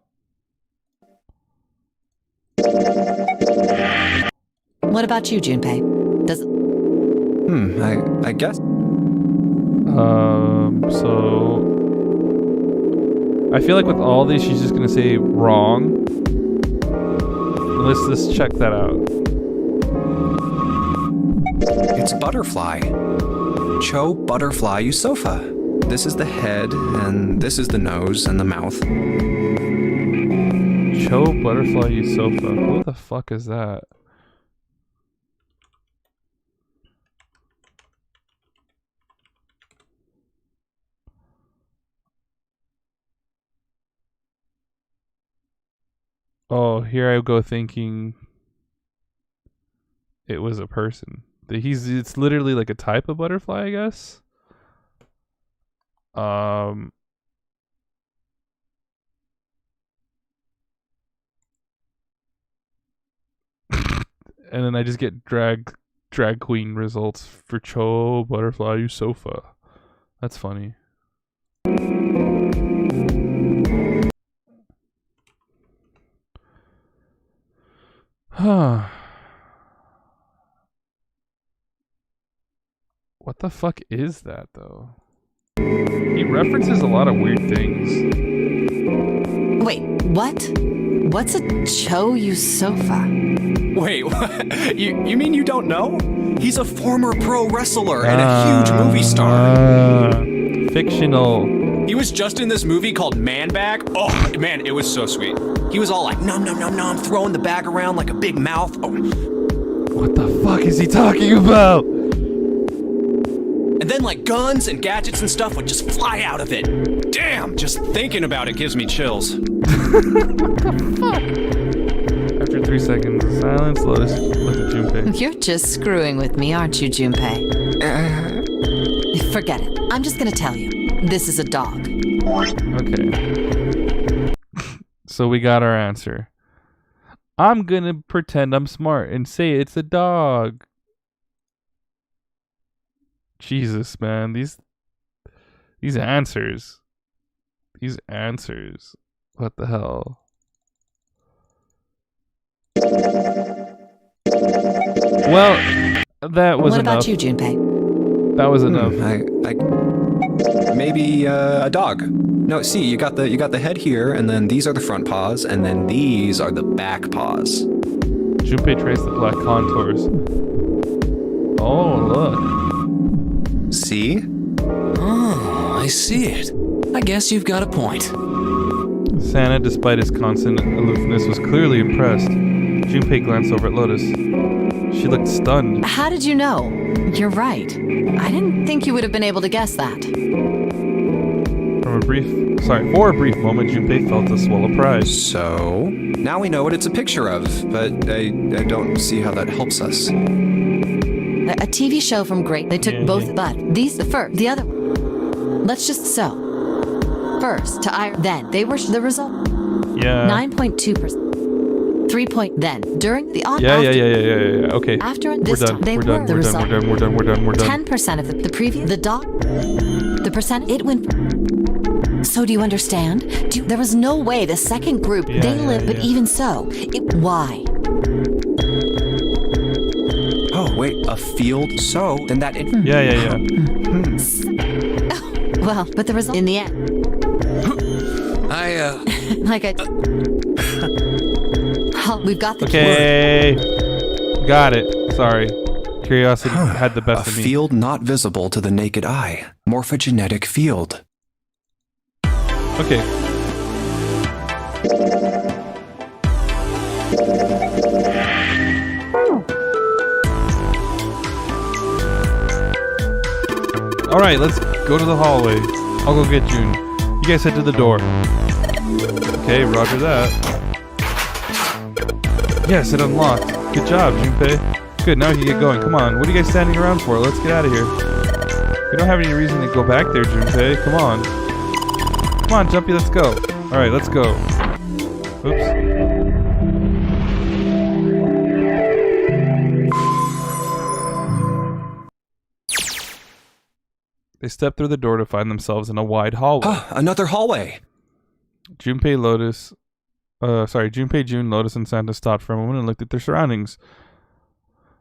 What about you, Junpei? Does I guess. So I feel like with all these, she's just gonna say wrong. Let's check that out. It's butterfly. Cho butterfly Yusofa. This is the head, and this is the nose and the mouth. Cho butterfly Yusofa. Who the fuck is that? Oh, here I go thinking it was a person. It's literally like a type of butterfly, I guess. And then I just get drag queen results for Cho butterfly Yusofa. That's funny. Huh. What the fuck is that, though? He references a lot of weird things. wait, what? What's a Cho Yusofa? Wait, what? You mean you don't know? He's a former pro wrestler and a huge movie star. Fictional. He was just in this movie called Man Bag. Oh, man, it was so sweet. He was all like, nom, nom, nom, nom, throwing the bag around like a big mouth. Oh. What the fuck is he talking about? And then like guns and gadgets and stuff would just fly out of it. Damn, just thinking about it gives me chills. After 3 seconds of silence, Lotus looked at Junpei. You're just screwing with me, aren't you, Junpei? Forget it. I'm just gonna tell you. This is a dog. Okay. So we got our answer. I'm gonna pretend I'm smart and say it's a dog. Jesus, man. These answers. These answers. What the hell? Well, that was enough. What about you, Junpei? That was enough. Maybe a dog. No, see, you got the head here, and then these are the front paws, and then these are the back paws. Junpei traced the black contours. Oh, look. See? Oh, I see it. I guess you've got a point. Santa, despite his constant aloofness, was clearly impressed. Junpei glanced over at Lotus. She looked stunned. How did you know? You're right. I didn't think you would have been able to guess that. For a brief moment, Junpei felt a swell of pride. So, now we know what it's a picture of, but I don't see how that helps us. A TV show from Great. They took both, but these the first, the other one. Let's just so. First to Ireland, then they were the result. Yeah. 9.2%. 3 point then during the odd. Yeah. Okay. After this time, they were the result. We're done. 10% of the previous the dog. The percent it went. So do you understand? There was no way the second group they lived, but even so, why? Oh wait, a field. So then that. Yeah. Well, but the result in the end. Like I. Oh, we've got the Okay. Got it. Sorry. Curiosity had the best A of me. field not visible to the naked eye. Morphogenetic field. Okay. Alright, let's go to the hallway. I'll go get June. You guys head to the door. Okay, roger that. Yes, it unlocked. Good job, Junpei. Good, now we can get going. Come on, what are you guys standing around for? Let's get out of here. We don't have any reason to go back there, Junpei. Come on. Come on, Jumpy, let's go. Alright, let's go. Oops. They step through the door to find themselves in a wide hallway. Another hallway. Junpei, June, Lotus, and Santa stopped for a moment and looked at their surroundings.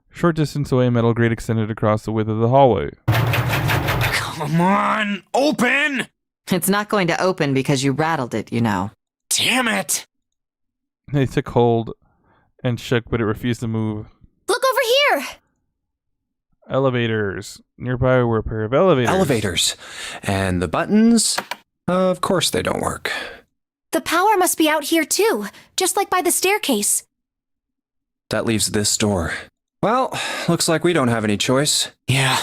Short distance away, a metal grate extended across the width of the hallway. Come on, open! It's not going to open because you rattled it, you know. Damn it! They took hold and shook, but it refused to move. Look over here! Elevators. Nearby were a pair of elevators. Elevators. And the buttons? Of course they don't work. The power must be out here too, just like by the staircase. That leaves this door. Well, looks like we don't have any choice. Yeah.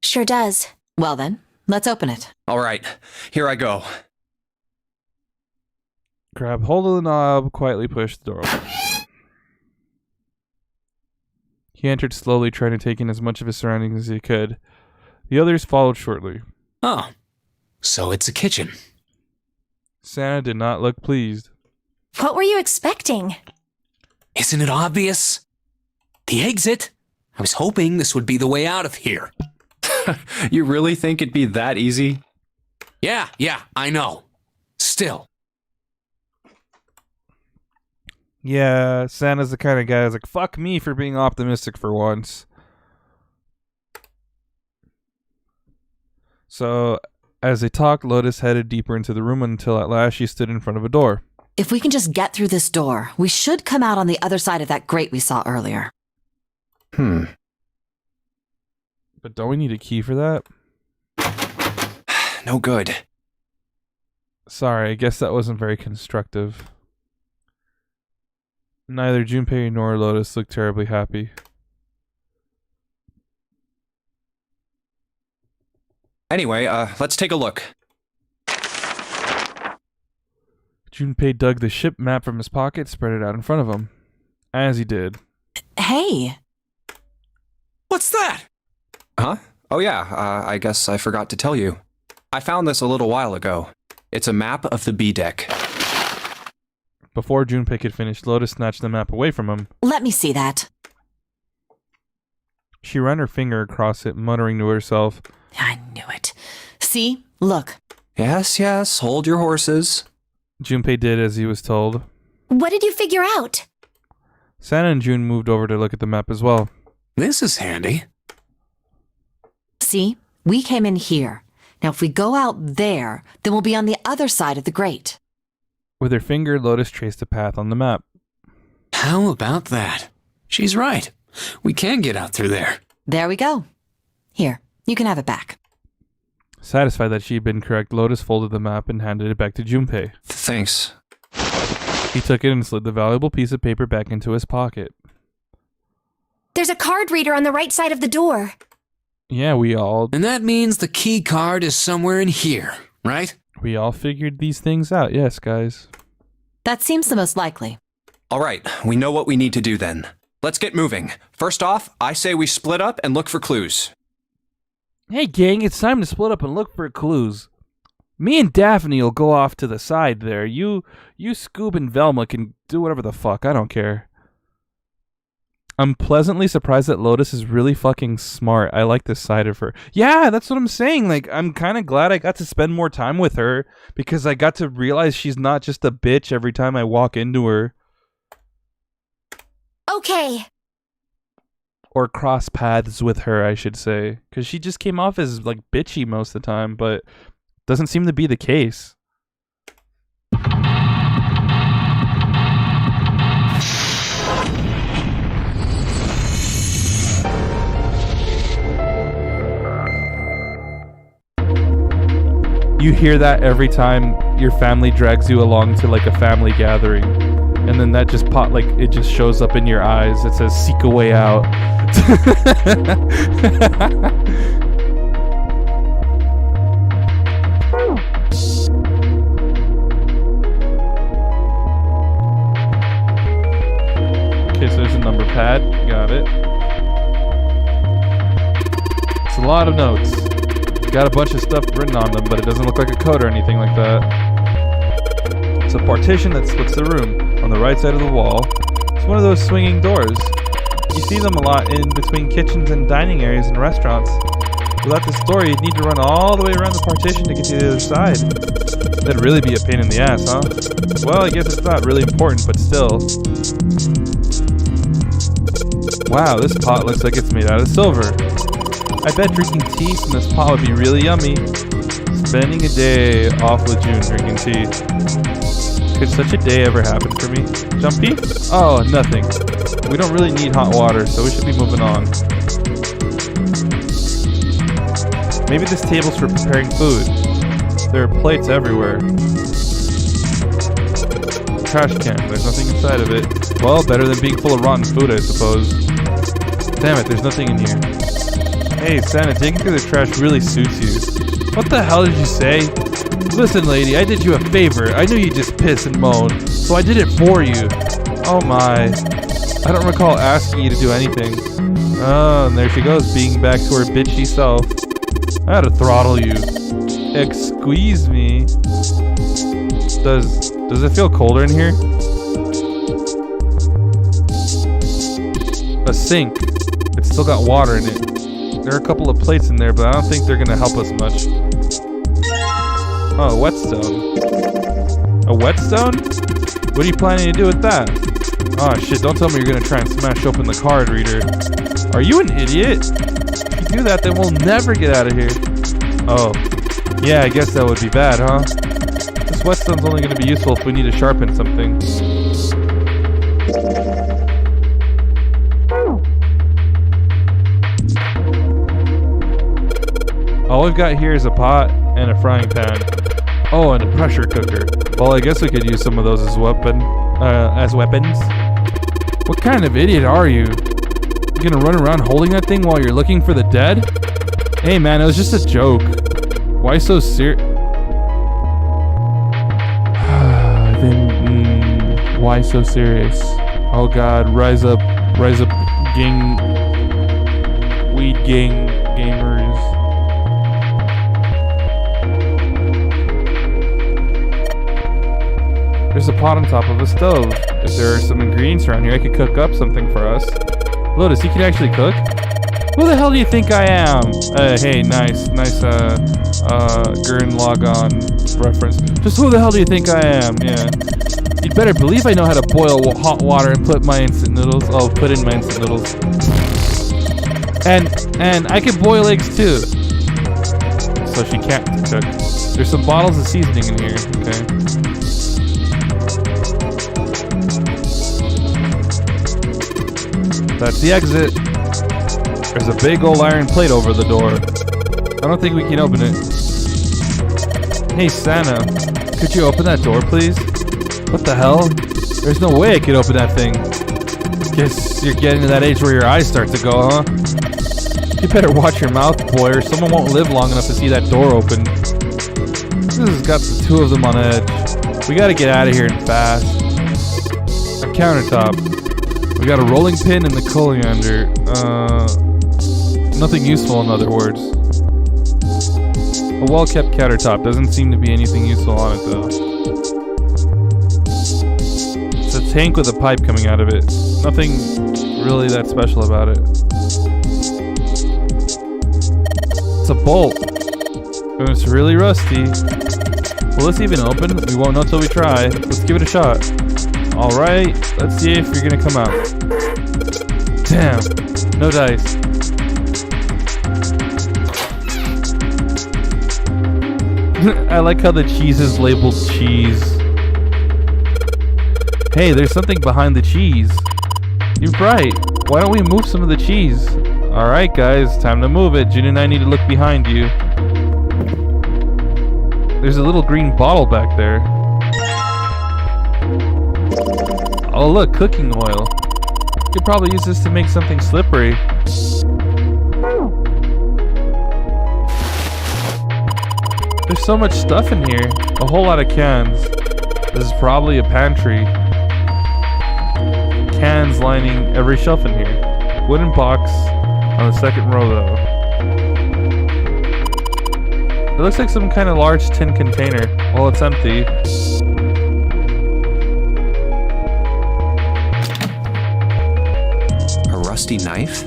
Sure does. Well then, let's open it. All right, here I go. Grab hold of the knob, quietly push the door open. He entered slowly, trying to take in as much of his surroundings as he could. The others followed shortly. Oh, so it's a kitchen. Santa did not look pleased. What were you expecting? Isn't it obvious? The exit. I was hoping this would be the way out of here. You really think it'd be that easy? Yeah, I know. Still. Yeah, Santa's the kind of guy who's like, fuck me for being optimistic for once. So, as they talked, Lotus headed deeper into the room until at last she stood in front of a door. If we can just get through this door, we should come out on the other side of that grate we saw earlier. But don't we need a key for that? No good. Sorry, I guess that wasn't very constructive. Neither Junpei nor Lotus looked terribly happy. Anyway, let's take a look. Junpei dug the ship map from his pocket, spread it out in front of him. As he did. Hey! What's that? Huh? Oh yeah, I guess I forgot to tell you. I found this a little while ago. It's a map of the B deck. Before Junpei could finish, Lotus snatched the map away from him. Let me see that. She ran her finger across it, muttering to herself. I knew it. See? Look. Yes, hold your horses. Junpei did as he was told. What did you figure out? Santa and June moved over to look at the map as well. This is handy. See? We came in here. Now if we go out there, then we'll be on the other side of the grate. With her finger, Lotus traced a path on the map. How about that? She's right. We can get out through there. There we go. Here, you can have it back. Satisfied that she had been correct, Lotus folded the map and handed it back to Junpei. Thanks. He took it and slid the valuable piece of paper back into his pocket. There's a card reader on the right side of the door. Yeah, we all means the key card is somewhere in here, right? We all figured these things out, yes, guys. That seems the most likely. All right, we know what we need to do then. Let's get moving. First off, I say we split up and look for clues. Hey, gang, it's time to split up and look for clues. Me and Daphne will go off to the side there. You, Scoob, and Velma can do whatever the fuck. I don't care. I'm pleasantly surprised that Lotus is really fucking smart. I like this side of her. Yeah, that's what I'm saying. Like, I'm kind of glad I got to spend more time with her because I got to realize she's not just a bitch every time I walk into her. Okay. Or cross paths with her, I should say. Because she just came off as, like, bitchy most of the time, but doesn't seem to be the case. You hear that every time your family drags you along to like a family gathering, and then that just it just shows up in your eyes. It says "Seek a way out." Okay, so there's a number pad. Got it. It's a lot of notes. Got a bunch of stuff written on them, but it doesn't look like a code or anything like that. It's a partition that splits the room on the right side of the wall. It's one of those swinging doors. You see them a lot in between kitchens and dining areas in restaurants. Without this door, you'd need to run all the way around the partition to get to the other side. That'd really be a pain in the ass, huh? Well, I guess it's not really important, but still. Wow, this pot looks like it's made out of silver. I bet drinking tea from this pot would be really yummy. Spending a day off with June drinking tea. Could such a day ever happen for me? Jumpy? Oh, nothing. We don't really need hot water, so we should be moving on. Maybe this table's for preparing food. There are plates everywhere. Trash can. There's nothing inside of it. Well, better than being full of rotten food, I suppose. Damn it, there's nothing in here. Hey, Santa, digging through the trash really suits you. What the hell did you say? Listen, lady, I did you a favor. I knew you'd just piss and moan, so I did it for you. Oh my. I don't recall asking you to do anything. Oh, and there she goes, being back to her bitchy self. I had to throttle you. Excuse me. Does it feel colder in here? A sink. It's still got water in it. There are a couple of plates in there, but I don't think they're gonna help us much. Oh, a whetstone. A whetstone? What are you planning to do with that? Oh shit, don't tell me you're gonna try and smash open the card reader. Are you an idiot? If you do that, then we'll never get out of here. Oh. Yeah, I guess that would be bad, huh? This whetstone's only gonna be useful if we need to sharpen something. All we've got here is a pot and a frying pan. Oh, and a pressure cooker. Well, I guess we could use some of those as weapons. What kind of idiot are you? You gonna run around holding that thing while you're looking for the dead? Hey man, it was just a joke. Why so serious? Why so serious? Oh god, rise up, gang, weed gang, gamers. There's a pot on top of a stove. If there are some ingredients around here, I could cook up something for us. Lotus, you can actually cook? Who the hell do you think I am? Hey, nice, Gurren Lagann reference. Just who the hell do you think I am? Yeah. You'd better believe I know how to boil hot water and put in my instant noodles. And I can boil eggs too. So she can't cook. There's some bottles of seasoning in here. Okay. That's the exit. There's a big old iron plate over the door. I don't think we can open it. Hey Santa, could you open that door please? What the hell? There's no way I could open that thing. Guess you're getting to that age where your eyes start to go, huh? You better watch your mouth, boy, or someone won't live long enough to see that door open. This has got the two of them on edge. We gotta get out of here and fast. A countertop. We got a rolling pin and the colander. Nothing useful in other words. A well-kept countertop. Doesn't seem to be anything useful on it though. It's a tank with a pipe coming out of it. Nothing really that special about it. It's a bolt. And it's really rusty. Will this even open? We won't know till we try. Let's give it a shot. Alright, let's see if you're gonna come out. Damn, no dice. I like how the cheese is labeled cheese. Hey, there's something behind the cheese. You're right. Why don't we move some of the cheese? Alright guys, time to move it. June and I need to look behind you. There's a little green bottle back there. Oh look, cooking oil. You could probably use this to make something slippery. There's so much stuff in here. A whole lot of cans. This is probably a pantry. Cans lining every shelf in here. Wooden box on the second row though. It looks like some kind of large tin container. Well, it's empty. A rusty knife?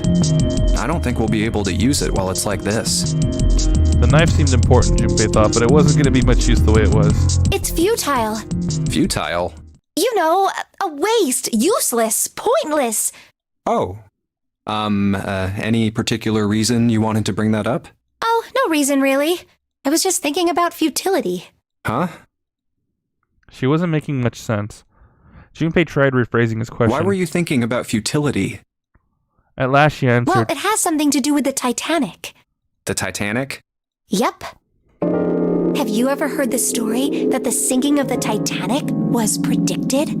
I don't think we'll be able to use it while it's like this. The knife seemed important, Junpei thought, but it wasn't going to be much use the way it was. It's futile. Futile? You know, a waste, useless, pointless. Oh. Any particular reason you wanted to bring that up? Oh, no reason really. I was just thinking about futility. Huh? She wasn't making much sense. Junpei tried rephrasing his question. Why were you thinking about futility? At last she answered, Well, it has something to do with the Titanic. The Titanic? Yep. Have you ever heard the story that the sinking of the Titanic was predicted?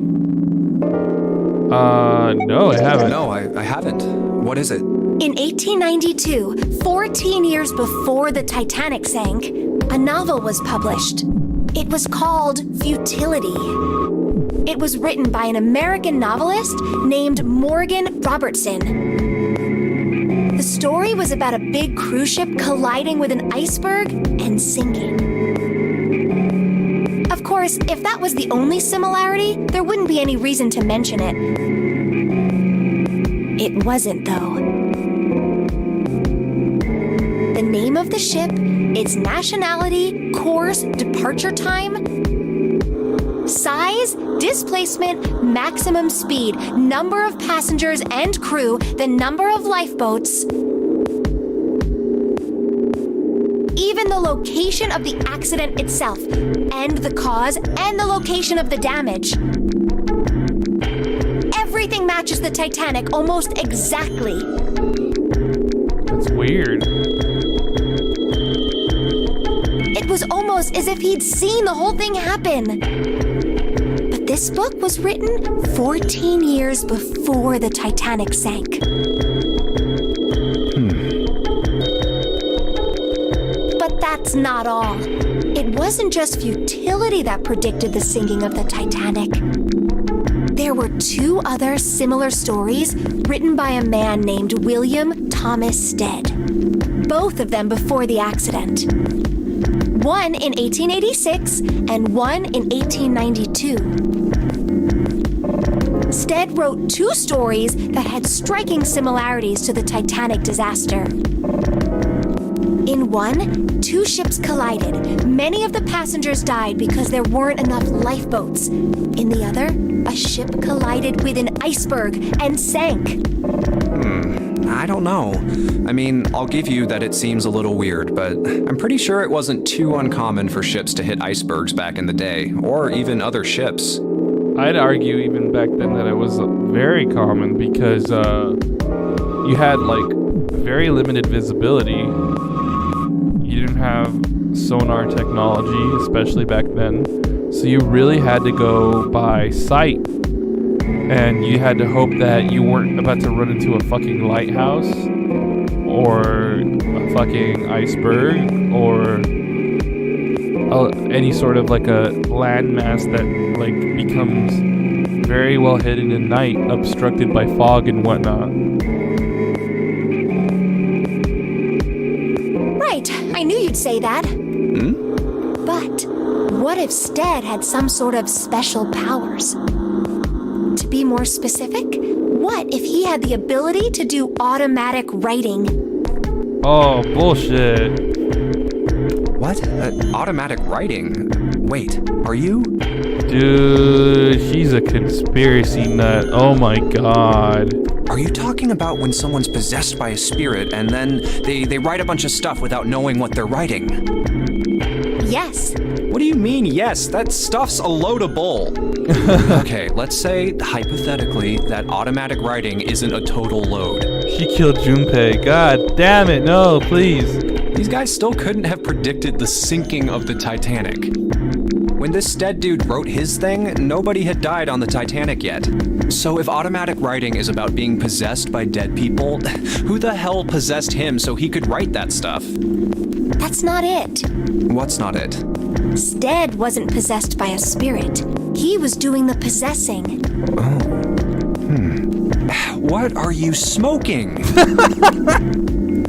No, I haven't. No, I haven't. What is it? In 1892, 14 years before the Titanic sank, a novel was published. It was called Futility. It was written by an American novelist named Morgan Robertson. The story was about a big cruise ship colliding with an iceberg and sinking. Of course, if that was the only similarity, there wouldn't be any reason to mention it. It wasn't, though. The name of the ship, its nationality, course, departure time, size, displacement, maximum speed, number of passengers and crew, the number of lifeboats, even the location of the accident itself, and the cause, and the location of the damage. Everything matches the Titanic almost exactly. That's weird. It was almost as if he'd seen the whole thing happen. But this book was written 14 years before the Titanic sank. But that's not all. It wasn't just futility that predicted the sinking of the Titanic. There were two other similar stories written by a man named William Thomas Stead. Both of them before the accident. One in 1886 and one in 1892. Stead wrote two stories that had striking similarities to the Titanic disaster. In one, two ships collided. Many of the passengers died because there weren't enough lifeboats. In the other, a ship collided with an iceberg and sank. I don't know. I mean, I'll give you that it seems a little weird, but I'm pretty sure it wasn't too uncommon for ships to hit icebergs back in the day, or even other ships. I'd argue even back then that it was very common because you had like very limited visibility. You didn't have sonar technology, especially back then. So you really had to go by sight. And you had to hope that you weren't about to run into a fucking lighthouse or a fucking iceberg or any sort of like a landmass that like becomes very well hidden at night, obstructed by fog and whatnot. Right, I knew you'd say that. But what if Stead had some sort of special powers? To be more specific, what if he had the ability to do automatic writing? Oh, bullshit. What? Automatic writing? Wait, are you? Dude, she's a conspiracy nut. Oh my god. Are you talking about when someone's possessed by a spirit and then they write a bunch of stuff without knowing what they're writing? Yes. What do you mean, yes? That stuff's a load of bull. Okay, let's say, hypothetically, that automatic writing isn't a total load. She killed Junpei. God damn it, no, please. These guys still couldn't have predicted the sinking of the Titanic. When this dead dude wrote his thing, nobody had died on the Titanic yet. So if automatic writing is about being possessed by dead people, who the hell possessed him so he could write that stuff? That's not it. What's not it? Stead wasn't possessed by a spirit. He was doing the possessing. What are you smoking?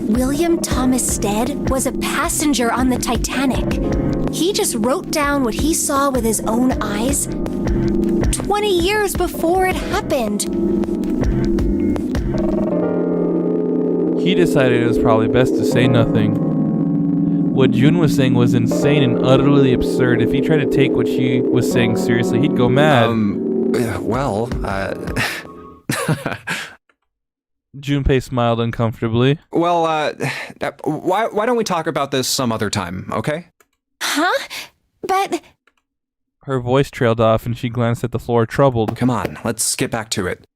William Thomas Stead was a passenger on the Titanic. He just wrote down what he saw with his own eyes 20 years before it happened. He decided it was probably best to say nothing. What June was saying was insane and utterly absurd. If he tried to take what she was saying seriously, he'd go mad. Junpei smiled uncomfortably. Well, why don't we talk about this some other time, okay? Huh? But... Her voice trailed off and she glanced at the floor, troubled. Come on, let's get back to it.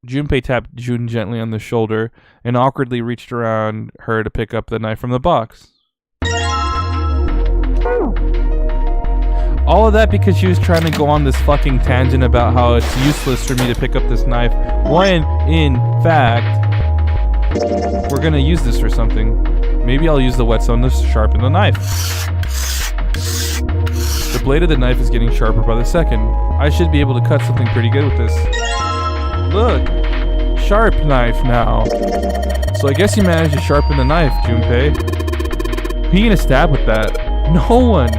Junpei tapped June gently on the shoulder and awkwardly reached around her to pick up the knife from the box. All of that because she was trying to go on this fucking tangent about how it's useless for me to pick up this knife, when, in fact, we're gonna use this for something. Maybe I'll use the whetstone to sharpen the knife. The blade of the knife is getting sharper by the second. I should be able to cut something pretty good with this. Look! Sharp knife now. So I guess you managed to sharpen the knife, Junpei. Who are you gonna stab with that? No one!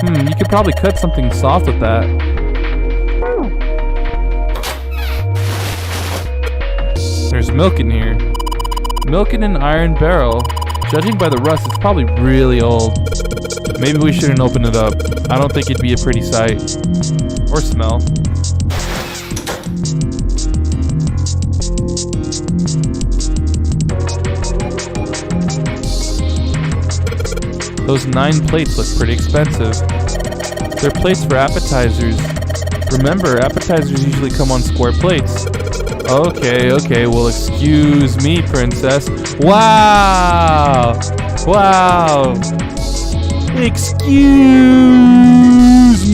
You could probably cut something soft with that. There's milk in here. Milk in an iron barrel. Judging by the rust, it's probably really old. Maybe we shouldn't open it up. I don't think it'd be a pretty sight. Or smell. Those 9 plates look pretty expensive. They're plates for appetizers. Remember, appetizers usually come on square plates. Okay, well excuse me, princess. Wow! Excuse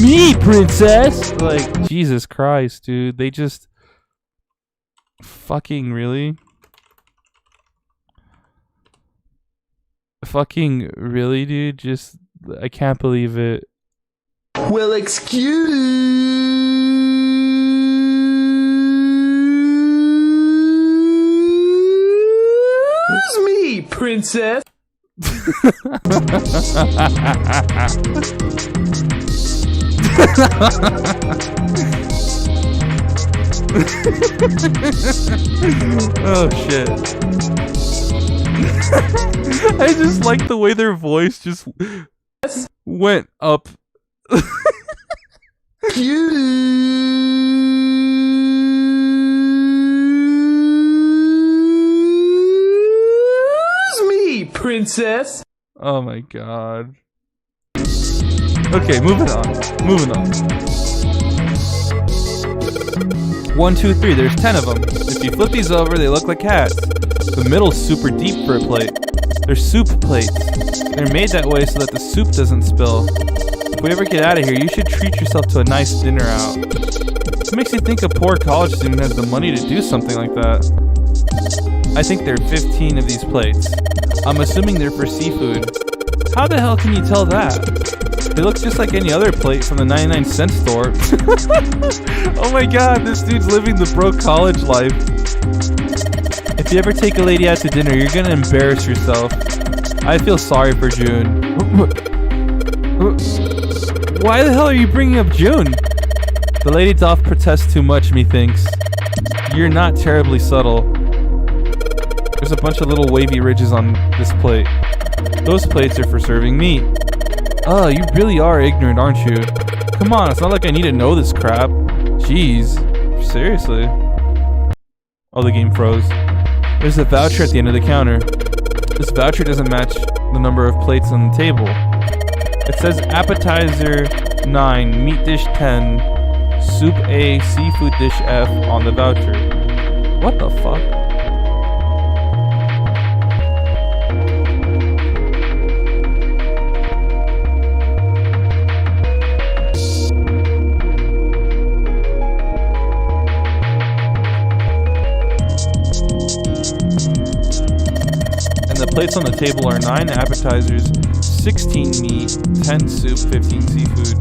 me, princess! Like, Jesus Christ, dude. They just... Fucking really? Fucking really, dude? Just... I can't believe it. Well, excuse me, princess. Oh shit. I just like the way their voice just went up. Excuse me, princess. Oh my god. Okay, moving on. 1, 2, 3, there's 10 of them. If you flip these over, they look like hats. The middle's super deep for a plate. They're soup plates. They're made that way so that the soup doesn't spill. If we ever get out of here, you should treat yourself to a nice dinner out. What makes you think a poor college student has the money to do something like that? I think there are 15 of these plates. I'm assuming they're for seafood. How the hell can you tell that? They look just like any other plate from the 99-cent store. Oh my god, this dude's living the broke college life. If you ever take a lady out to dinner, you're gonna embarrass yourself. I feel sorry for June. Why the hell are you bringing up June? The lady doth protest too much, methinks. You're not terribly subtle. There's a bunch of little wavy ridges on this plate. Those plates are for serving meat. Oh, you really are ignorant, aren't you? Come on, it's not like I need to know this crap. Jeez. Seriously. Oh, the game froze. There's a voucher at the end of the counter. This voucher doesn't match the number of plates on the table. It says appetizer 9, meat dish 10, soup A, seafood dish F on the voucher. What the fuck? plates on the table are 9 appetizers, 16 meat, 10 soup, 15 seafood.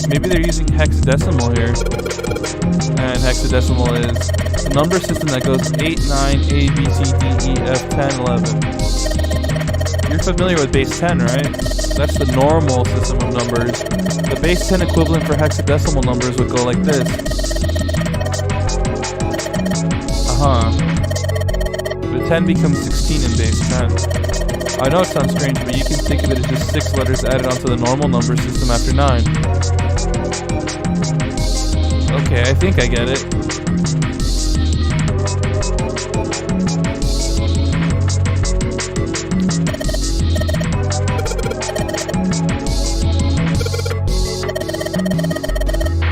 Maybe they're using hexadecimal here. And hexadecimal is the number system that goes 8, 9, A, B, C, D, E, F, 10, 11. You're familiar with base 10, right? That's the normal system of numbers. The base 10 equivalent for hexadecimal numbers would go like this. The 10 becomes 16 in base 10. I know it sounds strange, but you can think of it as just 6 letters added onto the normal number system after 9. Okay, I think I get it.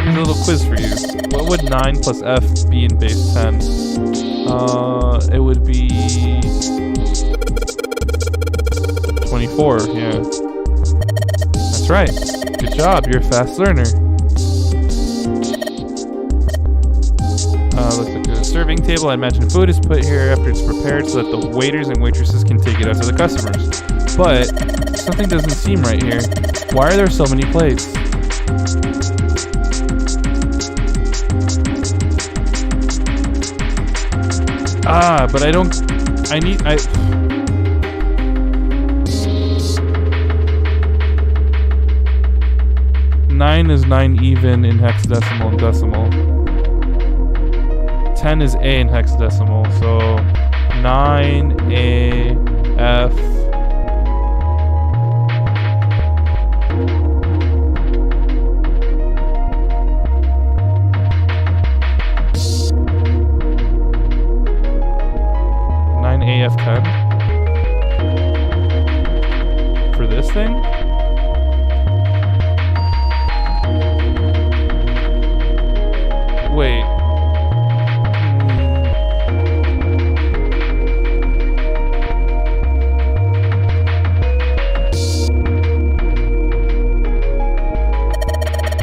Here's a little quiz for you. What would 9 plus F be in base 10? It would be 24, yeah. That's right. Good job, you're a fast learner. Looks like a serving table. I imagine food is put here after it's prepared so that the waiters and waitresses can take it out to the customers. But something doesn't seem right here. Why are there so many plates? But I don't... Nine is 9 even in hexadecimal and decimal. 10 is A in hexadecimal, so 9 A F. AF10 for this thing? Wait.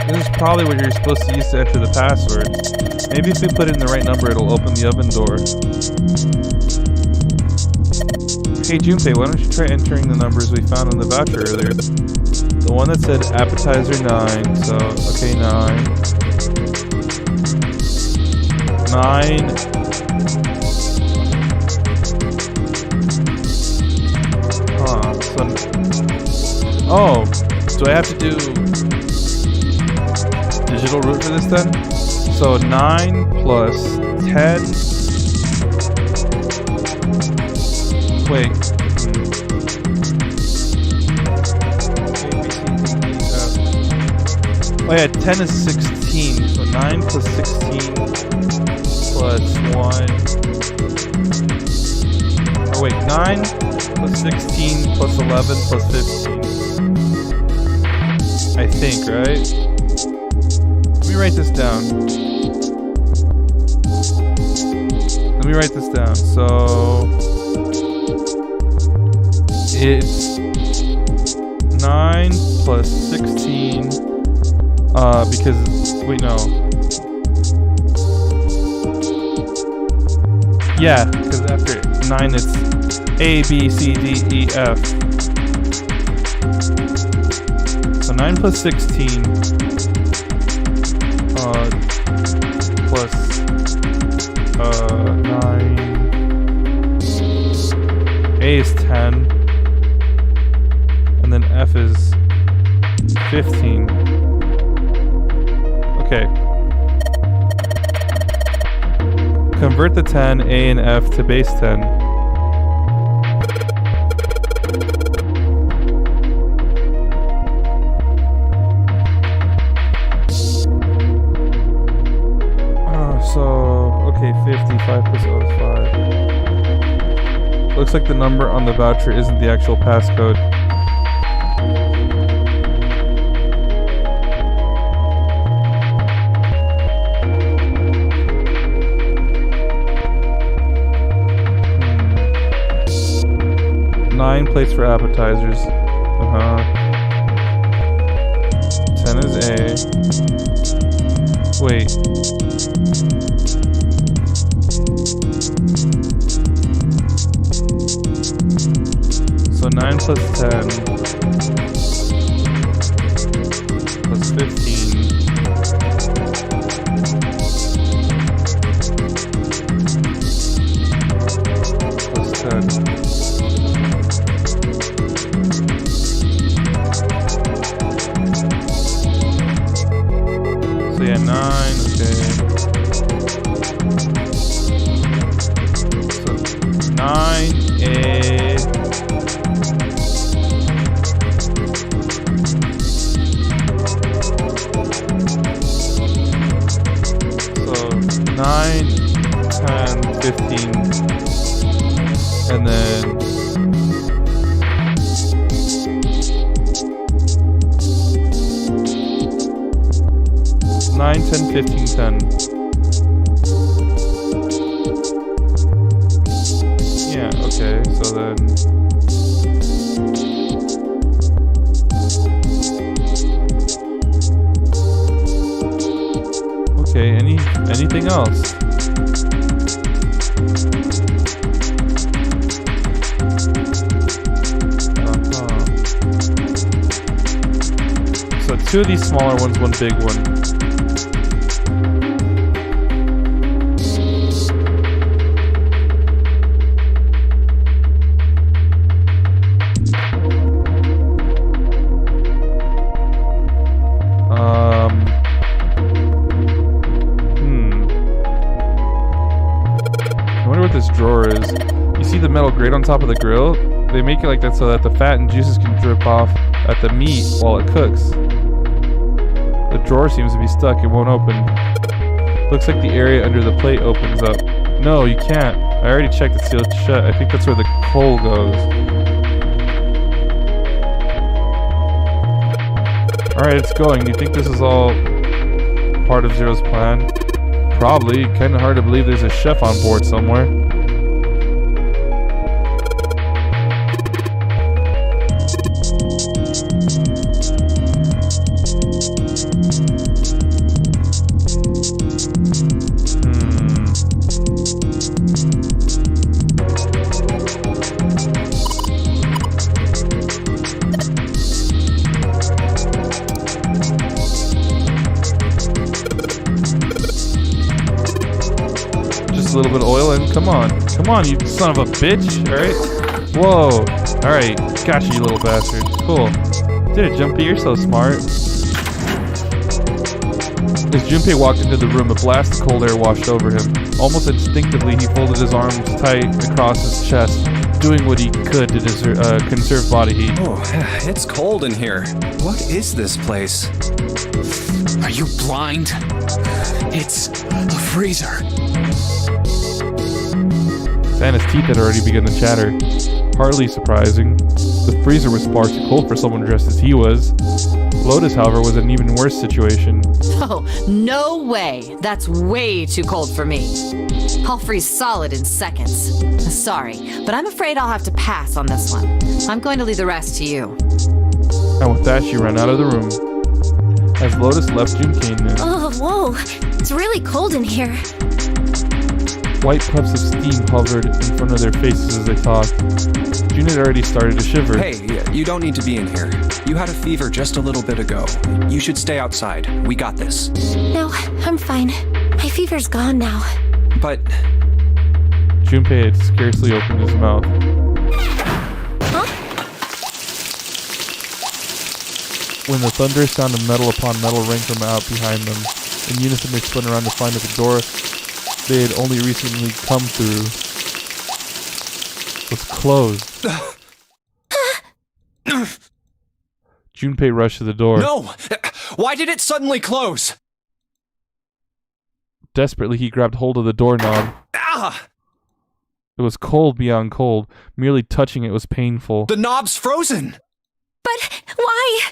This is probably what you're supposed to use to enter the password. Maybe if we put in the right number, it'll open the oven door. Hey Junpei, why don't you try entering the numbers we found on the voucher earlier? The one that said appetizer 9, so, okay, 9. 9. Oh, do I have to do digital root for this then? So 9 plus 10. Wait. Oh yeah, 10 is 16, so 9 plus 16 plus 1. Oh wait, 9 plus 16 plus 11 plus 15. I think, right? Let me write this down. So... it's 9 plus 16, because, wait, no. Yeah, because after 9 it's A, B, C, D, E, F. So 9 plus 16, plus, 9, A is 10. And then F is 15. Okay. Convert the 10, A and F to base 10. Okay, 55 plus O is 5. Looks like the number on the voucher isn't the actual passcode. Nine plates for appetizers. 10 is A. Wait. 9 plus 10 plus 15 plus 10. So yeah, 9, okay. So 9A. So 9, 10, 15, and then 9, 10, 15, 10. Yeah, okay, so then okay, anything else? So 2 of these smaller ones, 1 big one. This drawer is. You see the metal grate on top of the grill? They make it like that so that the fat and juices can drip off at the meat while it cooks. The drawer seems to be stuck, it won't open. Looks like the area under the plate opens up. No, you can't. I already checked it sealed shut. I think that's where the coal goes. Alright, it's going. Do you think this is all part of Zero's plan? Probably. Kinda hard to believe there's a chef on board somewhere. A little bit of oil and come on, you son of a bitch. Alright, whoa, alright, got you little bastard. Cool. Did it, Junpei? You're so smart. As Junpei walked into the room, a blast of cold air washed over him. Almost instinctively, he folded his arms tight across his chest, doing what he could to conserve body heat. Oh, it's cold in here. What is this place? Are you blind? It's a freezer. Santa's teeth had already begun to chatter. Hardly surprising. The freezer was far too cold for someone dressed as he was. Lotus, however, was in an even worse situation. Oh, no way. That's way too cold for me. I'll freeze solid in seconds. Sorry, but I'm afraid I'll have to pass on this one. I'm going to leave the rest to you. And with that, she ran out of the room. As Lotus left, Junpei knew. Oh, whoa. It's really cold in here. White puffs of steam hovered in front of their faces as they talked. June had already started to shiver. Hey, you don't need to be in here. You had a fever just a little bit ago. You should stay outside. We got this. No, I'm fine. My fever's gone now. But... Junpei had scarcely opened his mouth. Huh? When the thunderous sound of metal upon metal rang from out behind them, in unison they spun around to find that the door they had only recently come through was closed. Junpei rushed to the door. No! Why did it suddenly close? Desperately, he grabbed hold of the doorknob. Ah! It was cold beyond cold. Merely touching it was painful. The knob's frozen! But why?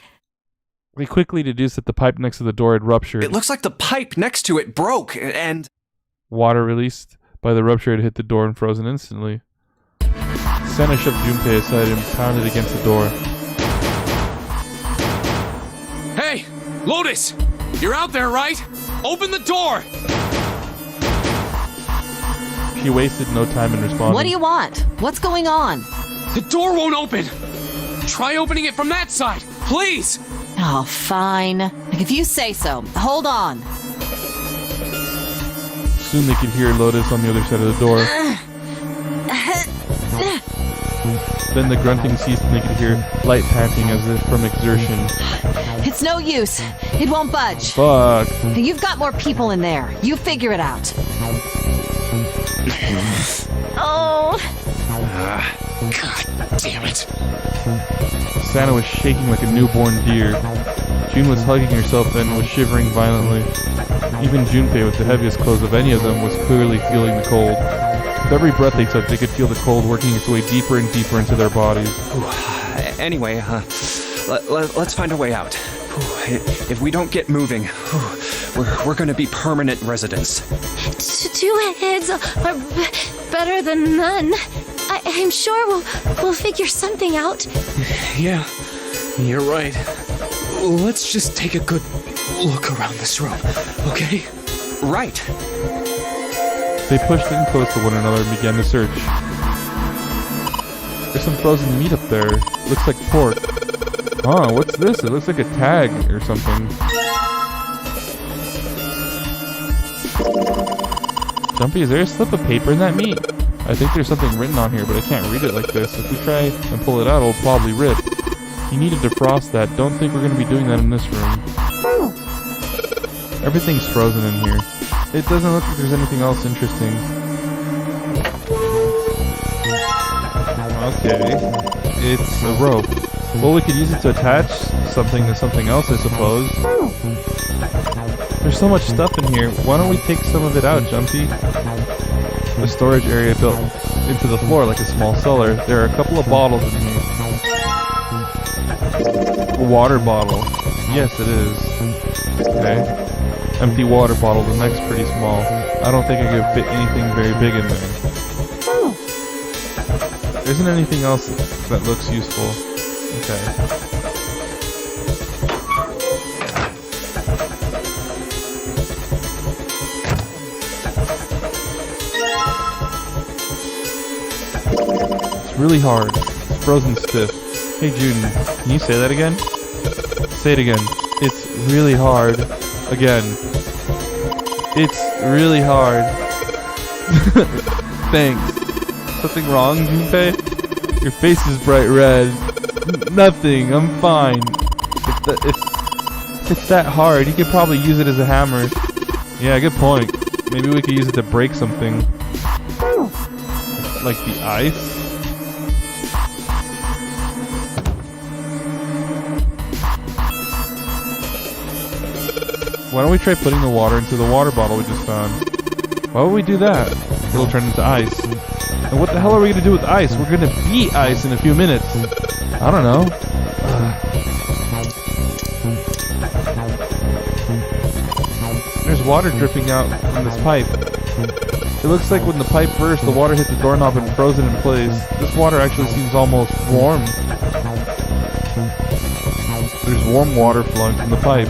They quickly deduced that the pipe next to the door had ruptured. It looks like the pipe next to it broke, and... Water released by the rupture had hit the door and frozen instantly. Santa shoved Junpei aside and pounded against the door. Hey, Lotus! You're out there, right? Open the door! She wasted no time in responding. What do you want? What's going on? The door won't open! Try opening it from that side, please! Oh, fine. If you say so. Hold on. Soon they could hear Lotus on the other side of the door. Then the grunting ceased and they could hear light panting as if from exertion. It's no use. It won't budge. Fuck. You've got more people in there. You figure it out. Oh. God damn it. Santa was shaking like a newborn deer. June was hugging herself and was shivering violently. Even Junpei, with the heaviest clothes of any of them, was clearly feeling the cold. With every breath they took, they could feel the cold working its way deeper and deeper into their bodies. Anyway, let's find a way out. If we don't get moving, we're gonna be permanent residents. 2 heads are better than none. I'm sure we'll figure something out. Yeah, you're right. Let's just take a good look around this room, okay? Right. They pushed in close to one another and began to search. There's some frozen meat up there. Looks like pork. Huh, what's this? It looks like a tag or something. Jumpy, is there a slip of paper in that meat? I think there's something written on here, but I can't read it like this. If we try and pull it out, it'll probably rip. You need to defrost that. Don't think we're going to be doing that in this room. Everything's frozen in here. It doesn't look like there's anything else interesting. Okay. It's a rope. Well, we could use it to attach something to something else, I suppose. There's so much stuff in here. Why don't we take some of it out, Jumpy? The storage area built into the floor like a small cellar. There are a couple of bottles in here. A water bottle. Yes, it is. Okay. Empty water bottle. The neck's pretty small. I don't think I could fit anything very big in there. There isn't anything else that looks useful. Okay. It's really hard. It's frozen stiff. Hey June, can you say that again? Say it again. It's really hard. Again. It's really hard. Thanks. Something wrong, Junpei? Your face is bright red. Nothing. I'm fine. If it's that hard, you could probably use it as a hammer. Yeah, good point. Maybe we could use it to break something. Like the ice? Why don't we try putting the water into the water bottle we just found? Why would we do that? It'll turn into ice. And what the hell are we going to do with ice? We're going to be ice in a few minutes. I don't know. There's water dripping out from this pipe. It looks like when the pipe burst, the water hit the doorknob and froze it in place. This water actually seems almost warm. There's warm water flowing from the pipe.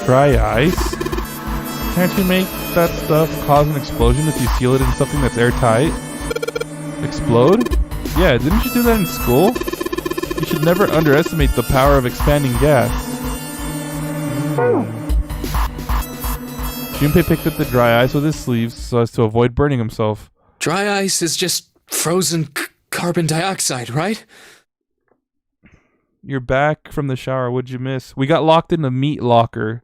Dry ice? Can't you make that stuff cause an explosion if you seal it in something that's airtight? Explode? Yeah, didn't you do that in school? You should never underestimate the power of expanding gas. Junpei picked up the dry ice with his sleeves so as to avoid burning himself. Dry ice is just frozen carbon dioxide, right? You're back from the shower. What'd you miss? We got locked in the meat locker.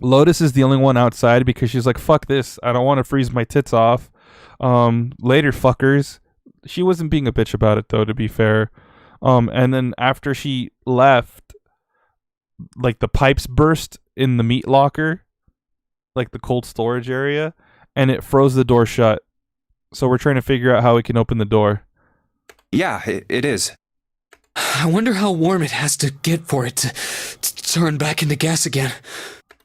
Lotus is the only one outside because she's like, fuck this. I don't want to freeze my tits off. Later, fuckers. She wasn't being a bitch about it, though, to be fair. And then after she left, like, the pipes burst in the meat locker, like the cold storage area, and it froze the door shut. So we're trying to figure out how we can open the door. Yeah, it is. I wonder how warm it has to get for it to turn back into gas again.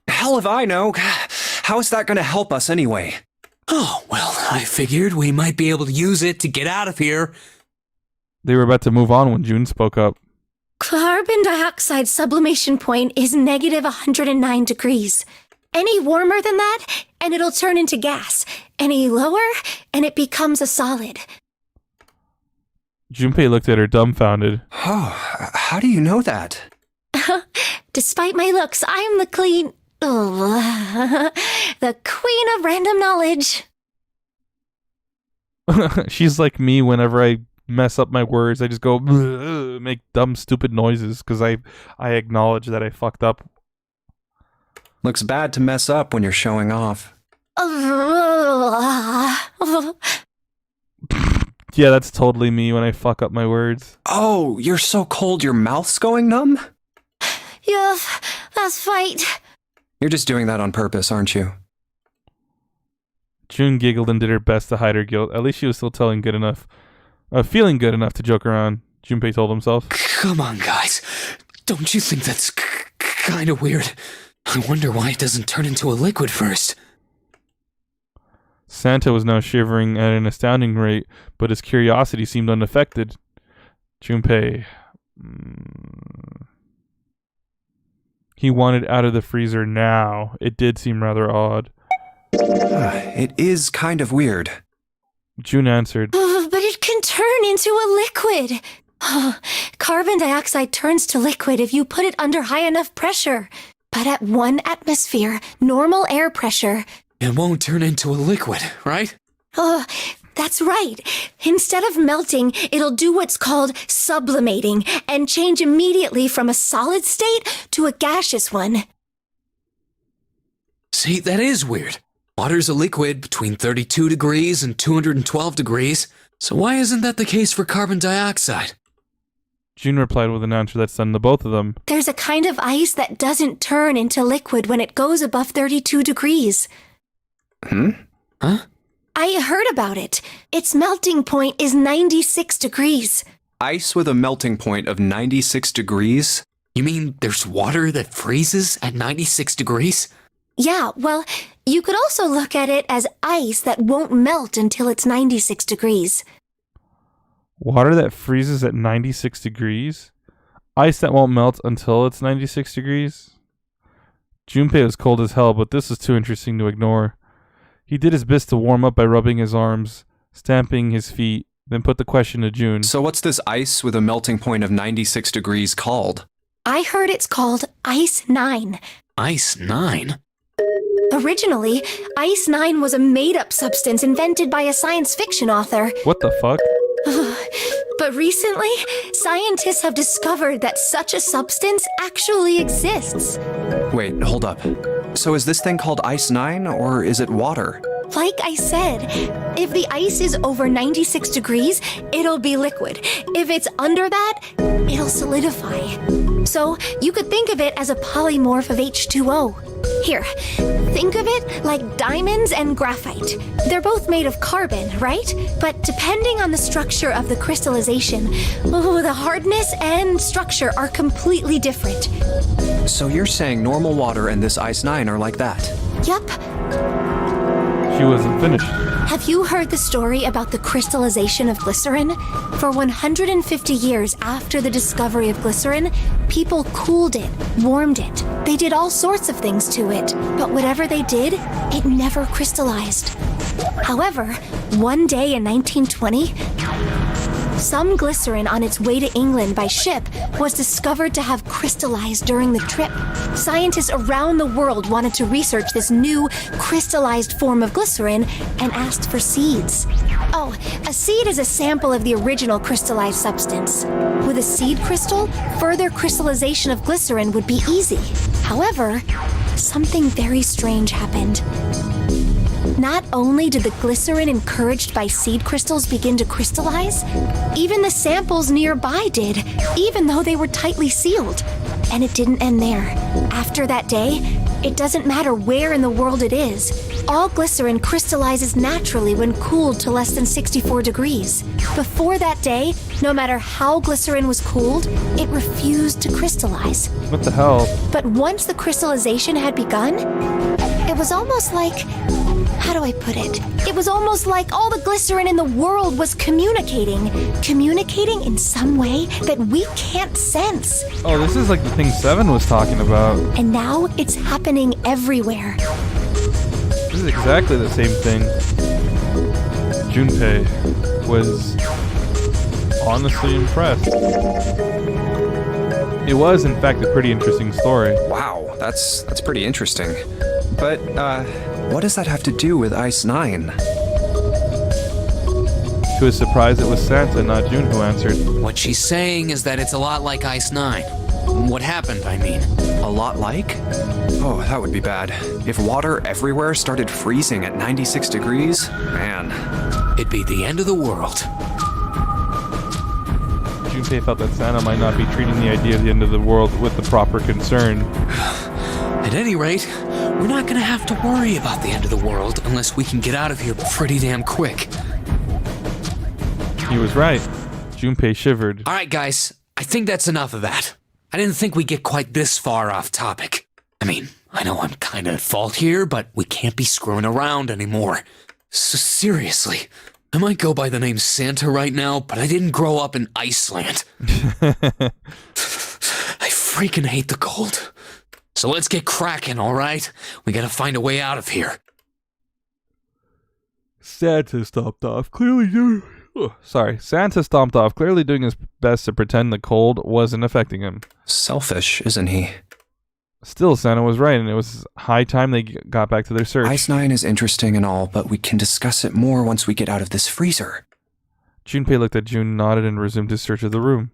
Hell if I know. How is that going to help us anyway? Oh, well, I figured we might be able to use it to get out of here. They were about to move on when June spoke up. Carbon dioxide sublimation point is negative 109 degrees. Any warmer than that, and it'll turn into gas. Any lower, and it becomes a solid. Junpei looked at her dumbfounded. Oh, how do you know that? Despite my looks, I'm the the queen of random knowledge. She's like me whenever I mess up my words. I just go make dumb, stupid noises because I acknowledge that I fucked up. Looks bad to mess up when you're showing off. Yeah, that's totally me when I fuck up my words. Oh, you're so cold your mouth's going numb? Yeah, that's right. You're just doing that on purpose, aren't you? June giggled and did her best to hide her guilt. At least she was still feeling good enough to joke around, Junpei told himself. Come on, guys. Don't you think that's kind of weird? I wonder why it doesn't turn into a liquid first. Santa was now shivering at an astounding rate, but his curiosity seemed unaffected. Junpei. He wanted out of the freezer now. It did seem rather odd. It is kind of weird. June answered. But it can turn into a liquid. Carbon dioxide turns to liquid if you put it under high enough pressure. But at 1 atmosphere, normal air pressure... It won't turn into a liquid, right? That's right. Instead of melting, it'll do what's called sublimating and change immediately from a solid state to a gaseous one. See, that is weird. Water's a liquid between 32 degrees and 212 degrees. So why isn't that the case for carbon dioxide? June replied with an answer that's done to both of them. There's a kind of ice that doesn't turn into liquid when it goes above 32 degrees. Huh? I heard about it. Its melting point is 96 degrees. Ice with a melting point of 96 degrees? You mean there's water that freezes at 96 degrees? Yeah, well, you could also look at it as ice that won't melt until it's 96 degrees. Water that freezes at 96 degrees? Ice that won't melt until it's 96 degrees? Junpei was cold as hell, but this was too interesting to ignore. He did his best to warm up by rubbing his arms, stamping his feet, then put the question to June. So what's this ice with a melting point of 96 degrees called? I heard it's called Ice 9. Ice 9? Originally, Ice 9 was a made-up substance invented by a science fiction author. What the fuck? But recently, scientists have discovered that such a substance actually exists. Wait, hold up. So is this thing called Ice 9, or is it water? Like I said, if the ice is over 96 degrees, it'll be liquid. If it's under that, it'll solidify. So you could think of it as a polymorph of H2O. Here, think of it like diamonds and graphite. They're both made of carbon, right? But depending on the structure of the crystallization, the hardness and structure are completely different. So you're saying normal water and this Ice 9 are like that? Yup. She wasn't finished. Have you heard the story about the crystallization of glycerin? For 150 years after the discovery of glycerin, people cooled it, warmed it. They did all sorts of things to it, but whatever they did, it never crystallized. However, one day in 1920, some glycerin on its way to England by ship was discovered to have crystallized during the trip. Scientists around the world wanted to research this new crystallized form of glycerin and asked for seeds. Oh, a seed is a sample of the original crystallized substance. With a seed crystal, further crystallization of glycerin would be easy. However, something very strange happened. Not only did the glycerin encouraged by seed crystals begin to crystallize, even the samples nearby did, even though they were tightly sealed. And it didn't end there. After that day, It doesn't matter where in the world it is. All glycerin crystallizes naturally when cooled to less than 64 degrees. Before that day, no matter how glycerin was cooled, it refused to crystallize. What the hell? But once the crystallization had begun, it was almost like... How do I put it? It was almost like all the glycerin in the world was communicating. Communicating in some way that we can't sense. Oh, this is like the thing 7 was talking about. And now it's happening everywhere. This is exactly the same thing. Junpei was honestly impressed. It was, in fact, a pretty interesting story. Wow, that's pretty interesting. But, what does that have to do with Ice 9? To his surprise, it was Santa, not June, who answered. What she's saying is that it's a lot like Ice 9. What happened, I mean. A lot like? Oh, that would be bad. If water everywhere started freezing at 96 degrees, man. It'd be the end of the world. Junpei felt that Santa might not be treating the idea of the end of the world with the proper concern. At any rate, we're not gonna have to worry about the end of the world unless we can get out of here pretty damn quick. He was right. Junpei shivered. Alright guys, I think that's enough of that. I didn't think we'd get quite this far off topic. I mean, I know I'm kinda at fault here, but we can't be screwing around anymore. So seriously, I might go by the name Santa right now, but I didn't grow up in Iceland. I freaking hate the cold. So let's get cracking, alright? We gotta find a way out of here. Santa stomped off, clearly doing... Santa stomped off, clearly doing his best to pretend the cold wasn't affecting him. Selfish, isn't he? Still, Santa was right, and it was high time they got back to their search. Ice 9 is interesting and all, but we can discuss it more once we get out of this freezer. Junpei looked at June, nodded, and resumed his search of the room.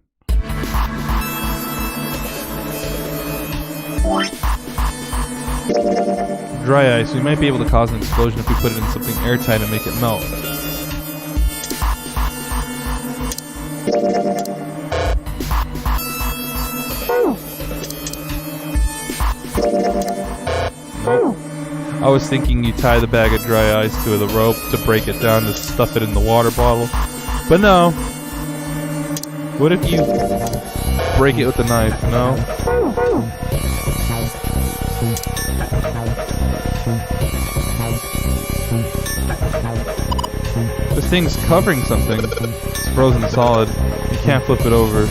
Dry ice. We might be able to cause an explosion if we put it in something airtight and make it melt. Nope. I was thinking you tie the bag of dry ice to the rope to break it down to stuff it in the water bottle. But no. What if you break it with a knife, no? This thing's covering something. It's frozen solid. You can't flip it over.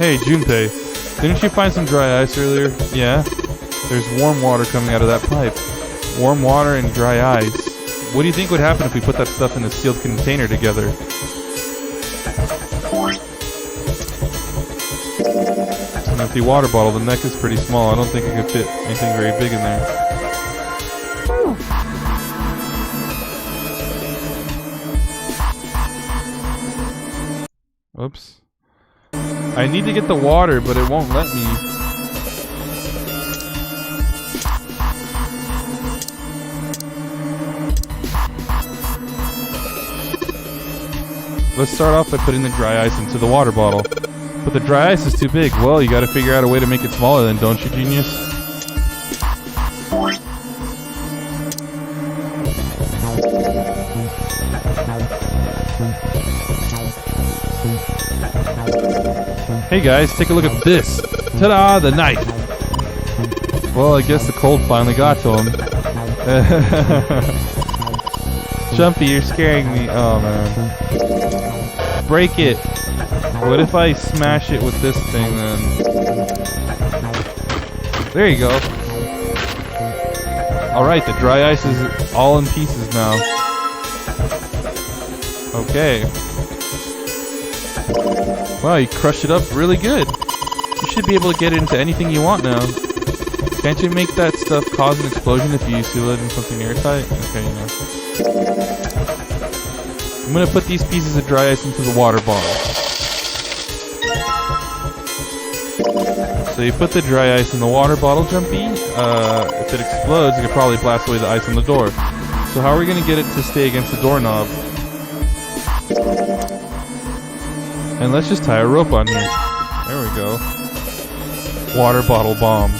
Hey, Junpei, didn't you find some dry ice earlier? Yeah? There's warm water coming out of that pipe. Warm water and dry ice. What do you think would happen if we put that stuff in a sealed container together? It's an empty water bottle. The neck is pretty small. I don't think it could fit anything very big in there. Oops. I need to get the water, but it won't let me. Let's start off by putting the dry ice into the water bottle. But the dry ice is too big. Well, you gotta figure out a way to make it smaller then, don't you, genius? Hey guys, take a look at this. Ta-da, the knife. Well, I guess the cold finally got to him. Jumpy, you're scaring me. Oh man. Break it. What if I smash it with this thing then? There you go. Alright, the dry ice is all in pieces now. Okay. Wow, you crushed it up really good. You should be able to get it into anything you want now. Can't you make that stuff cause an explosion if you seal it in something airtight? Okay, I'm gonna put these pieces of dry ice into the water bottle. So you put the dry ice in the water bottle, Jumpy. If it explodes, it could probably blast away the ice on the door. So how are we going to get it to stay against the doorknob? And let's just tie a rope on here. There we go. Water bottle bomb.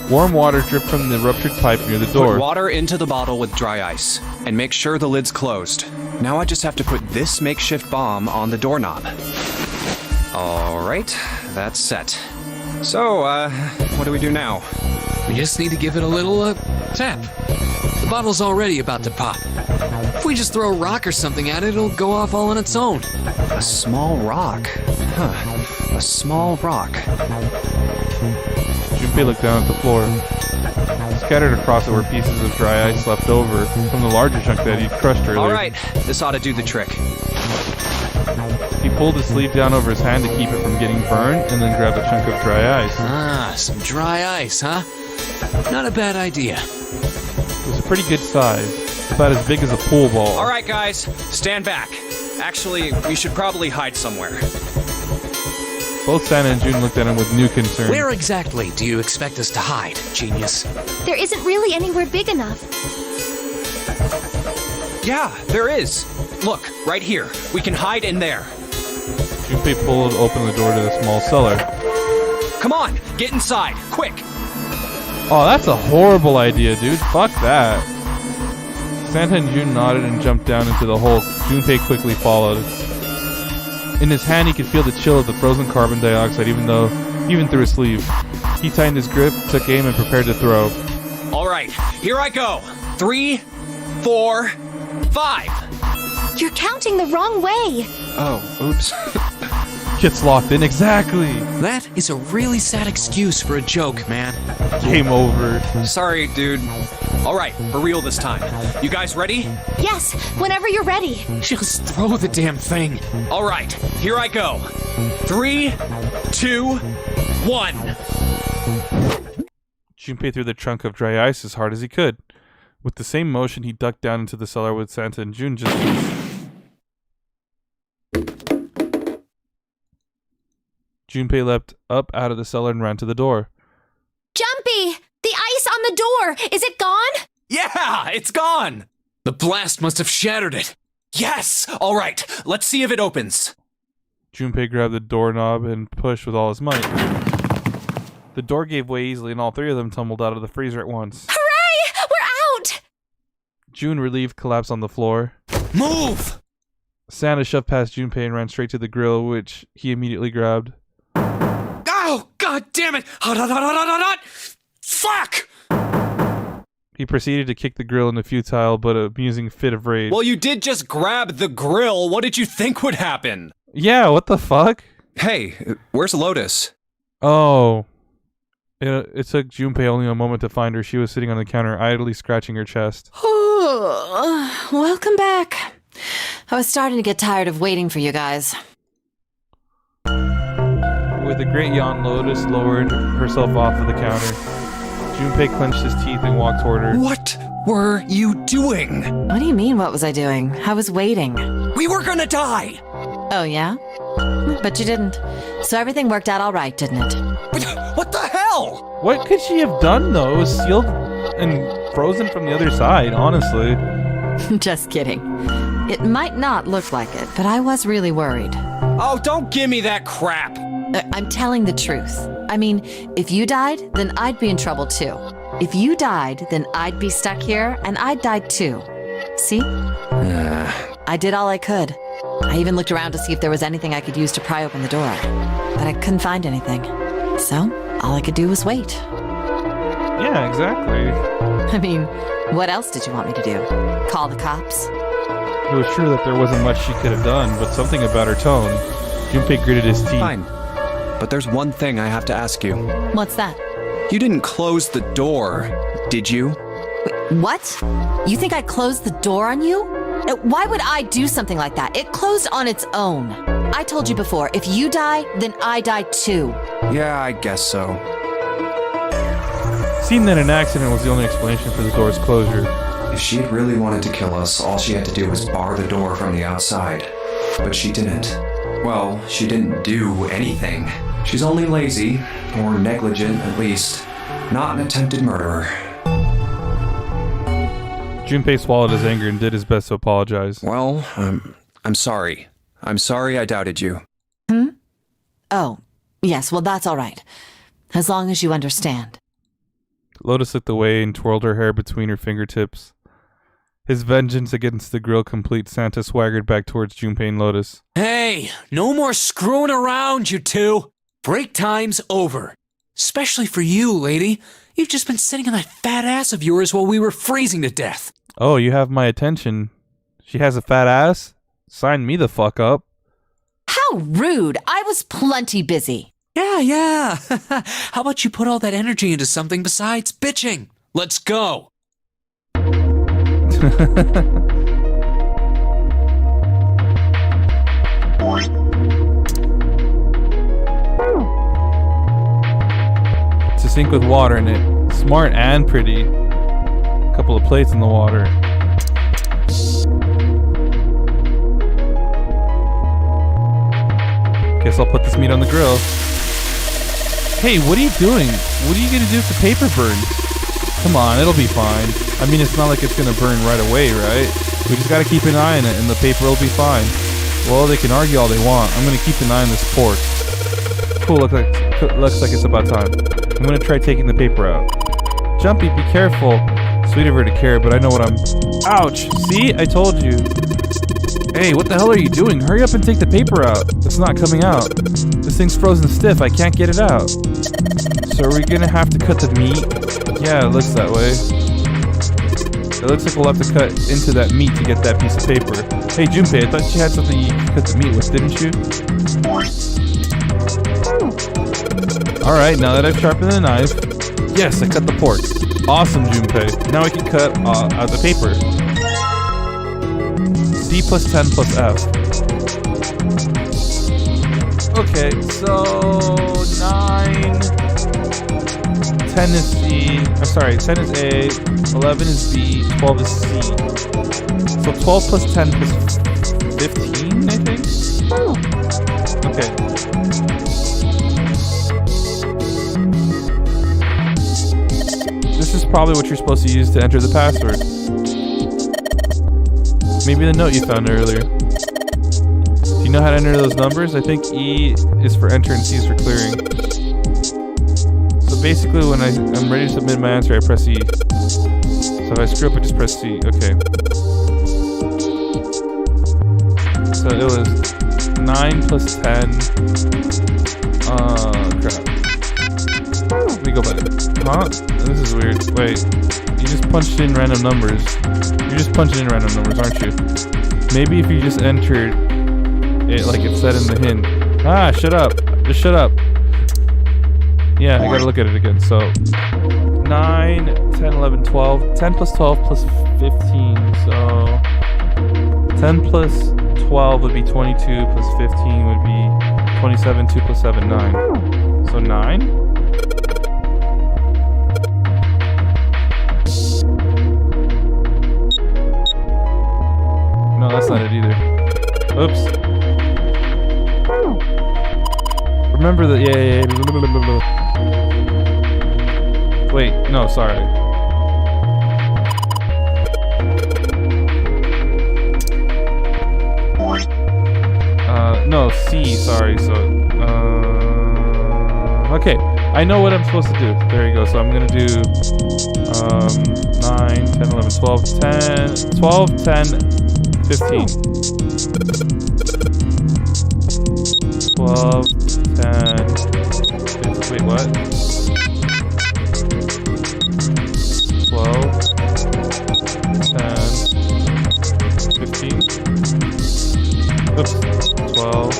Warm water dripped from the ruptured pipe near the door. Put water into the bottle with dry ice, and make sure the lid's closed. Now I just have to put this makeshift bomb on the doorknob. Alright, that's set. So, what do we do now? We just need to give it a little, tap. The bottle's already about to pop. If we just throw a rock or something at it, it'll go off all on its own. A small rock. Huh. A small rock. Junpei looked down at the floor. Scattered across it were pieces of dry ice left over from the larger chunk that he'd crushed earlier. Alright, this ought to do the trick. He pulled his sleeve down over his hand to keep it from getting burned, and then grabbed a chunk of dry ice. Ah, some dry ice, huh? Not a bad idea. It was a pretty good size, about as big as a pool ball. Alright, guys, stand back. Actually, we should probably hide somewhere. Both Santa and June looked at him with new concern. Where exactly do you expect us to hide, genius? There isn't really anywhere big enough. Yeah, there is. Look, right here. We can hide in there. Junpei pulled open the door to the small cellar. Come on, get inside, quick. Oh, that's a horrible idea, dude. Fuck that. Santa and June nodded and jumped down into the hole. Junpei quickly followed. In his hand, he could feel the chill of the frozen carbon dioxide, even through his sleeve. He tightened his grip, took aim, and prepared to throw. All right, here I go. 3, 4, 5. You're counting the wrong way. Oh, oops. Gets locked in exactly. That is a really sad excuse for a joke, man. Game over. Sorry, dude. All right, for real this time. You guys ready? Yes, whenever you're ready. Just throw the damn thing. All right, here I go. 3, 2, 1. Junpei threw the chunk of dry ice as hard as he could. With the same motion, he ducked down into the cellar with Santa and June just... Junpei leapt up out of the cellar and ran to the door. Jumpy! The ice on the door! Is it gone? Yeah, it's gone. The blast must have shattered it. Yes! All right, let's see if it opens. Junpei grabbed the doorknob and pushed with all his might. The door gave way easily and all three of them tumbled out of the freezer at once. Hooray! We're out! June, relieved, collapsed on the floor. Move! Santa shoved past Junpei and ran straight to the grill, which he immediately grabbed. Oh, god damn it! Hot, hot, hot, hot, hot, hot! Fuck! He proceeded to kick the grill in a futile but amusing fit of rage. Well, you did just grab the grill. What did you think would happen? Yeah, what the fuck? Hey, where's Lotus? Oh. It took Junpei only a moment to find her. She was sitting on the counter, idly scratching her chest. Welcome back. I was starting to get tired of waiting for you guys. With a great yawn, Lotus lowered herself off of the counter. Junpei clenched his teeth and walked toward her. What were you doing? What do you mean, what was I doing? I was waiting. We were gonna die! Oh, yeah? But you didn't. So everything worked out all right, didn't it? What the hell? What could she have done, though? It was sealed and frozen from the other side, honestly. Just kidding. It might not look like it, but I was really worried. Oh, don't give me that crap! I'm telling the truth. I mean, if you died, then I'd be in trouble too. If you died, then I'd be stuck here, and I'd die too. See? I did all I could. I even looked around to see if there was anything I could use to pry open the door. But I couldn't find anything. So, all I could do was wait. Yeah, exactly. I mean, what else did you want me to do? Call the cops? It was true that there wasn't much she could have done, but something about her tone. Junpei gritted his teeth. Fine. But there's one thing I have to ask you. What's that? You didn't close the door, did you? Wait, what? You think I closed the door on you? Why would I do something like that? It closed on its own. I told you before, if you die, then I die too. Yeah, I guess so. Seemed that an accident was the only explanation for the door's closure. If she really wanted to kill us, all she had to do was bar the door from the outside. But she didn't. Well, she didn't do anything. She's only lazy, or negligent at least. Not an attempted murderer. Junpei swallowed his anger and did his best to apologize. Well, I'm sorry. I'm sorry I doubted you. Oh, yes, well, that's all right. As long as you understand. Lotus looked away and twirled her hair between her fingertips. His vengeance against the grill complete, Santa swaggered back towards Junpei and Lotus. Hey, no more screwing around, you two. Break time's over. Especially for you, lady. You've just been sitting on that fat ass of yours while we were freezing to death. Oh, you have my attention. She has a fat ass? Sign me the fuck up. How rude! I was plenty busy. Yeah. How about you put all that energy into something besides bitching? Let's go. To sink with water in it. Smart and pretty. Couple of plates in the water. Guess I'll put this meat on the grill. Hey, what are you doing? What are you gonna do if the paper burns? Come on, it'll be fine. I mean, it's not like it's gonna burn right away, right? We just gotta keep an eye on it and the paper will be fine. Well, they can argue all they want. I'm gonna keep an eye on this pork. Cool, looks like it's about time. I'm gonna try taking the paper out. Jumpy, be careful. Sweet of her to care, but I know what I'm... Ouch! See? I told you. Hey, what the hell are you doing? Hurry up and take the paper out. It's not coming out. This thing's frozen stiff. I can't get it out. So are we gonna have to cut the meat? Yeah, it looks that way. It looks like we'll have to cut into that meat to get that piece of paper. Hey, Junpei, I thought you had something you could cut the meat with, didn't you? Alright, now that I've sharpened the knife... Yes, I cut the pork. Awesome, Junpei. Now I can cut out the paper. D plus 10 plus F. Okay, so 9, 10 is C. I'm sorry, 10 is A, 11 is B, 12 is C. So 12 plus 10 plus 15, I think? Okay. This is probably what you're supposed to use to enter the password. Maybe the note you found earlier. Do you know how to enter those numbers? I think E is for enter and C is for clearing. So basically when I'm ready to submit my answer, I press E. So if I screw up, I just press C. Okay. So it was 9 plus 10. Crap. Let me go back. Huh? This is weird. Wait. You just punched in random numbers. You're just punching in random numbers, aren't you? Maybe if you just entered it like it said in the hint. Ah, shut up. Just shut up. Yeah, I gotta look at it again. So, 9, 10, 11, 12. 10 plus 12 plus 15. So, 10 plus 12 would be 22 plus 15 would be 27. 2 plus 7, 9. So, 9? No, that's not it either. Oops. Remember that. Yeah. Wait, no, sorry. No, C, sorry. So, okay. I know what I'm supposed to do. There you go. So I'm gonna do 9, 10, 11, 12, 10, 12, 10. 15. 12, 10, 15, wait, what? 12, 10, 15. Oops, 12.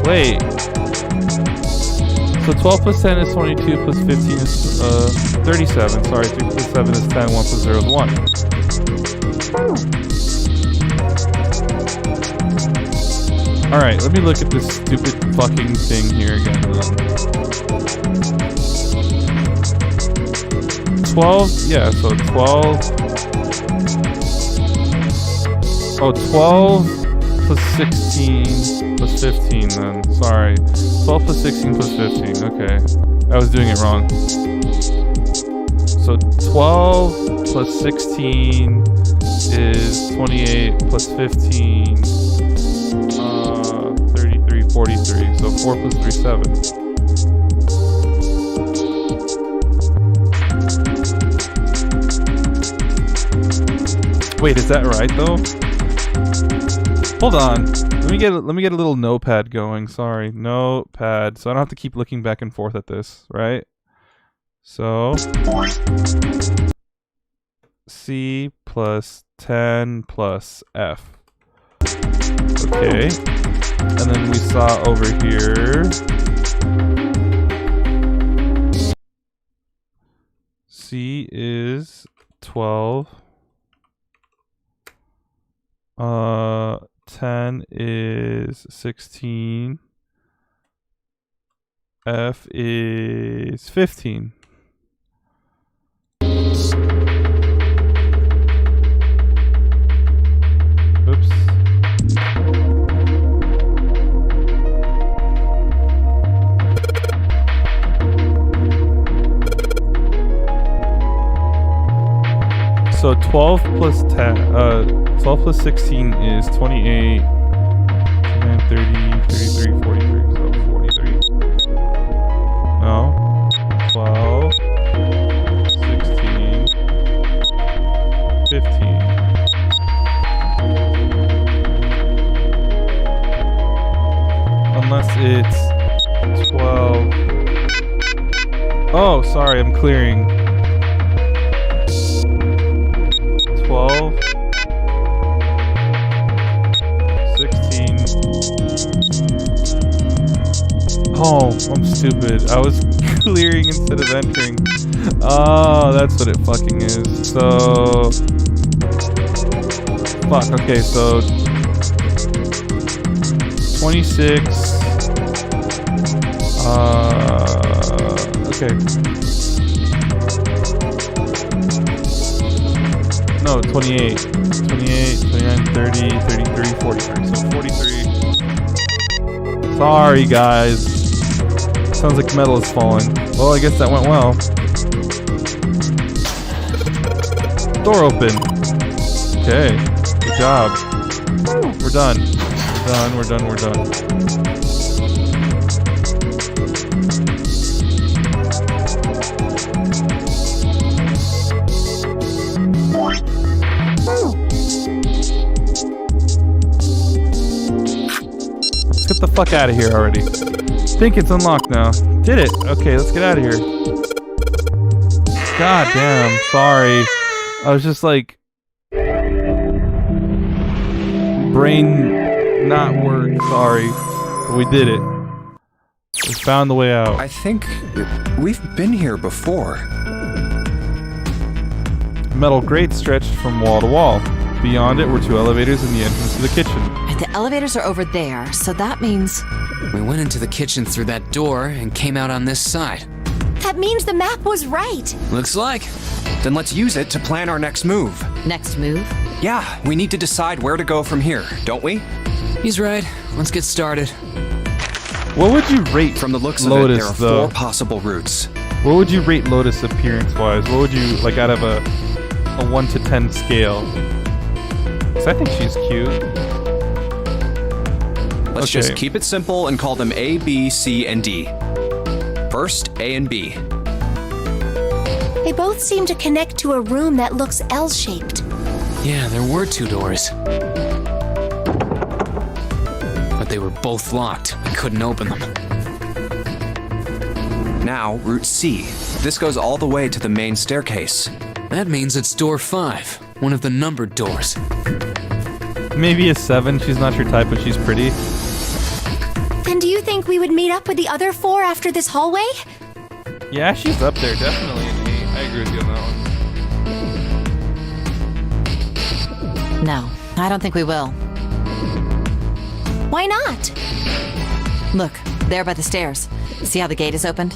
Wait. So 12 plus 10 is 22, plus 15 is 37. Sorry, 3 plus 7 is 10, 1 plus 0 is 1. Alright, let me look at this stupid fucking thing here again. 12, yeah, so 12 Oh, 12 plus 16 plus 15 then. Sorry. 12 plus 16 plus 15. Okay. I was doing it wrong. So 12 plus 16 is 28 plus 15. 33, 43. So 4 plus 3, 7. Wait, is that right though? Hold on. Let me get a little notepad going. Sorry, notepad. So I don't have to keep looking back and forth at this, right? So C plus 10 plus F. Okay. And then we saw over here C is 12. 10 is 16. F is 15. Oops. So 12 plus 10, 12 plus 16 is 28, and 30, 33, 43, so 43. No. 12, 16, 15. Unless it's 12. Oh, sorry, I'm clearing. 12, 16. Oh, I'm stupid. I was clearing instead of entering. Oh, that's what it fucking is. So, fuck. Okay, so 26. Okay. No, 28. 28, 29, 30, 33, 43. So 43. Sorry, guys. Sounds like metal is falling. Well, I guess that went well. Door open. Okay. Good job. We're done. We're done. Let's get the fuck out of here already. I think it's unlocked now. Did it? Okay, let's get out of here. God damn, sorry. I was just like... brain not work, sorry. But we did it. We found the way out. I think we've been here before. Metal grate stretched from wall to wall. Beyond it were two elevators in the entrance to the kitchen. The elevators are over there, so that means... We went into the kitchen through that door and came out on this side. That means the map was right. Looks like. Then let's use it to plan our next move. Next move? Yeah, we need to decide where to go from here, don't we? He's right. Let's get started. What would you rate From the looks Lotus, of it, there are though? 4 possible routes. What would you rate Lotus appearance-wise? What would you, like, out of a 1 to 10 scale? Because I think she's cute. Let's Okay. just keep it simple and call them A, B, C, and D. First, A and B. They both seem to connect to a room that looks L-shaped. Yeah, there were 2 doors. But they were both locked. We couldn't open them. Now, route C. This goes all the way to the main staircase. That means it's door 5, one of the numbered doors. Maybe a 7. She's not your type, but she's pretty. Then do you think we would meet up with the other 4 after this hallway? Yeah, she's up there, definitely an 8. I agree with you on that one. No, I don't think we will. Why not? Look, there by the stairs. See how the gate is opened?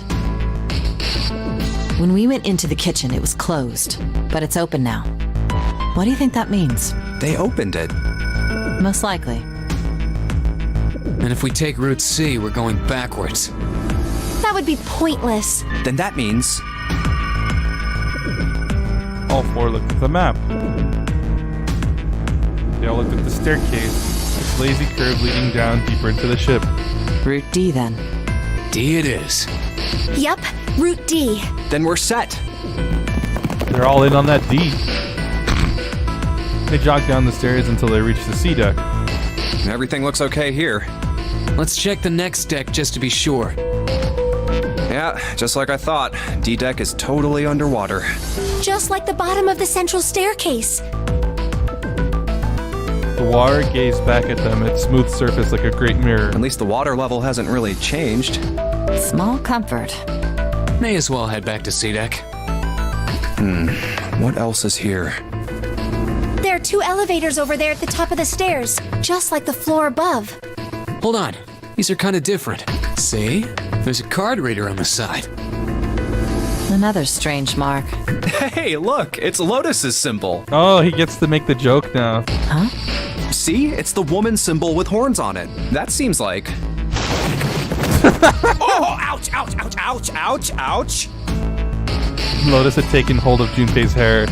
When we went into the kitchen, it was closed, but it's open now. What do you think that means? They opened it. Most likely. And if we take Route C, we're going backwards. That would be pointless. Then that means All four looked at the map. They all looked at the staircase, its lazy curve leading down deeper into the ship. Route D then. D it is. Yup, Route D. then we're set. They're all in on that D. They jogged down the stairs until they reached the C deck. Everything looks okay here. Let's check the next deck just to be sure. Yeah, just like I thought. D deck is totally underwater. Just like the bottom of the central staircase. The water gazed back at them, its smooth surface like a great mirror. At least the water level hasn't really changed. Small comfort. May as well head back to C deck. What else is here? There are 2 elevators over there at the top of the stairs, just like the floor above. Hold on. These are kind of different. See? There's a card reader on the side. Another strange mark. Hey, look, it's Lotus's symbol. Oh, he gets to make the joke now. Huh? See? It's the woman symbol with horns on it. That seems like... Oh, ouch, ouch, ouch, ouch, ouch, ouch. Lotus had taken hold of Junpei's hair.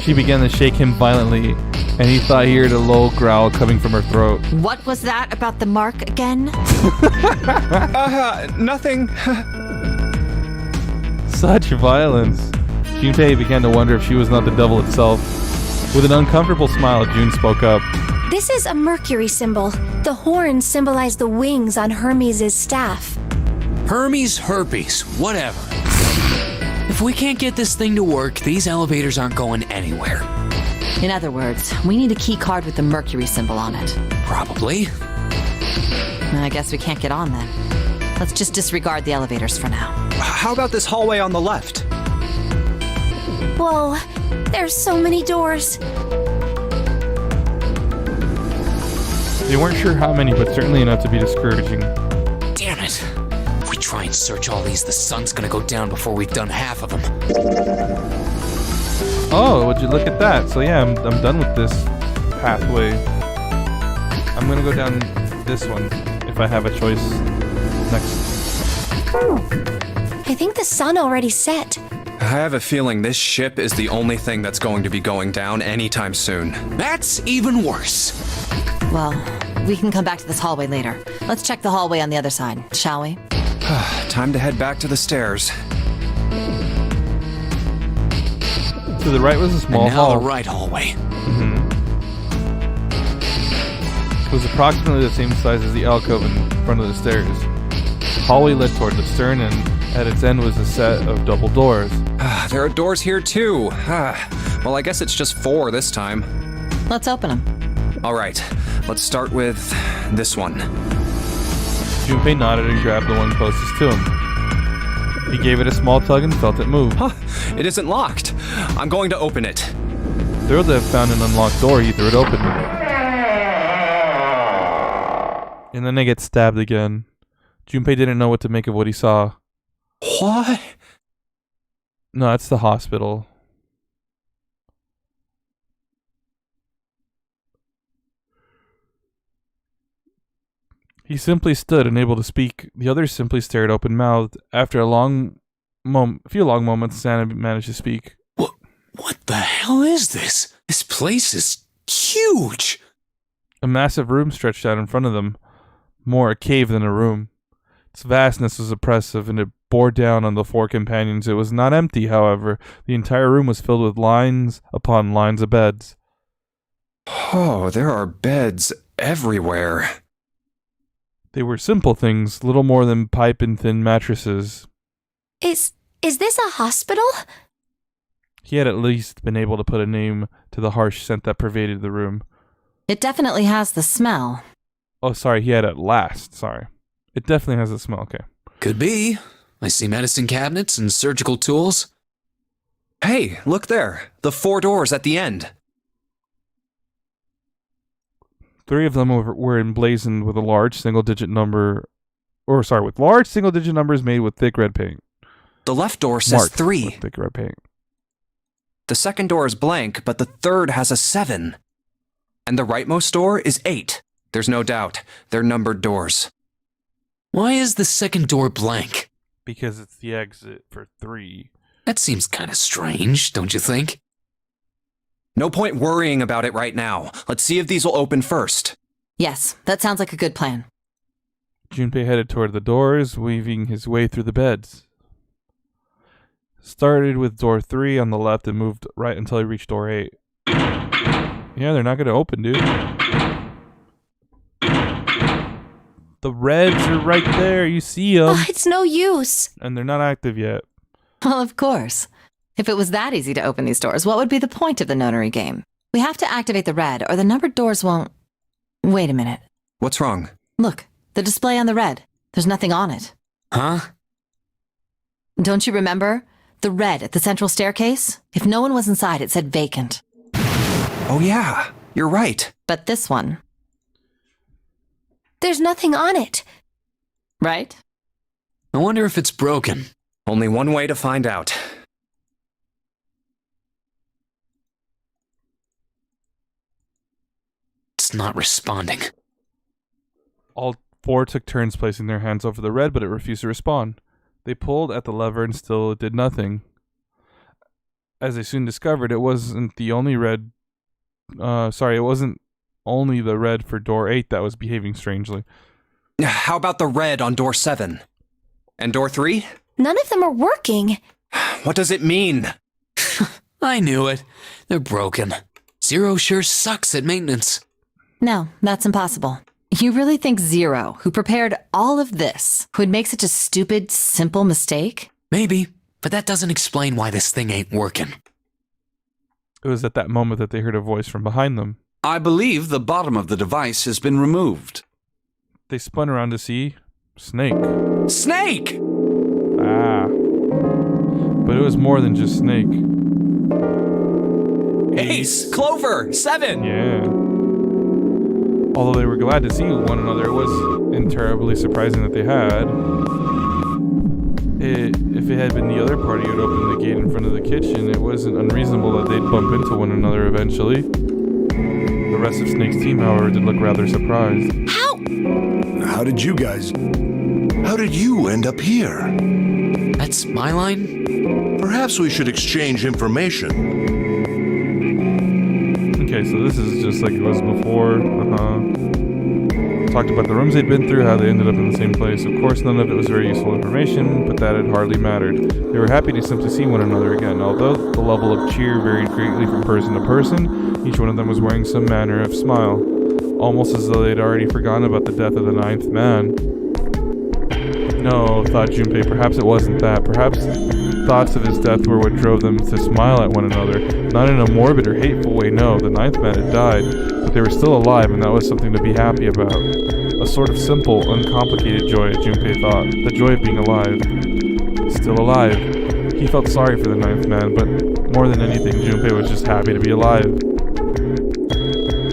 She began to shake him violently, and he thought he heard a low growl coming from her throat. What was that about the mark again? Nothing. Such violence. Junpei began to wonder if she was not the devil itself. With an uncomfortable smile, June spoke up. This is a Mercury symbol. The horns symbolize the wings on Hermes' staff. Hermes herpes, whatever. If we can't get this thing to work, these elevators aren't going anywhere. In other words, we need a key card with the Mercury symbol on it. Probably. I guess we can't get on then. Let's just disregard the elevators for now. How about this hallway on the left? Whoa, there's so many doors. They weren't sure how many, but certainly enough to be discouraging. Damn it. If we try and search all these, the sun's gonna go down before we've done half of them. Oh, would you look at that? So yeah, I'm done with this pathway. I'm gonna go down this one if I have a choice next. I think the sun already set. I have a feeling this ship is the only thing that's going to be going down anytime soon. That's even worse. Well, we can come back to this hallway later. Let's check the hallway on the other side, shall we? Time to head back to the stairs. To the right was a small And now hall. the right hallway. It was approximately the same size as the alcove in front of the stairs. The hallway led toward the stern, and at its end was a set of double doors. There are doors here too. Well, I guess it's just 4 this time. Let's open them. All right, let's start with this one. Junpei nodded and grabbed the one closest to him. He gave it a small tug and felt it move. Huh, it isn't locked. I'm going to open it. Thrilled to have found an unlocked door, he threw it open. And then they get stabbed again. Junpei didn't know what to make of what he saw. What? No, that's the hospital. He simply stood, unable to speak. The others simply stared open-mouthed. After a few long moments, Santa managed to speak. What the hell is this? This place is huge. A massive room stretched out in front of them, more a cave than a room. Its vastness was oppressive, and it bore down on the 4 companions. It was not empty, however. The entire room was filled with lines upon lines of beds. Oh, there are beds everywhere. They were simple things, little more than pipe and thin mattresses. Is this a hospital? He had at least been able to put a name to the harsh scent that pervaded the room. It definitely has the smell. Oh, sorry, he had at last. Sorry. It definitely has a smell, okay. Could be. I see medicine cabinets and surgical tools. Hey, look there. The 4 doors at the end. 3 of them were emblazoned with a large single-digit number, with large single-digit numbers made with thick red paint. The left door says Marked 3. with thick red paint. The second door is blank, but the third has a 7. And the rightmost door is 8. There's no doubt. They're numbered doors. Why is the second door blank? Because it's the exit for 3. That seems kind of strange, don't you think? No point worrying about it right now. Let's see if these will open first. Yes, that sounds like a good plan. Junpei headed toward the doors, weaving his way through the beds. Started with door 3 on the left and moved right until he reached door 8. Yeah, they're not going to open, dude. The reds are right there. You see them. Oh, it's no use. And they're not active yet. Well, of course. If it was that easy to open these doors, what would be the point of the nonary game? We have to activate the red, or the numbered doors won't... Wait a minute. What's wrong? Look, the display on the red. There's nothing on it. Huh? Don't you remember? The red at the central staircase? If no one was inside, it said vacant. Oh yeah, you're right. But this one... There's nothing on it. Right? I wonder if it's broken. Only one way to find out. It's not responding. All 4 took turns placing their hands over the red, but it refused to respond. They pulled at the lever and still it did nothing. As they soon discovered, it wasn't the only red... it wasn't only the red for door 8 that was behaving strangely. How about the red on door 7? And door 3? None of them are working. What does it mean? I knew it. They're broken. Zero sure sucks at maintenance. No, that's impossible. You really think Zero, who prepared all of this, would make such a stupid, simple mistake? Maybe, but that doesn't explain why this thing ain't working. It was at that moment that they heard a voice from behind them. I believe the bottom of the device has been removed. They spun around to see Snake. Snake! Ah. But it was more than just Snake. Ace! Clover! 7! Yeah. Although they were glad to see one another, it was terribly surprising that they had. If it had been the other party who had opened the gate in front of the kitchen, it wasn't unreasonable that they'd bump into one another eventually. The rest of Snake's team, however, did look rather surprised. How did you guys... How did you end up here? That's my line? Perhaps we should exchange information. Okay, so this is just like it was before. Talked about the rooms they'd been through, how they ended up in the same place. Of course, none of it was very useful information, but that had hardly mattered. They were happy to simply see one another again. Although the level of cheer varied greatly from person to person, each one of them was wearing some manner of smile, almost as though they'd already forgotten about the death of the 9th man. No, thought Junpei, perhaps it wasn't that. Perhaps thoughts of his death were what drove them to smile at one another. Not in a morbid or hateful way, no. The 9th man had died, but they were still alive, and that was something to be happy about. A sort of simple, uncomplicated joy, Junpei thought. The joy of being alive. Still alive. He felt sorry for the 9th man, but more than anything, Junpei was just happy to be alive.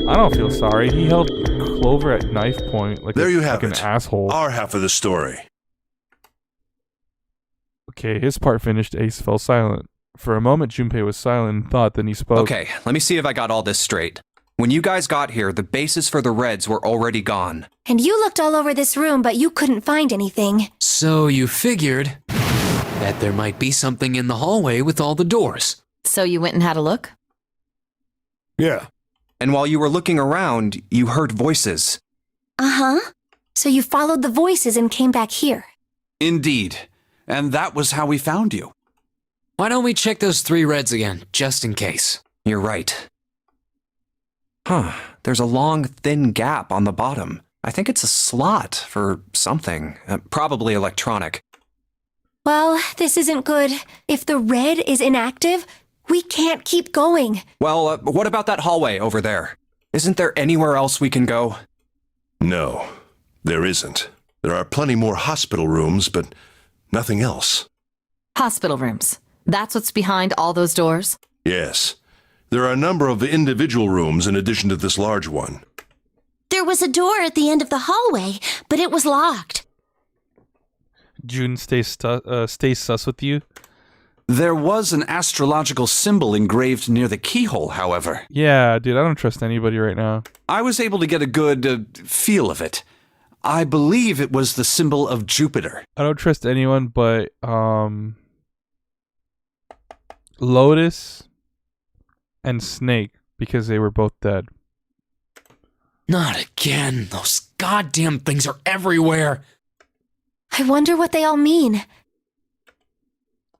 I don't feel sorry. He held Clover at knife point like, There you have an it. asshole. Our half of the story. Okay, his part finished, Ace fell silent. For a moment, Junpei was silent and thought, then he spoke. Okay, let me see if I got all this straight. When you guys got here, the bases for the reds were already gone. And you looked all over this room, but you couldn't find anything. So you figured that there might be something in the hallway with all the doors. So you went and had a look? Yeah. And while you were looking around, you heard voices. Uh-huh. So you followed the voices and came back here. Indeed. And that was how we found you. Why don't we check those 3 reds again, just in case? You're right. Huh, there's a long, thin gap on the bottom. I think it's a slot for something, probably electronic. Well, this isn't good. If the red is inactive, we can't keep going. Well, what about that hallway over there? Isn't there anywhere else we can go? No, there isn't. There are plenty more hospital rooms, but nothing else. Hospital rooms. That's what's behind all those doors? Yes. There are a number of individual rooms in addition to this large one. There was a door at the end of the hallway, but it was locked. June stays sus with you. There was an astrological symbol engraved near the keyhole, however. Yeah, dude, I don't trust anybody right now. I was able to get a good feel of it. I believe it was the symbol of Jupiter. I don't trust anyone but Lotus and Snake because they were both dead. Not again. Those goddamn things are everywhere. I wonder what they all mean.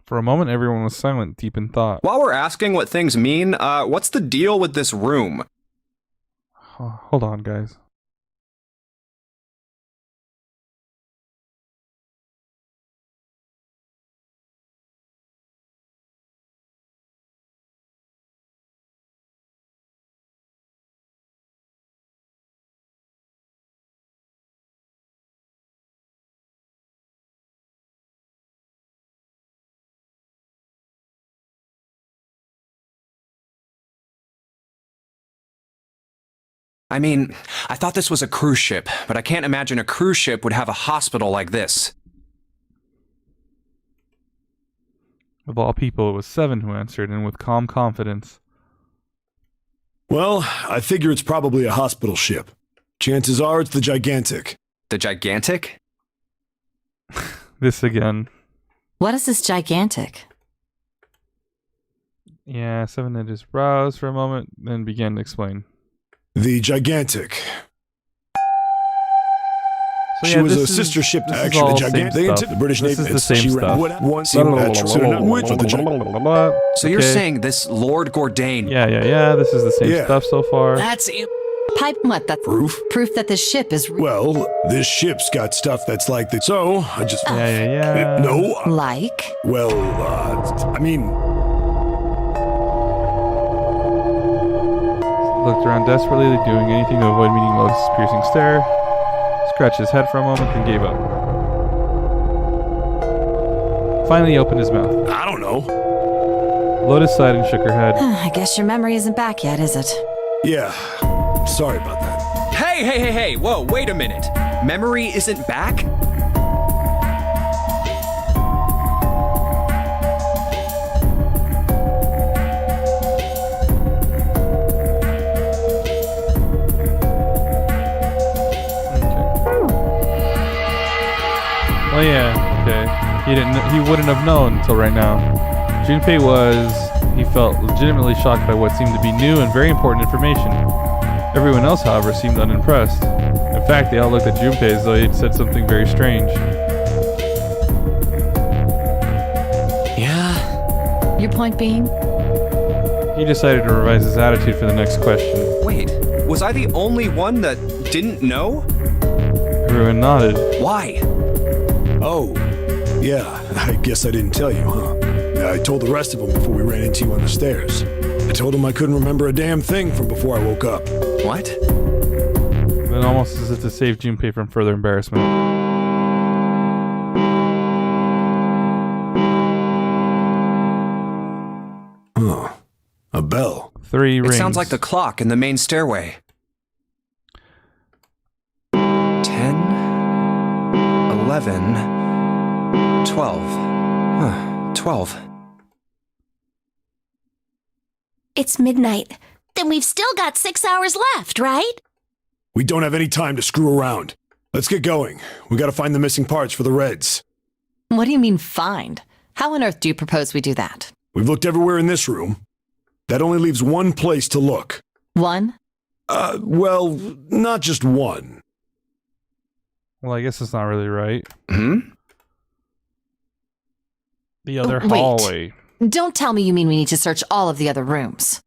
For a moment, everyone was silent, deep in thought. While we're asking what things mean, what's the deal with this room? Hold on, guys. I mean, I thought this was a cruise ship, but I can't imagine a cruise ship would have a hospital like this. Of all people, it was Seven who answered, and with calm confidence. Well, I figure it's probably a hospital ship. Chances are it's the Gigantic. The Gigantic? This again. What is this gigantic? Yeah, Seven had his brows for a moment, then began to explain. The Gigantic. So She yeah, was this a is- sister ship to this is actually all the same Gigantic. They stuff. into the British This Navy. is the same She ran stuff. one seemed which of the Gigantic. So you're Okay. saying this Lord Gordain... Yeah, this is the same Yeah. stuff so far. That's Pipe what? That's Proof? proof that this ship is Well, this ship's got stuff that's like the. So, I just. Yeah. No. like. Well, I mean. Looked around desperately, doing anything to avoid meeting Lotus' piercing stare. Scratched his head for a moment, then gave up. Finally, he opened his mouth. I don't know. Lotus sighed and shook her head. I guess your memory isn't back yet, is it? Yeah. Sorry about that. Hey, whoa, wait a minute. Memory isn't back? Oh yeah, okay. He wouldn't have known until right now. Junpei he felt legitimately shocked by what seemed to be new and very important information. Everyone else, however, seemed unimpressed. In fact, they all looked at Junpei as though he had said something very strange. Yeah. Your point being? He decided to revise his attitude for the next question. Wait, was I the only one that didn't know? Everyone nodded. Why? Oh. Yeah, I guess I didn't tell you, huh? I told the rest of them before we ran into you on the stairs. I told them I couldn't remember a damn thing from before I woke up. What? Then almost as if to save Junpei from further embarrassment. Huh. A bell. 3 rings. It sounds like the clock in the main stairway. 10, 11, 12. Huh, 12. It's midnight. Then we've still got 6 hours left, right? We don't have any time to screw around. Let's get going. We gotta find the missing parts for the Reds. What do you mean find? How on earth do you propose we do that? We've looked everywhere in this room. That only leaves one place to look. One? Well, not just one. Well, I guess it's not really right. Hmm? The other Wait. hallway. Don't tell me you mean we need to search all of the other rooms.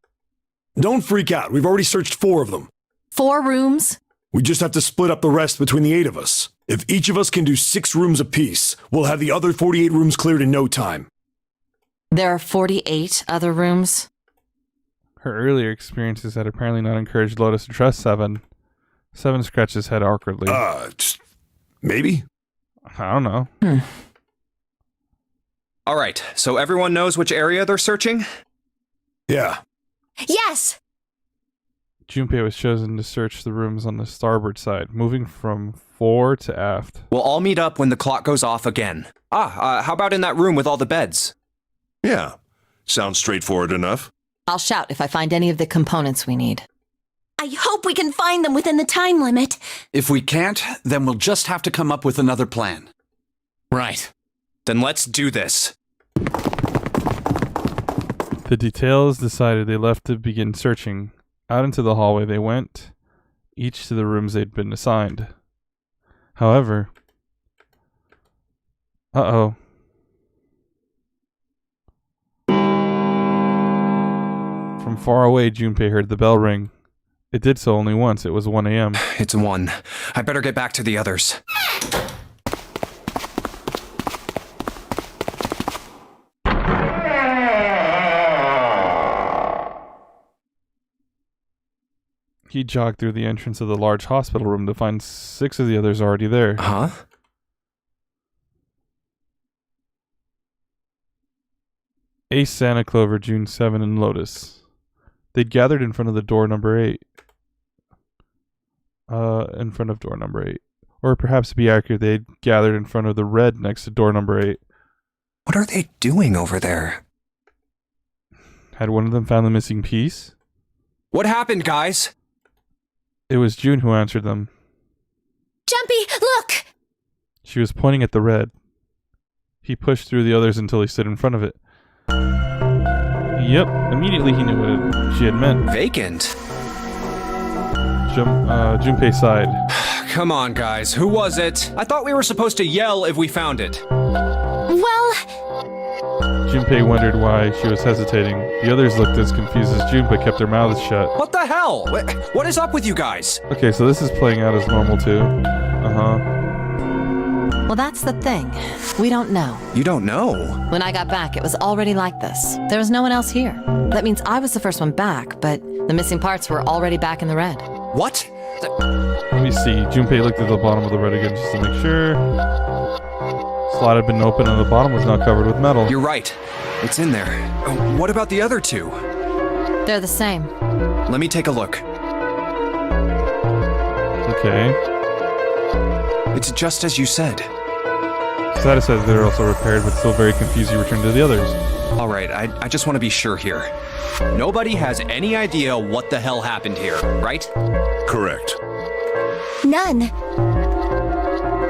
Don't freak out. We've already searched 4 of them. 4 rooms? We just have to split up the rest between the 8 of us. If each of us can do 6 rooms apiece, we'll have the other 48 rooms cleared in no time. There are 48 other rooms? Her earlier experiences had apparently not encouraged Lotus to trust Seven. Seven scratched his head awkwardly. Maybe? I don't know. All right, so everyone knows which area they're searching? Yeah. Yes! Junpei was chosen to search the rooms on the starboard side, moving from fore to aft. We'll all meet up when the clock goes off again. How about in that room with all the beds? Yeah, sounds straightforward enough. I'll shout if I find any of the components we need. I hope we can find them within the time limit. If we can't, then we'll just have to come up with another plan. Right. Then let's do this. The details decided they left to begin searching. Out into the hallway they went, each to the rooms they'd been assigned. However... Uh-oh. From far away, Junpei heard the bell ring. It did so only once. It was 1 a.m. It's 1. I better get back to the others. He jogged through the entrance of the large hospital room to find 6 of the others already there. Huh? Ace, Santa, Clover, June 7, and Lotus. They'd gathered in front of the door number 8. In front of door number 8. Or perhaps to be accurate, they'd gathered in front of the red next to door number 8. What are they doing over there? Had one of them found the missing piece? What happened, guys? It was June who answered them. Jumpy, look! She was pointing at the red. He pushed through the others until he stood in front of it. Yep, immediately he knew what she had meant. Vacant? Junpei sighed. Come on, guys. Who was it? I thought we were supposed to yell if we found it. Well... Junpei wondered why she was hesitating. The others looked as confused as June, but kept their mouths shut. What the hell? What is up with you guys? Okay, so this is playing out as normal too. Well, that's the thing. We don't know. You don't know? When I got back, it was already like this. There was no one else here. That means I was the first one back, but the missing parts were already back in the red. What? Let me see. Junpei looked at the bottom of the red again just to make sure. Slot had been open and the bottom was not covered with metal. You're right. It's in there. What about the other 2? They're the same. Let me take a look. Okay. It's just as you said. Sada said they're also repaired, but still very confused. He returned to the others. All right, I just want to be sure here. Nobody has any idea what the hell happened here, right? Correct. None.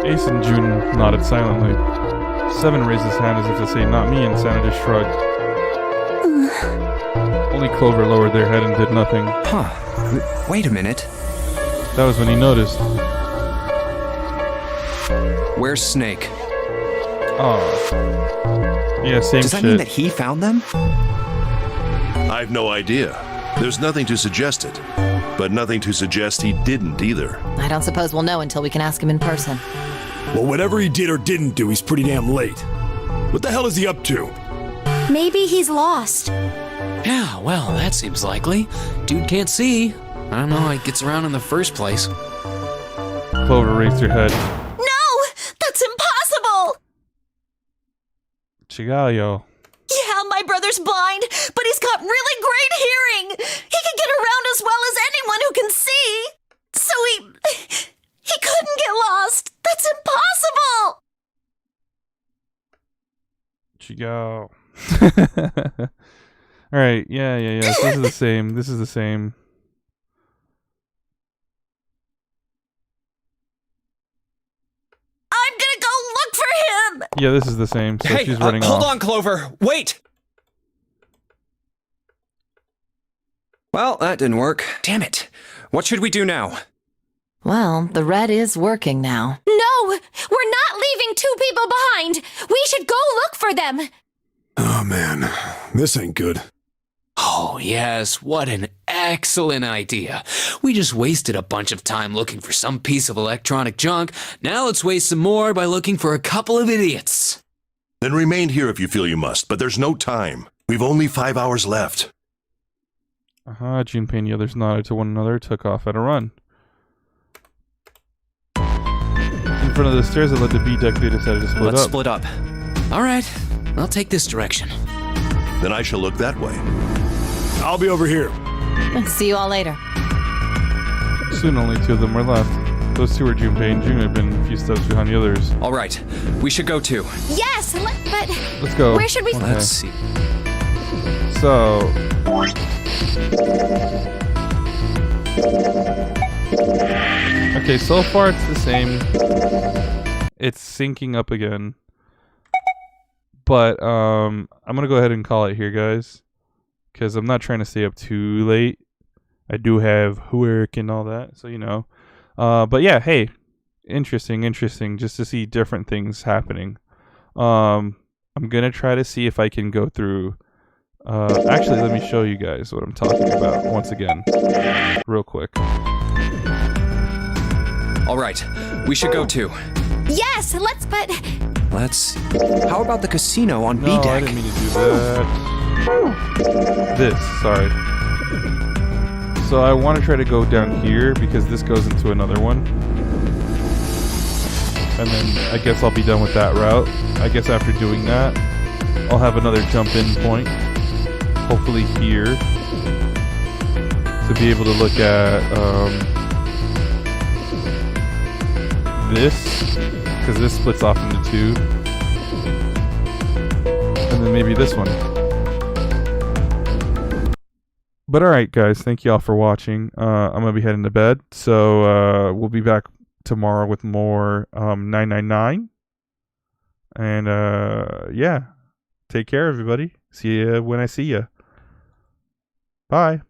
Ace and June nodded silently. 7 raised his hand as if to say, not me, and Santa just shrugged. Only Clover lowered their head and did nothing. Huh. Wait a minute. That was when he noticed. Where's Snake? Oh. Yeah, same Does that shit. mean that he found them? I've no idea. There's nothing to suggest it, but nothing to suggest he didn't either. I don't suppose we'll know until we can ask him in person. Well, whatever he did or didn't do, he's pretty damn late. What the hell is he up to? Maybe he's lost. Yeah, well, that seems likely. Dude can't see. I don't know how he gets around in the first place. Clover raised her head. No! That's impossible! Chigayo. Yeah, my brother's blind, but he's got really great hearing. He can get around as well as anyone who can see. So he couldn't get lost. That's impossible. Chigayo. Alright, yeah. This is the same. This is the same. I'm gonna go look for him. Yeah, this is the same. So Hey, she's running hold off. on, Clover. Wait! Well, that didn't work. Damn it. What should we do now? Well, the red is working now. No, we're not leaving 2 people behind. We should go look for them. Oh, man. This ain't good. Oh, yes, what an excellent idea. We just wasted a bunch of time looking for some piece of electronic junk. Now let's waste some more by looking for a couple of idiots. Then remain here if you feel you must, but there's no time. We've only 5 hours left. Junpei and the others nodded to one another, took off at a run. In front of the stairs that led to B deck, they decided to split Let's up. split up. All right, I'll take this direction. Then I shall look that way. I'll be over here. See you all later. Soon only 2 of them were left. Those two are Junpei and June have been a few steps behind the others. All right, we should go too. Yes, but Let's go. where should we? Okay. Let's see. So. Okay, so far it's the same. It's syncing up again. But I'm gonna go ahead and call it here, guys, because I'm not trying to stay up too late. I do have work and all that, so you know. But yeah, hey, interesting, just to see different things happening. I'm gonna try to see if I can go through. Actually, let me show you guys what I'm talking about once again, real quick. All right, we should go too. Yes, but Let's see. How about the casino on B No, I deck? didn't mean to do that. This, sorry. So I want to try to go down here because this goes into another one. And then I guess I'll be done with that route. I guess after doing that, I'll have another jump in point. Hopefully here. To be able to look at this. Because this splits off into two. And then maybe this one. But alright guys, thank you all for watching. I'm going to be heading to bed. So we'll be back tomorrow with more 999. And yeah, take care everybody. See you when I see you. Bye.